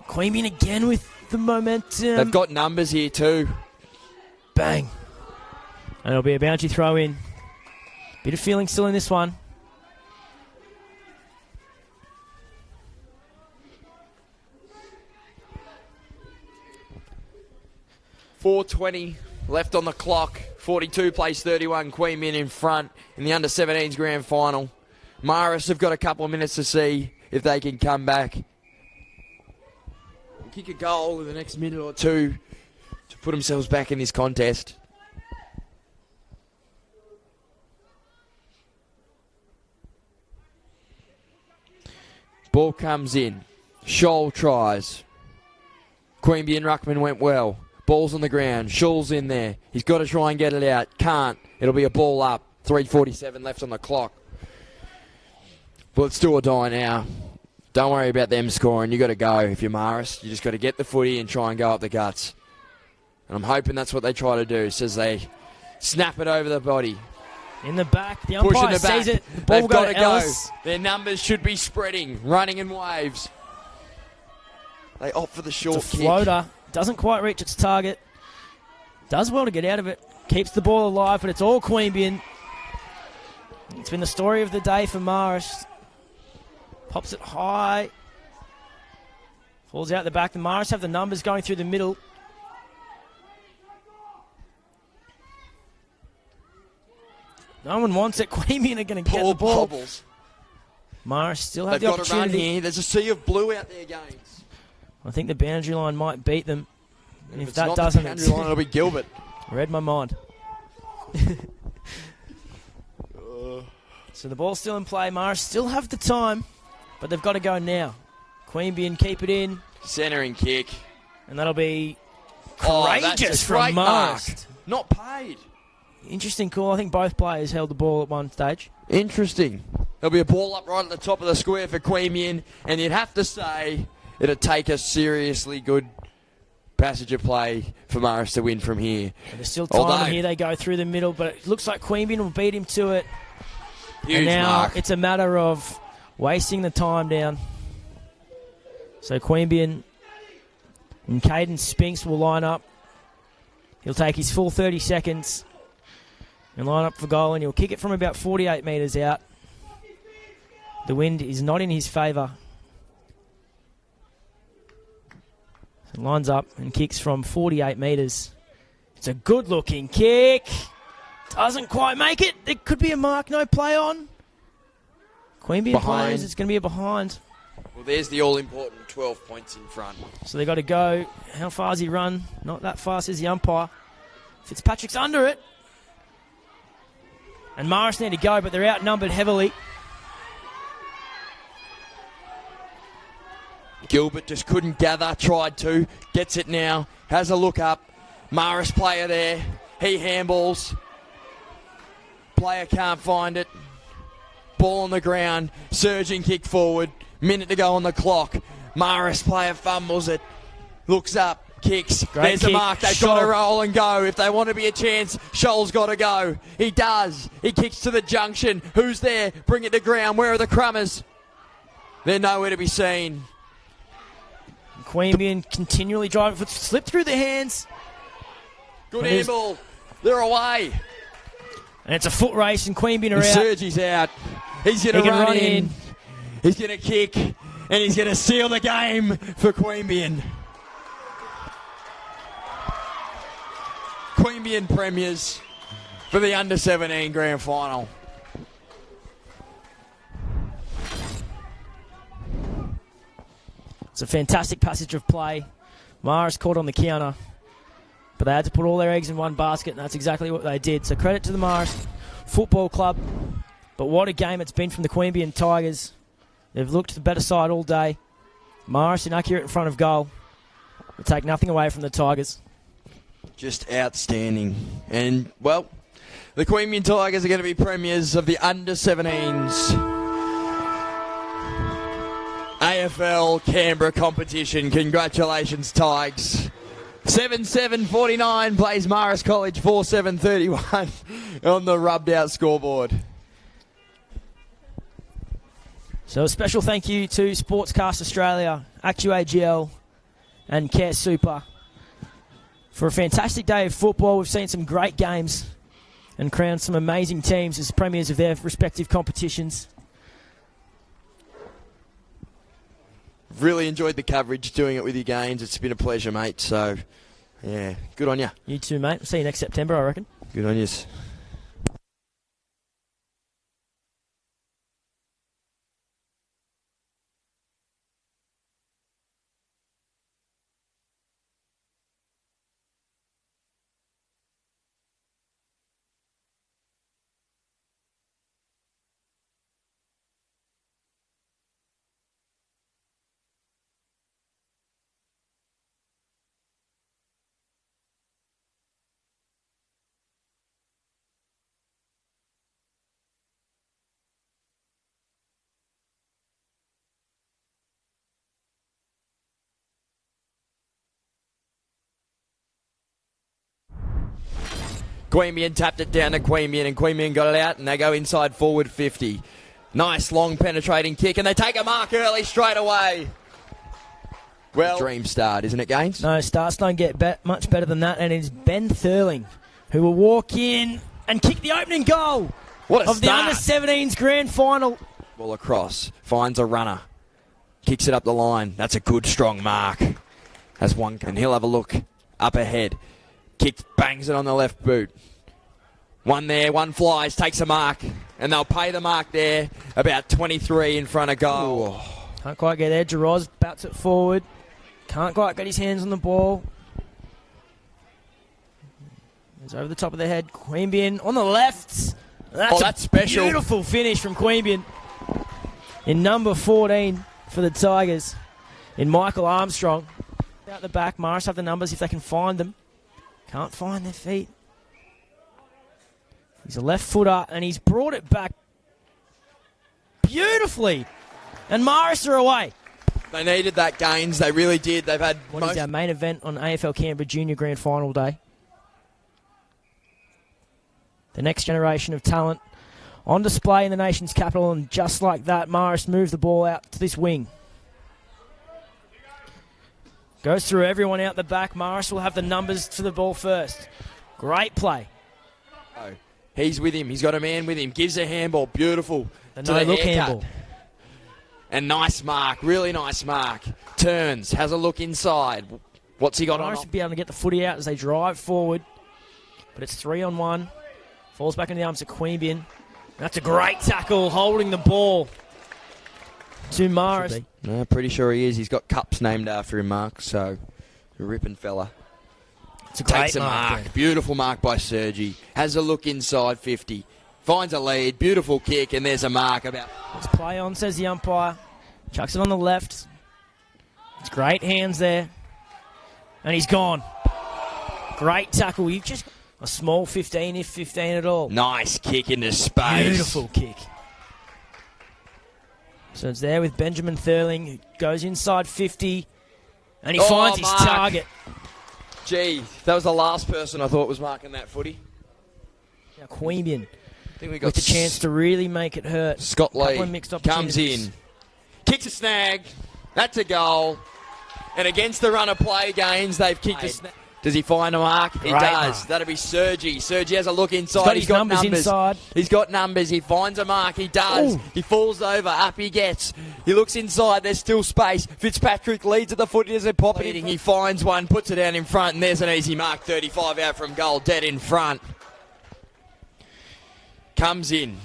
[SPEAKER 2] Queabeyan again with the momentum.
[SPEAKER 3] They've got numbers here too.
[SPEAKER 2] Bang. And it'll be a bouncy throw in. Bit of feeling still in this one.
[SPEAKER 3] .420 left on the clock. 42 plays 31. Queabeyan in front in the under-17s grand final. Marist have got a couple of minutes to see if they can come back. Kick a goal in the next minute or two to put themselves back in this contest. Ball comes in. Scholl tries. Queabeyan ruckman went well. Ball's on the ground. Scholl's in there. He's got to try and get it out. Can't. It'll be a ball up. 3:47 left on the clock. Well, it's do or die now. Don't worry about them scoring. You got to go if you're Marist. You just got to get the footy and try and go up the guts. And I'm hoping that's what they try to do. Says they snap it over the body.
[SPEAKER 2] In the back, the
[SPEAKER 3] Pushing
[SPEAKER 2] umpire
[SPEAKER 3] the back.
[SPEAKER 2] sees it. The ball
[SPEAKER 3] They've
[SPEAKER 2] will
[SPEAKER 3] got
[SPEAKER 2] go
[SPEAKER 3] to
[SPEAKER 2] to
[SPEAKER 3] go.
[SPEAKER 2] Ellis.
[SPEAKER 3] Their numbers should be spreading, running in waves. They opt for the short
[SPEAKER 2] It's a
[SPEAKER 3] kick.
[SPEAKER 2] floater. Doesn't quite reach its target. Does well to get out of it. Keeps the ball alive, but it's all Queabeyan. It's been the story of the day for Marist. Pops it high. Falls out the back. The Marist have the numbers going through the middle. No one wants it. Queabeyan are going to get
[SPEAKER 3] Paul
[SPEAKER 2] the ball.
[SPEAKER 3] Bobbles.
[SPEAKER 2] Marist still have
[SPEAKER 3] They've
[SPEAKER 2] the
[SPEAKER 3] got to run
[SPEAKER 2] opportunity.
[SPEAKER 3] here. There's a sea of blue out there, Gaines.
[SPEAKER 2] I think the boundary line might beat them. And if
[SPEAKER 3] it's
[SPEAKER 2] that
[SPEAKER 3] not
[SPEAKER 2] doesn't,
[SPEAKER 3] the
[SPEAKER 2] it's
[SPEAKER 3] boundary line, it'll be Gilbert.
[SPEAKER 2] read my mind. So the ball's still in play. Marist still have the time, but they've got to go now. Queabeyan keep it in,
[SPEAKER 3] Centering kick.
[SPEAKER 2] and that'll be
[SPEAKER 3] That's
[SPEAKER 2] courageous
[SPEAKER 3] a
[SPEAKER 2] from
[SPEAKER 3] great mark.
[SPEAKER 2] Marist.
[SPEAKER 3] Not paid.
[SPEAKER 2] Interesting call. I think both players held the ball at one stage.
[SPEAKER 3] Interesting. There'll be a ball up right at the top of the square for Queabeyan, and you'd have to say it'd take a seriously good passage of play for Marist to win from here.
[SPEAKER 2] And there's still time,
[SPEAKER 3] Although-
[SPEAKER 2] and here they go through the middle, but it looks like Queabeyan will beat him to it.
[SPEAKER 3] Huge
[SPEAKER 2] and now
[SPEAKER 3] mark.
[SPEAKER 2] it's a matter of wasting the time down. So Queabeyan and Caden Spinks will line up. He'll take his full 30 seconds and line up for goal, and he'll kick it from about 48 metres out. The wind is not in his favour. So lines up and kicks from 48 metres. It's a good-looking kick. Doesn't quite make it. There could be a mark, no play on. Queabeyan
[SPEAKER 3] Behind.
[SPEAKER 2] players, it's going to be a behind.
[SPEAKER 3] Well, there's the all-important 12 points in front.
[SPEAKER 2] So they got to go. How far has he run? Not that fast, says the umpire. Fitzpatrick's under it. And Marist need to go, but they're outnumbered heavily.
[SPEAKER 3] Gilbert just couldn't gather, tried to, gets it now, has a look up. Marist player there, he handballs. Player can't find it. Ball on the ground, surging kick forward, minute to go on the clock. Marist player fumbles it, looks up, kicks.
[SPEAKER 2] Great
[SPEAKER 3] There's
[SPEAKER 2] kick.
[SPEAKER 3] a mark, they've got to
[SPEAKER 2] Scholl.
[SPEAKER 3] roll and go. If they want to be a chance, Scholl's got to go. He does. He kicks to the junction. Who's there? Bring it to ground. Where are the Crummers? They're nowhere to be seen.
[SPEAKER 2] Queabeyan continually driving. Slip through the hands.
[SPEAKER 3] Good
[SPEAKER 2] It is-
[SPEAKER 3] handball. They're away.
[SPEAKER 2] And it's a foot race, and Queabeyan are
[SPEAKER 3] And
[SPEAKER 2] out.
[SPEAKER 3] Sergi's out. He's going
[SPEAKER 2] He
[SPEAKER 3] to
[SPEAKER 2] can
[SPEAKER 3] run
[SPEAKER 2] run
[SPEAKER 3] in.
[SPEAKER 2] in.
[SPEAKER 3] He's going to kick. And he's going to seal the game for Queabeyan. Queabeyan premiers for the under-17 grand final.
[SPEAKER 2] It's a fantastic passage of play. Marist caught on the counter, but they had to put all their eggs in one basket, and that's exactly what they did. So credit to the Marist Football Club. But what a game it's been from the Queabeyan Tigers. They've looked the better side all day. Marist inaccurate in front of goal. Will take nothing away from the Tigers.
[SPEAKER 3] Just outstanding. And, well, the Queabeyan Tigers are going to be premiers of the under-17s AFL Canberra competition. Congratulations, Tigers. 7-7-49 plays Marist College 4-7-31 on the rubbed-out scoreboard.
[SPEAKER 2] So a special thank you to Sportscast Australia, AccuAGL and Care Super for a fantastic day of football. We've seen some great games and crowned some amazing teams as premiers of their respective competitions.
[SPEAKER 3] Really enjoyed the coverage, doing it with you Gaines. It's been a pleasure, mate. So, yeah, good on you.
[SPEAKER 2] You too, mate. We'll see you next September, I reckon.
[SPEAKER 3] Good on you. Queabeyan tapped it down to Queabeyan, and Queabeyan got it out, and they go inside forward 50. Nice long penetrating kick, and they take a mark early straight away. Well, dream start, isn't it, Gaines?
[SPEAKER 2] No, starts don't get much better than that, and it's Ben Thurling who will walk in and kick the opening goal of the under-17s grand final.
[SPEAKER 3] Ball across, finds a runner, kicks it up the line. That's a good strong mark. That's one, and he'll have a look up ahead. Kick, bangs it on the left boot. One there, one flies, takes a mark, and they'll pay the mark there, about 23 in front of goal.
[SPEAKER 2] Ooh. Can't quite get there. Jaroz bats it forward. Can't quite get his hands on the ball. It's over the top of the head. Queabeyan on the left. That's
[SPEAKER 3] special.
[SPEAKER 2] Beautiful finish from Queabeyan. In number 14 for the Tigers, in Michael Armstrong. Out the back, Marist have the numbers if they can find them. Can't find their feet. He's a left footer, and he's brought it back beautifully. And Marist are away.
[SPEAKER 3] They needed that, Gaines. They really did. They've had
[SPEAKER 2] What is our main event on AFL Canberra Junior Grand Final Day? The next generation of talent on display in the nation's capital, and just like that, Marist moves the ball out to this wing. Goes through everyone out the back. Marist will have the numbers to the ball first. Great play.
[SPEAKER 3] Oh, he's with him. He's got a man with him. Gives a handball. Beautiful.
[SPEAKER 2] The no-look handball.
[SPEAKER 3] And nice mark. Really nice mark. Turns. Has a look inside. What's he got on?
[SPEAKER 2] Marist will be able to get the footy out as they drive forward. But it's 3-on-1. Falls back into the arms of Queabeyan. That's a great tackle, holding the ball to Marist.
[SPEAKER 3] No, pretty sure he is. He's got cups named after him, Mark. So, a ripping fella.
[SPEAKER 2] It's a great
[SPEAKER 3] Takes a mark. Beautiful mark by Sergi. Has a look inside 50. Finds a lead. Beautiful kick, and there's a mark about.
[SPEAKER 2] Let's play on, says the umpire. Chucks it on the left. It's great hands there. And he's gone. Great tackle. You've just a small 15, if 15 at all.
[SPEAKER 3] Nice kick into space.
[SPEAKER 2] Beautiful kick. So it's there with Benjamin Thurling, who goes inside 50, and he finds his target.
[SPEAKER 3] Gee, that was the last person I thought was marking that footy.
[SPEAKER 2] Now Queabeyan
[SPEAKER 3] I think we got
[SPEAKER 2] with the chance to really make it hurt.
[SPEAKER 3] Scott Lee comes
[SPEAKER 2] opportunities.
[SPEAKER 3] in, kicks a snag. That's a goal. And against the run of play, Gaines, they've kicked a snag. Does he find a mark? He
[SPEAKER 2] Great
[SPEAKER 3] does.
[SPEAKER 2] mark.
[SPEAKER 3] That'll be Sergi. Sergi has a look inside.
[SPEAKER 2] He's got his numbers inside.
[SPEAKER 3] He's got numbers. He finds a mark. He does.
[SPEAKER 2] Ooh.
[SPEAKER 3] He falls over. Up he gets. He looks inside. There's still space. Fitzpatrick leads at the foot. He doesn't pop it. He finds one, puts it down in front, and there's an easy mark. 35 out from goal. Dead in front. Comes in.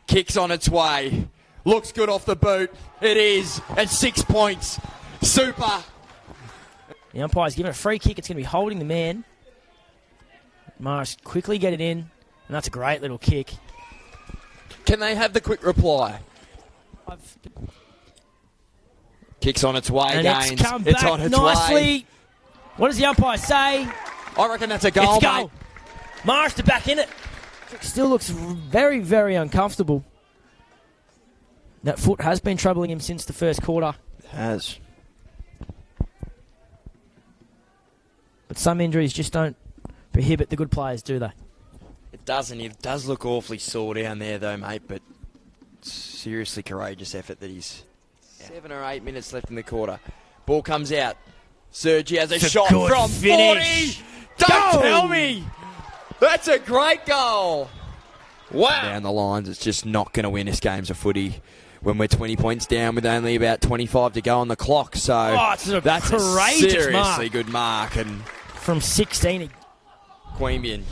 [SPEAKER 3] Kicks on its way. Looks good off the boot. It is. And 6 points. Super.
[SPEAKER 2] The umpire's given a free kick. It's going to be holding the man. Marist quickly get it in, and that's a great little kick.
[SPEAKER 3] Can they have the quick reply? Kicks on its way,
[SPEAKER 2] And
[SPEAKER 3] Gaines.
[SPEAKER 2] it's come
[SPEAKER 3] It's
[SPEAKER 2] back
[SPEAKER 3] on its
[SPEAKER 2] nicely.
[SPEAKER 3] way.
[SPEAKER 2] What does the umpire say?
[SPEAKER 3] I reckon that's a goal,
[SPEAKER 2] It's
[SPEAKER 3] mate.
[SPEAKER 2] goal. Marist are back in it. Still looks very, very uncomfortable. That foot has been troubling him since the first quarter.
[SPEAKER 3] It has.
[SPEAKER 2] But some injuries just don't prohibit the good players, do they?
[SPEAKER 3] It doesn't. It does look awfully sore down there, though, mate, but seriously courageous effort that he's... 7 or 8 minutes left in the quarter. Ball comes out. Sergi has a
[SPEAKER 2] It's a
[SPEAKER 3] shot
[SPEAKER 2] good
[SPEAKER 3] from
[SPEAKER 2] finish.
[SPEAKER 3] 40. Don't
[SPEAKER 2] Goal.
[SPEAKER 3] tell me. That's a great goal. Wow. Down the lines, it's just not going to win us games of footy when we're 20 points down with only about 25 to go on the clock. So
[SPEAKER 2] It's a
[SPEAKER 3] that's
[SPEAKER 2] courageous
[SPEAKER 3] a seriously
[SPEAKER 2] mark.
[SPEAKER 3] good mark. And
[SPEAKER 2] From 16.
[SPEAKER 3] Queabeyan.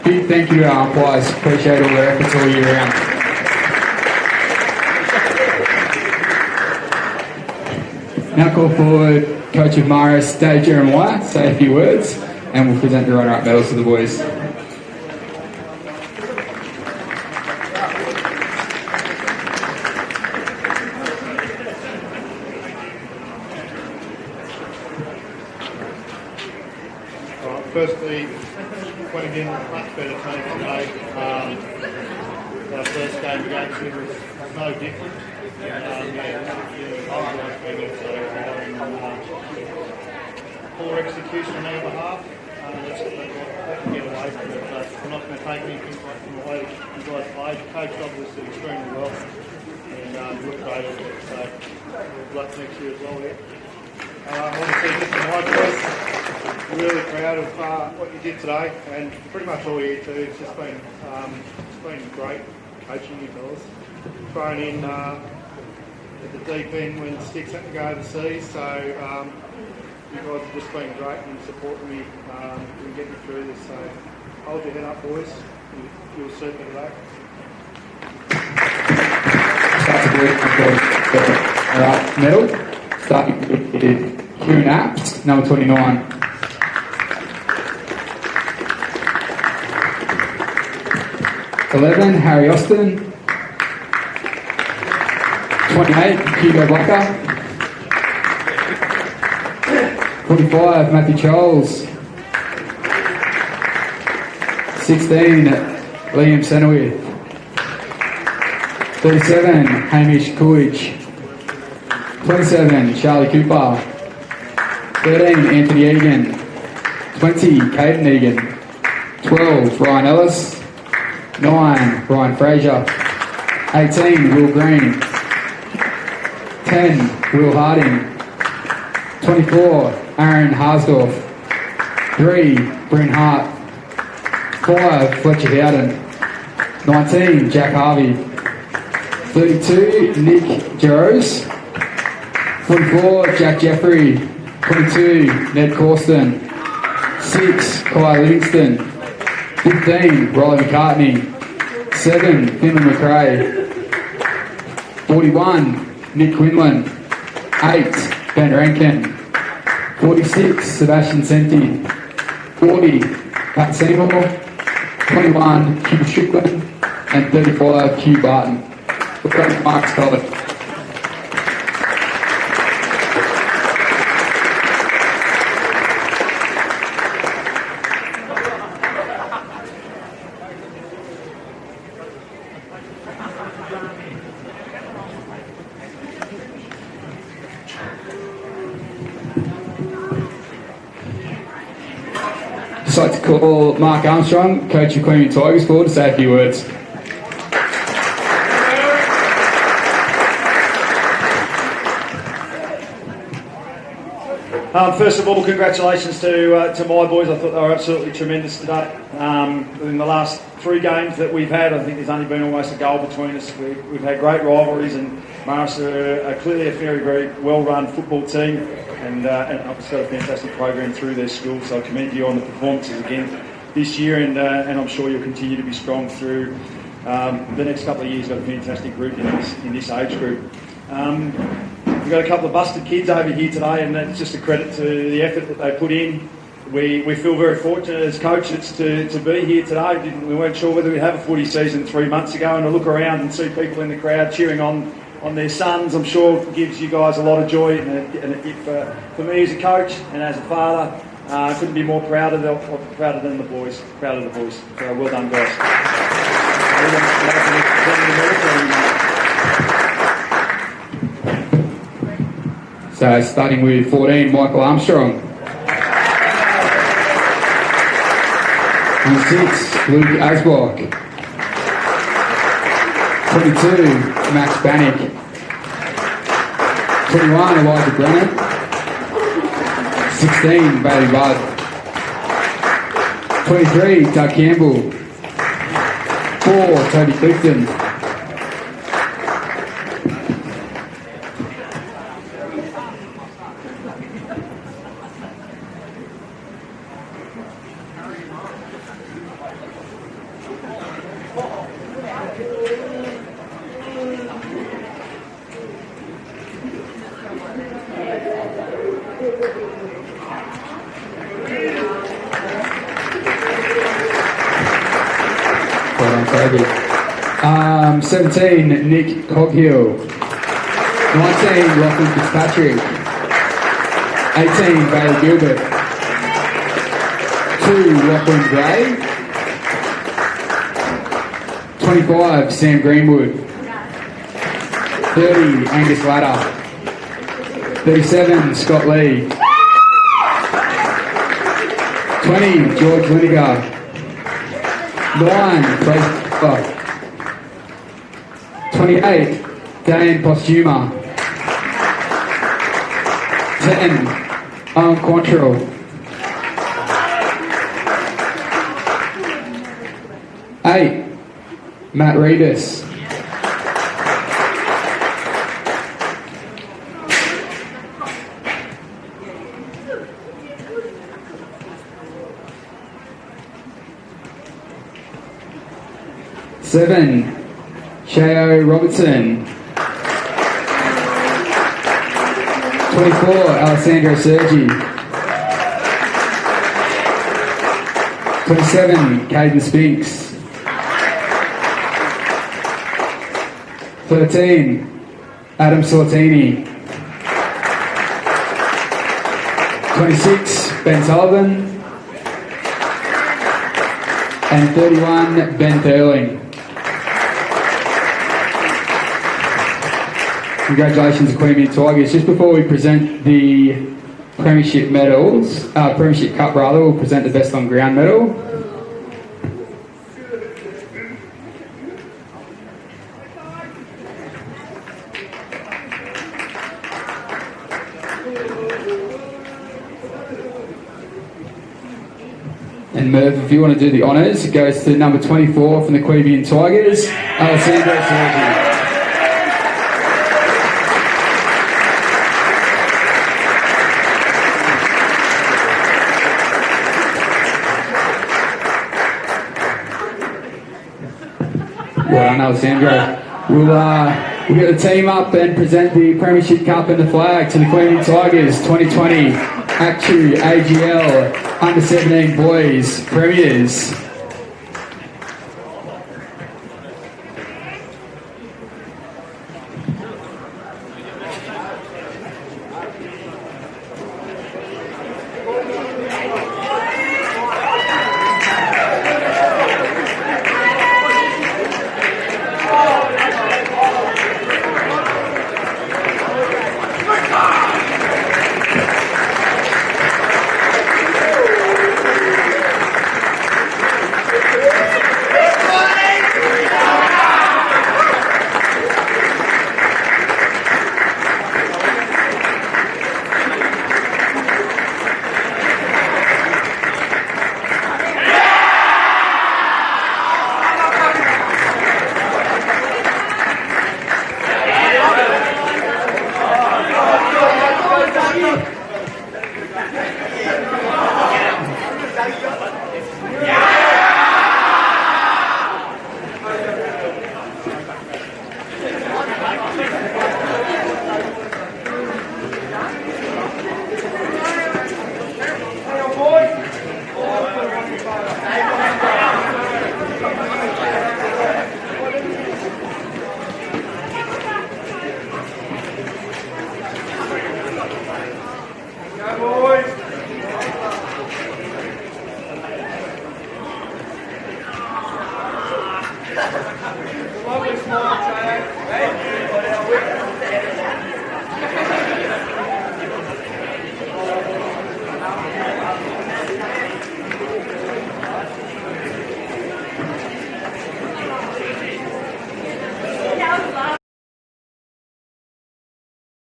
[SPEAKER 1] Big thank you to our umpires. Appreciate all their efforts all year round. Now call forward coach of Marist, Dave Jeremiah, say a few words, and we'll present the runner-up medals to the boys.
[SPEAKER 5] Firstly, Queabeyan, much better team today. Our first game against them was no different. Poor execution on our behalf. That's what we get away from it. But we're not going to take anything from the way you guys played. Coached obviously extremely well, and looked great at it. So good luck next year as well. Yeah. I want to say just in my voice, really proud of what you did today, and pretty much all year too. It's been great coaching you fellas. Thrown in at the deep end when sticks had to go overseas, so you guys have just been great and supporting me and getting me through this. So hold your head up, boys. You'll see me today.
[SPEAKER 1] Medal, starting with Kieran Apt, number 29. (11) Harry Austin. 28 Hugo Blacker. 45 Matthew Charles. 16 Liam Senowith. 37 Hamish Coolidge. 27 Charlie Cooper. 13 Anthony Egan. 20 Caden Egan. 12 Ryan Ellis. 9 Ryan Fraser. 18 Will Green. 10 Will Harding. 24 Aaron Harsdorf. 3 Bryn Hart. 5 Fletcher Howden. 19 Jack Harvey. 32 Nick Jarros. 44 Jack Jeffrey. 22 Ned Corsten. 6 Kai Livingston. 15 Riley McCartney. 7 Finlay McRae. 41 Nick Quinlan. 8 Ben Rankin. 46 Sebastian Senti. 40 Pat Seymour. 21 Hugh Strickland. And 35 Hugh Barton. We've got Mark's College. just like to call Mark Armstrong, coach of Queabeyan Tigers, forward to say a few words.
[SPEAKER 5] First of all, congratulations to my boys. I thought they were absolutely tremendous today. In the last 3 games that we've had, I think there's only been almost a goal between us. We've had great rivalries, and Marist are clearly a very, very well-run football team, and obviously got a fantastic program through their school. So I commend you on the performances again this year, and I'm sure you'll continue to be strong through the next couple of years. Got a fantastic group in this age group. We've got a couple of busted kids over here today, and that's just a credit to the effort that they put in. We feel very fortunate as coaches to be here today. We weren't sure whether we'd have a footy season 3 months ago, and to look around and see people in the crowd cheering on their sons, I'm sure gives you guys a lot of joy. For me as a coach and as a father, I couldn't be more prouder than the boys. Proud of the boys. So well done, guys.
[SPEAKER 1] So starting with 14, Michael Armstrong. On 6, Luke Asbach. 22, Max Bannock. 21, Elijah Brennan. 16, Bailey Budd. 23, Doug Campbell. 4, Toby Clifton. 17, Nick Coghill. 19, Lachlan Fitzpatrick. 18, Bailey Gilbert. 2, Lachlan Gray. 25, Sam Greenwood. 30, Angus Latta. 37, Scott Lee. 20, George Linegar. 9, Fraser. 28, Dane Postuma. 10, Owen Quantrill. 8, Matt Reedus. 7, Shayo Robertson. 24, Alessandro Sergi. 27, Caden Spinks. 13, Adam Sortini. 26, Ben Sullivan. And 31, Ben Thurling. Congratulations to Queabeyan Tigers. Just before we present the Premiership medals, Premiership Cup rather, we'll present the Best on Ground medal. And Merv, if you want to do the honours, it goes to number 24 from the Queabeyan Tigers, Alessandro Sergi. Well done, Alessandro. We'll get the team up and present the Premiership Cup and the flag to the Queabeyan Tigers 2020 ACTU AGL Under 17 Boys Premiers.